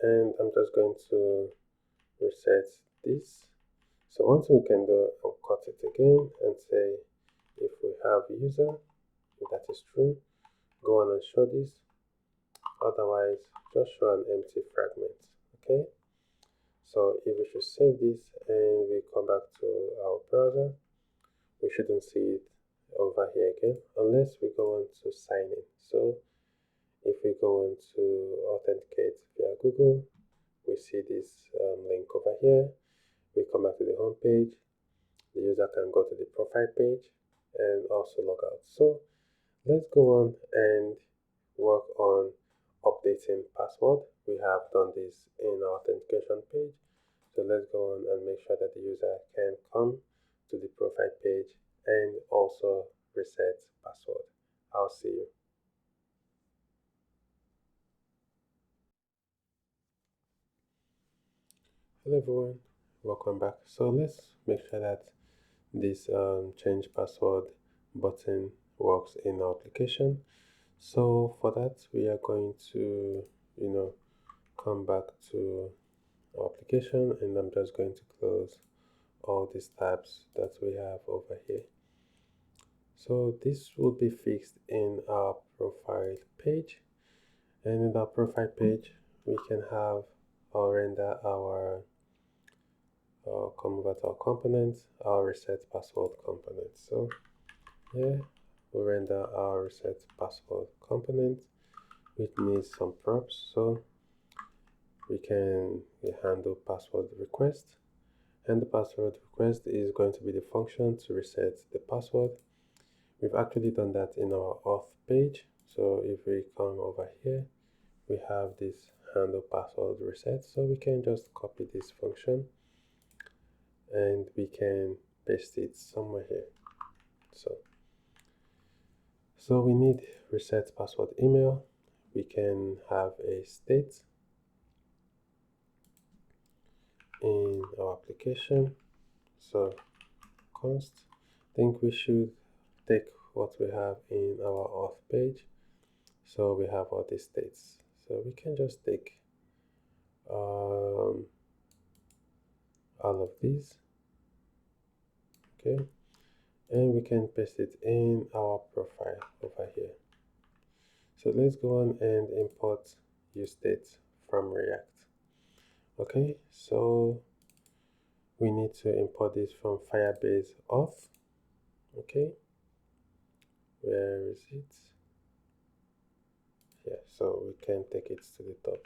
and I'm just going to reset this. So one thing we can do, I'll cut it again and say if we have user, if that is true, go on and show this. Otherwise, just show an empty fragment. Okay. So if we should save this and we come back to our browser, we shouldn't see it over here again unless we go on to sign in. So if we go on to authenticate via Google, we see this link over here. We come back to the home page. The user can go to the profile page and also log out. So let's go on and work on updating password. We have done this in our authentication page. So let's go on and make sure that the user can come to the profile page and also reset password. I'll see you. Hello everyone, welcome back. So let's make sure that this change password button works in our application. So for that, we are going to, come back to our application, and I'm just going to close all these tabs that we have over here. So this will be fixed in our profile page, and in our profile page, we can have or render our convert our components, our reset password component. So here we render our reset password component, which needs some props. So we can handle password request, and the password request is going to be the function to reset the password. We've actually done that in our auth page. So if we come over here, we have this handle password reset. So we can just copy this function and we can paste it somewhere here. So we need reset password email. We can have a state in our application. So const, I think we should take what we have in our auth page. So we have all these states. So we can just take all of these, okay, and we can paste it in our profile over here. So let's go on and import useState from React. Okay, so we need to import this from Firebase Auth. Okay, where is it? Yeah, so we can take it to the top.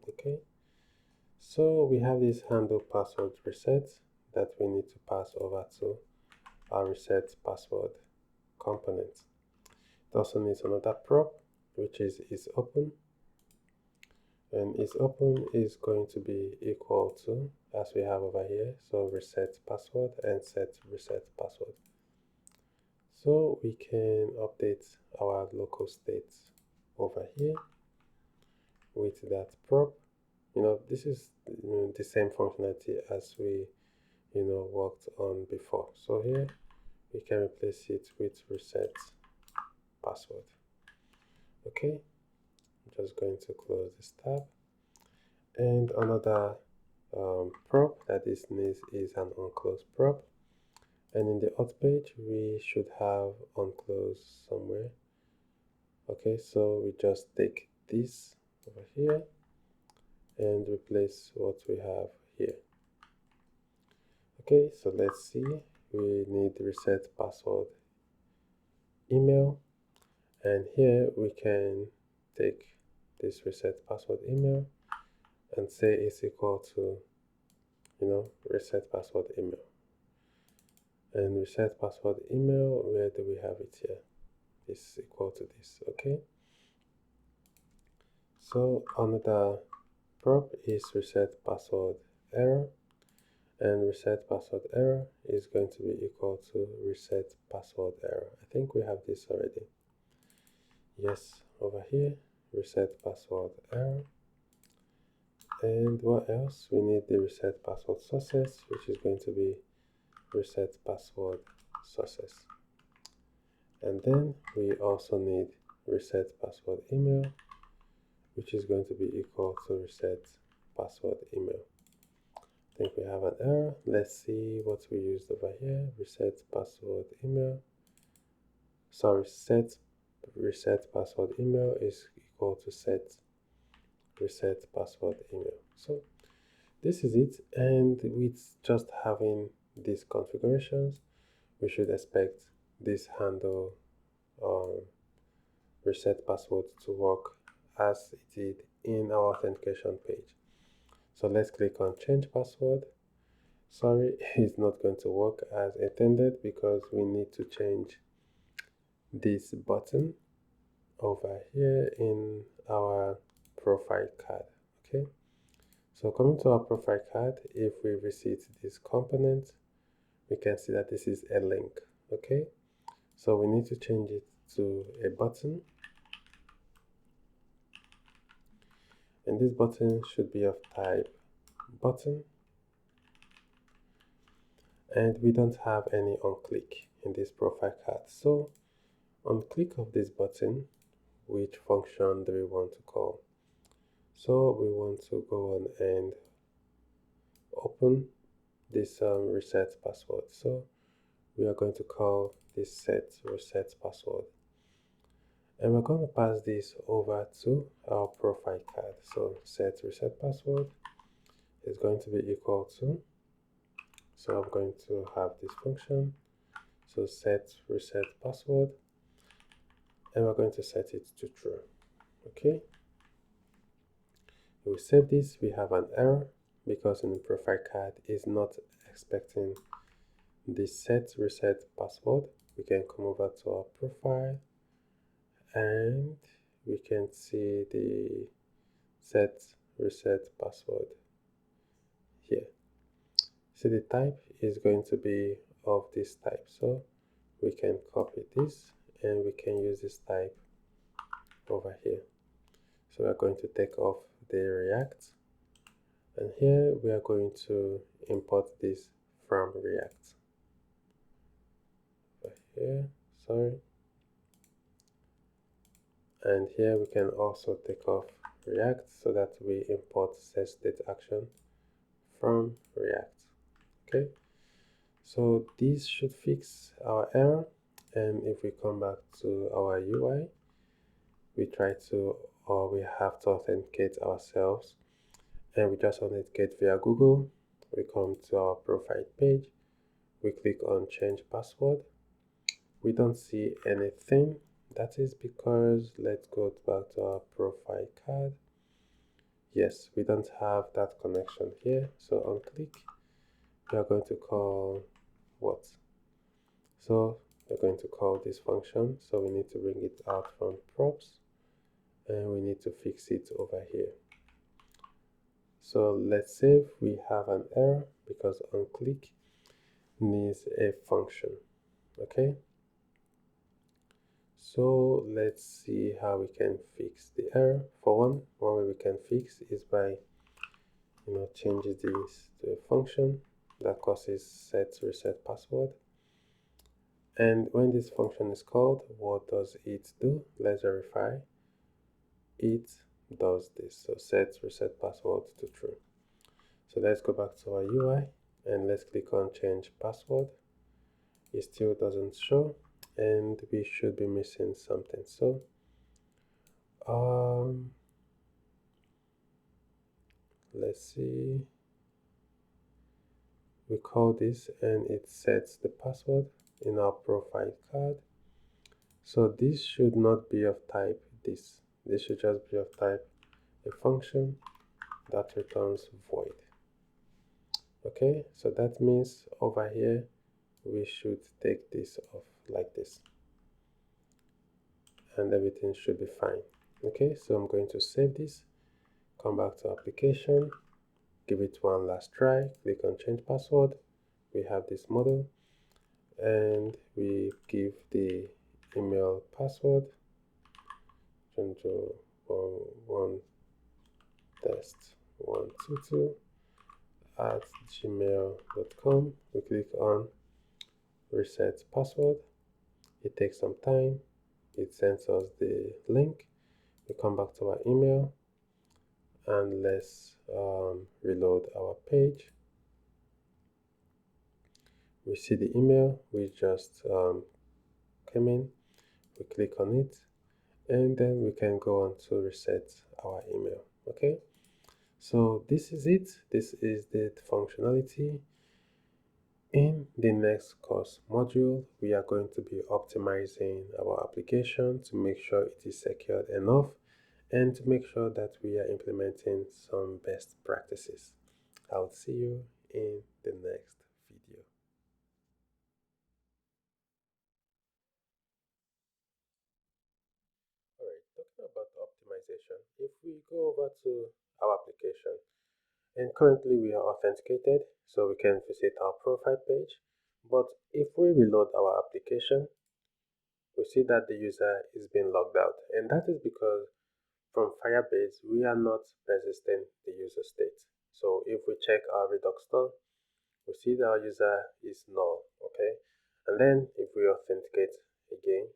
Okay, so we have this handle password reset that we need to pass over to our reset password component. It also needs another prop, which is open, and open is going to be equal to, as we have over here, so reset password and set reset password. So we can update our local state over here with that prop. This is the same functionality as we worked on before. So here we can replace it with reset password. Okay, I'm just going to close this tab, and another prop that this needs is an onClose prop, and in the auth page we should have onClose somewhere. Okay, so we just take this over here and replace what we have here. Okay, so let's see, we need reset password email, and here we can take this reset password email and say it's equal to, reset password email. And reset password email, where do we have it here? Is equal to this, okay? So another prop is reset password error, and reset password error is going to be equal to reset password error. I think we have this already. Yes, over here, reset password error. And what else? We need the reset password success, which is going to be reset password success. And then we also need reset password email, which is going to be equal to reset password email. I think we have an error. Let's see what we used over here. Reset password email. Sorry, set reset password email is equal to set reset password email. So this is it, and with just having these configurations, we should expect this handle reset password to work as it did in our authentication page. So let's click on change password. Sorry, it's not going to work as intended because we need to change this button over here in our profile card. Okay, so coming to our profile card, if we visit this component, we can see that this is a link. Okay, so we need to change it to a button, and this button should be of type button, and we don't have any on click in this profile card. So on click of this button, which function do we want to call? So we want to go on and open this reset password. So we are going to call this set reset password, and we're going to pass this over to our profile card. So set reset password is going to be equal to, so I'm going to have this function, so set reset password, and we're going to set it to true. Okay, we save this. We have an error because in the profile card is not expecting the set reset password. We can come over to our profile and we can see the set reset password here. So the type is going to be of this type, so we can copy this and we can use this type over here. So we're going to take off the React, and here we are going to import this from React. Over here, sorry. And here we can also take off React so that we import setStateAction from React. Okay, so this should fix our error, and if we come back to our UI, we try to, or we have to authenticate ourselves, and we just authenticate via Google. We come to our profile page, we click on change password. We don't see anything. That is because, let's go back to our profile card. Yes, we don't have that connection here, so on click we are going to call what? So we're going to call this function, so we need to bring it out from props and we need to fix it over here. So let's save. We have an error because on click needs a function. Okay, so let's see how we can fix the error. For one way we can fix is by changing this to a function that causes set reset password. And when this function is called, what does it do? Let's verify. It does this, so set reset password to true. So let's go back to our UI and let's click on change password. It still doesn't show, and we should be missing something. So let's see, we call this and it sets the password in our profile card. So this should not be of type this should just be of type a function that returns void. Okay, so that means over here we should take this off like this, and everything should be fine. Okay, so I'm going to save this, come back to application, give it one last try, click on change password. We have this model, and we give the email password one test 122 at gmail.com. We click on reset password. It takes some time. It sends us the link. We come back to our email, and let's reload our page. We see the email. We just came in. We click on it, and then we can go on to reset our email. Okay, so this is it. This is the functionality. In the next course module, we are going to be optimizing our application to make sure it is secured enough and to make sure that we are implementing some best practices. I'll see you in the next video. Alright, talking about optimization, if we go over to our application, and currently we are authenticated, so we can visit our profile page. But if we reload our application, we see that the user is being logged out, and that is because from Firebase we are not persisting the user state. So if we check our Redux store, we see that our user is null. Okay, and then if we authenticate again,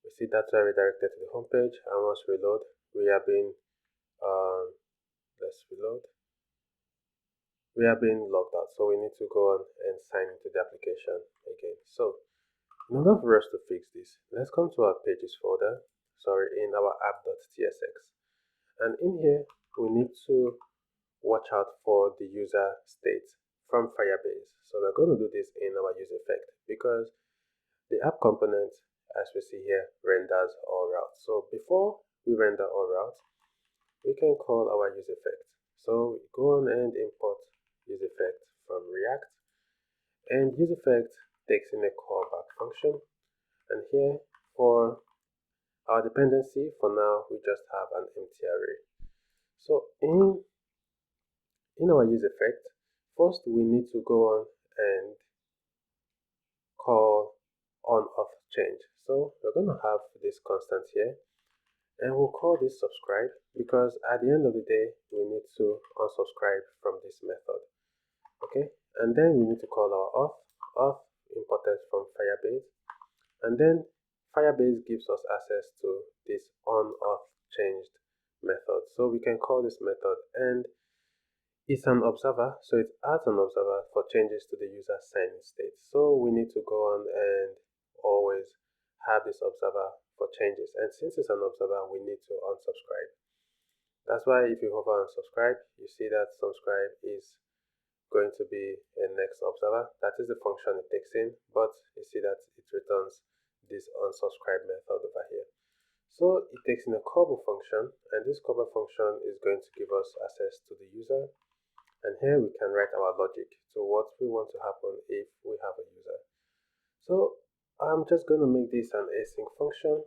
we see that we are redirected to the home page, and once we reload, we are being let's reload. We are being logged out, so we need to go on and sign into the application again. So in order for us to fix this, let's come to our pages folder, in our app.tsx. And in here, we need to watch out for the user state from Firebase. So we're going to do this in our use effect because the app component, as we see here, renders all routes. So before we render all routes, we can call our use effect. So we go on and import use effect from React, and use effect takes in a callback function. And here for our dependency, for now we just have an empty array. So in our use effect, first we need to go on and call on auth change. So we're going to have this constant here, and we'll call this subscribe because at the end of the day we need to unsubscribe from this method. Okay, and then we need to call our auth imported from Firebase, and then Firebase gives us access to this onAuth changed method. So we can call this method, and it's an observer, so it adds an observer for changes to the user sign-in state. So we need to go on and always have this observer for changes. And since it's an observer, we need to unsubscribe. That's why if you hover on subscribe, you see that subscribe is going to be a next observer. That is the function it takes in, but you see that it returns this unsubscribe method over here. So it takes in a callable function, and this callable function is going to give us access to the user. And here we can write our logic to what we want to happen if we have a user. So I'm just going to make this an async function.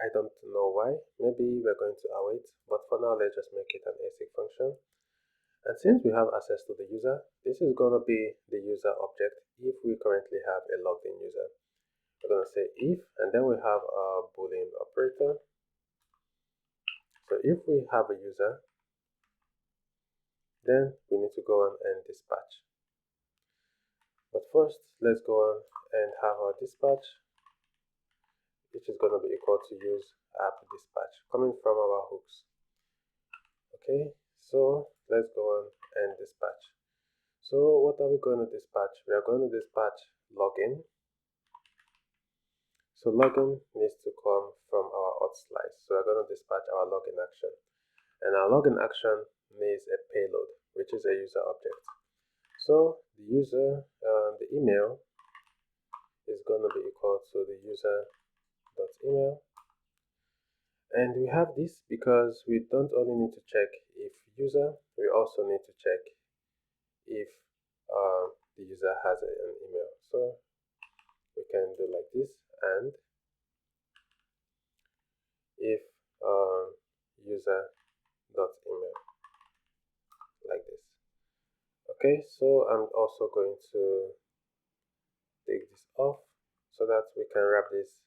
I don't know why. Maybe we're going to await, but for now let's just make it an async function. And since we have access to the user, this is going to be the user object if we currently have a logged in user. We're going to say if, and then we have a boolean operator. So if we have a user, then we need to go on and dispatch. But first, let's go on and have our dispatch, which is going to be equal to use app dispatch coming from our hooks. Okay, so let's go on and dispatch. So what are we going to dispatch? We are going to dispatch login. So login needs to come from our auth slice. So we're going to dispatch our login action. And our login action needs a payload, which is a user object. So the email is going to be equal to the user.email. And we have this because we don't only need to check if user, we also need to check if the user has an email. So we can do like this, and if user.email, like this. Okay, so I'm also going to take this off so that we can wrap this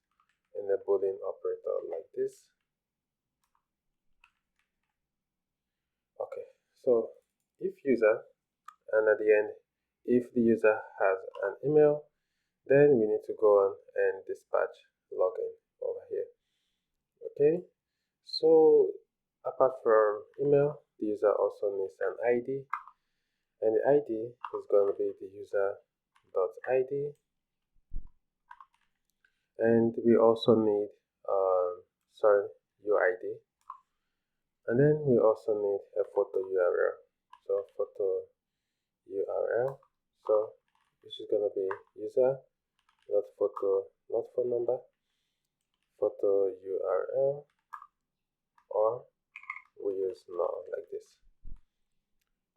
in a boolean operator like this. Okay, so if user, and at the end, if the user has an email, then we need to go on and dispatch login over here. Okay, so apart from email, the user also needs an ID, and the ID is going to be the user.id, and we also need UID, and then we also need a photo URL. So photo URL, so this is going to be user, not photo, not phone number, photo URL, or we use null like this.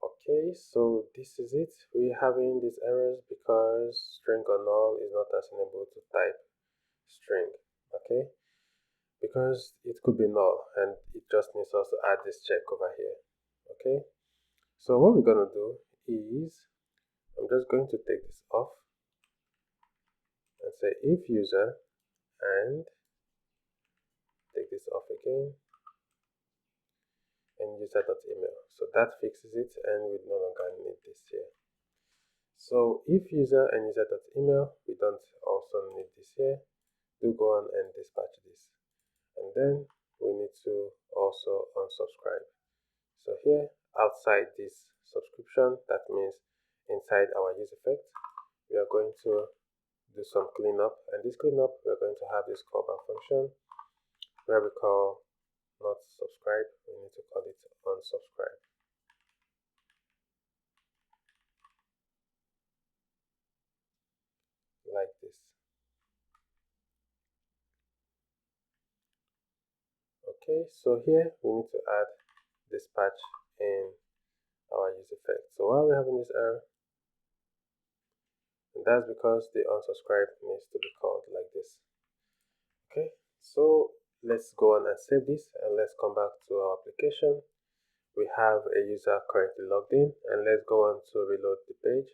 Okay, so this is it. We're having these errors because string or null is not assignable to type string. Okay, because it could be null and it just needs us to add this check over here. Okay, so what we're gonna do is I'm just going to take this off and say if user, and take this off again, and user.email. So that fixes it, and we no longer need this here. So if user and user.email, we don't also need this here. Do go on and dispatch this, and then we need to also unsubscribe. So here outside this subscription, that means inside our use effect, we are going to do some cleanup, and this cleanup we're going to have this callback function where we call not subscribe, we need to call it unsubscribe, like this. Okay, so here we need to add dispatch in our use effect. So while we're having this error, and that's because the unsubscribe needs to be called like this. Okay, so let's go on and save this, and let's come back to our application. We have a user currently logged in, and let's go on to reload the page.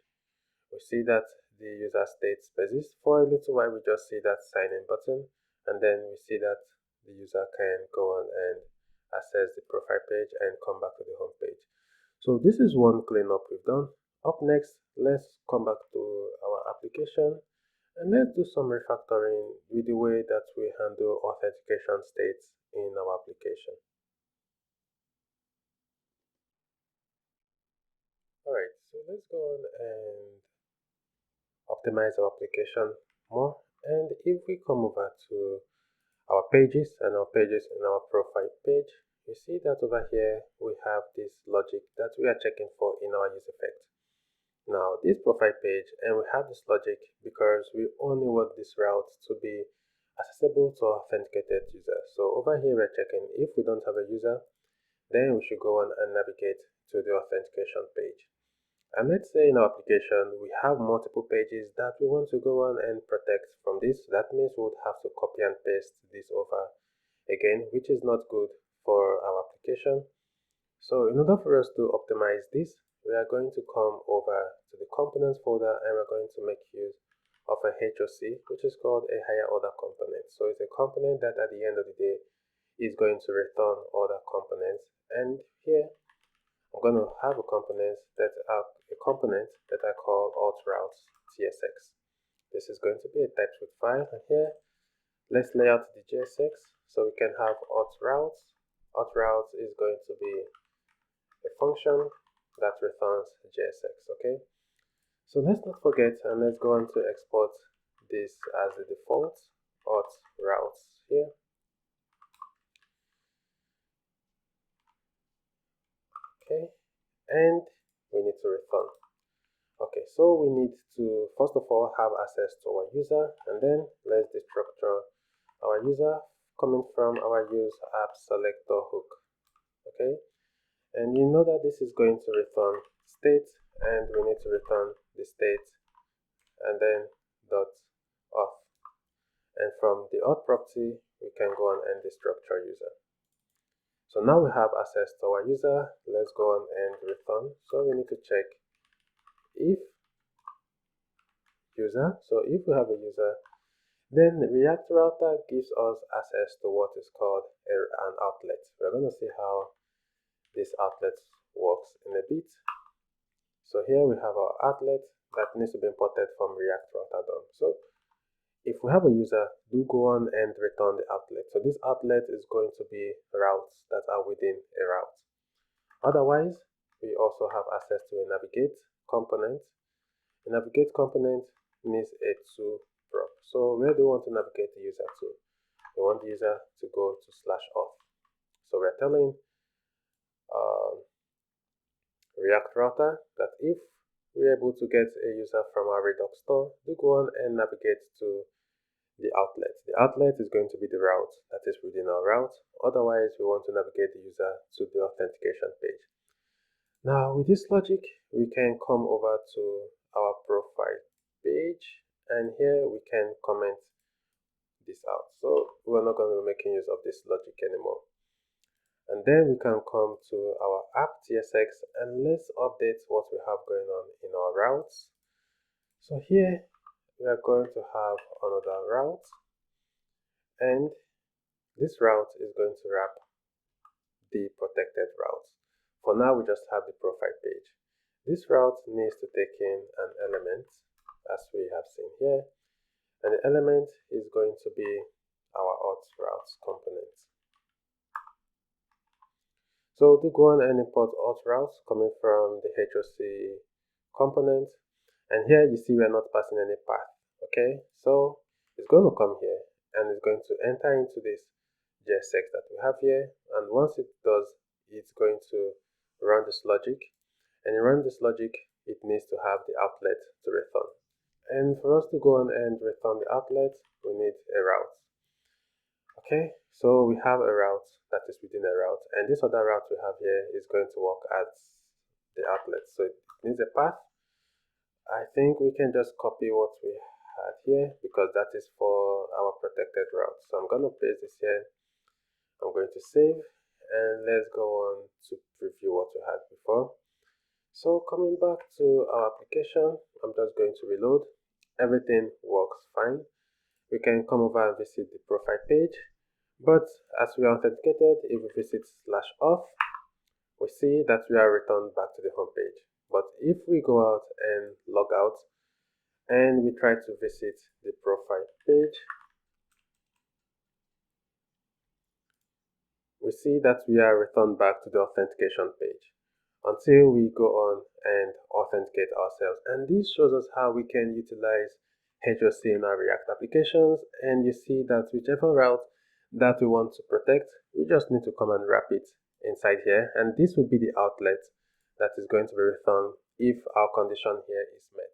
We see that the user states persists. For a little while we just see that sign in button, and then we see that the user can go on and access the profile page and come back to the home page. So this is one cleanup we've done. Up next, let's come back to our application, and let's do some refactoring with the way that we handle authentication states in our application. Alright, so let's go on and optimize our application more. And if we come over to our pages and our pages in our profile page, you see that over here we have this logic that we are checking for in our use effect. Now this profile page, and we have this logic because we only want this route to be accessible to authenticated users. So over here we're checking if we don't have a user, then we should go on and navigate to the authentication page. And let's say in our application, we have multiple pages that we want to go on and protect from this. That means we would have to copy and paste this over again, which is not good for our application. So in order for us to optimize this, we are going to come over to the components folder, and we're going to make use of a HOC, which is called a higher order component. So it's a component that at the end of the day is going to return other components. And here I'm going to have a component that I call auth routes tsx. This is going to be a TypeScript file, and here let's lay out the JSX so we can have auth routes. Auth routes is going to be a function that returns JSX. Okay, so let's not forget, and let's go on to export this as the default auth routes here. Okay, and we need to return. Okay, so we need to first of all have access to our user, and then let's destructure our user, coming from our use app selector hook. Okay, and you know that this is going to return state, and we need to return the state and then dot auth. And from the auth property, we can go on and destructure user. So now we have access to our user. Let's go on and return. So we need to check if user. So if we have a user, then React Router gives us access to what is called an outlet. We're going to see how this outlet works in a bit. So here we have our outlet that needs to be imported from React Router DOM. So if we have a user, do go on and return the outlet. So this outlet is going to be routes that are within a route. Otherwise, we also have access to a navigate component. A navigate component needs a to prop. So where do we want to navigate the user to? We want the user to go to /auth. So we're telling React Router that if we're able to get a user from our Redux store, do go on and navigate to the outlet. The outlet is going to be the route that is within our route. Otherwise, we want to navigate the user to the authentication page. Now, with this logic, we can come over to our profile page, and here we can comment this out. So we're not going to be making use of this logic anymore. And then we can come to our app TSX, and let's update what we have going on in our routes. So here we are going to have another route, and this route is going to wrap the protected routes. For now, we just have the profile page. This route needs to take in an element, as we have seen here, and the element is going to be our auth routes component. So to go on and import auth routes coming from the HOC component, and here you see we are not passing any path. Okay, so it's going to come here and it's going to enter into this JSX that we have here, and once it does, it's going to run this logic, and in run this logic, it needs to have the outlet to return. And for us to go on and return the outlet, we need a route. Okay, so we have a route that is within a route, and this other route we have here is going to work as the outlet. So it needs a path. I think we can just copy what we had here because that is for our protected route. So I'm going to paste this here. I'm going to save, and let's go on to preview what we had before. So coming back to our application, I'm just going to reload. Everything works fine. We can come over and visit the profile page, but as we are authenticated, if we visit /auth, we see that we are returned back to the home page. But if we go out and log out and we try to visit the profile page, we see that we are returned back to the authentication page until we go on and authenticate ourselves. And this shows us how we can utilize HOC in our React applications, and you see that whichever route that we want to protect, we just need to come and wrap it inside here, and this will be the outlet that is going to be returned if our condition here is met.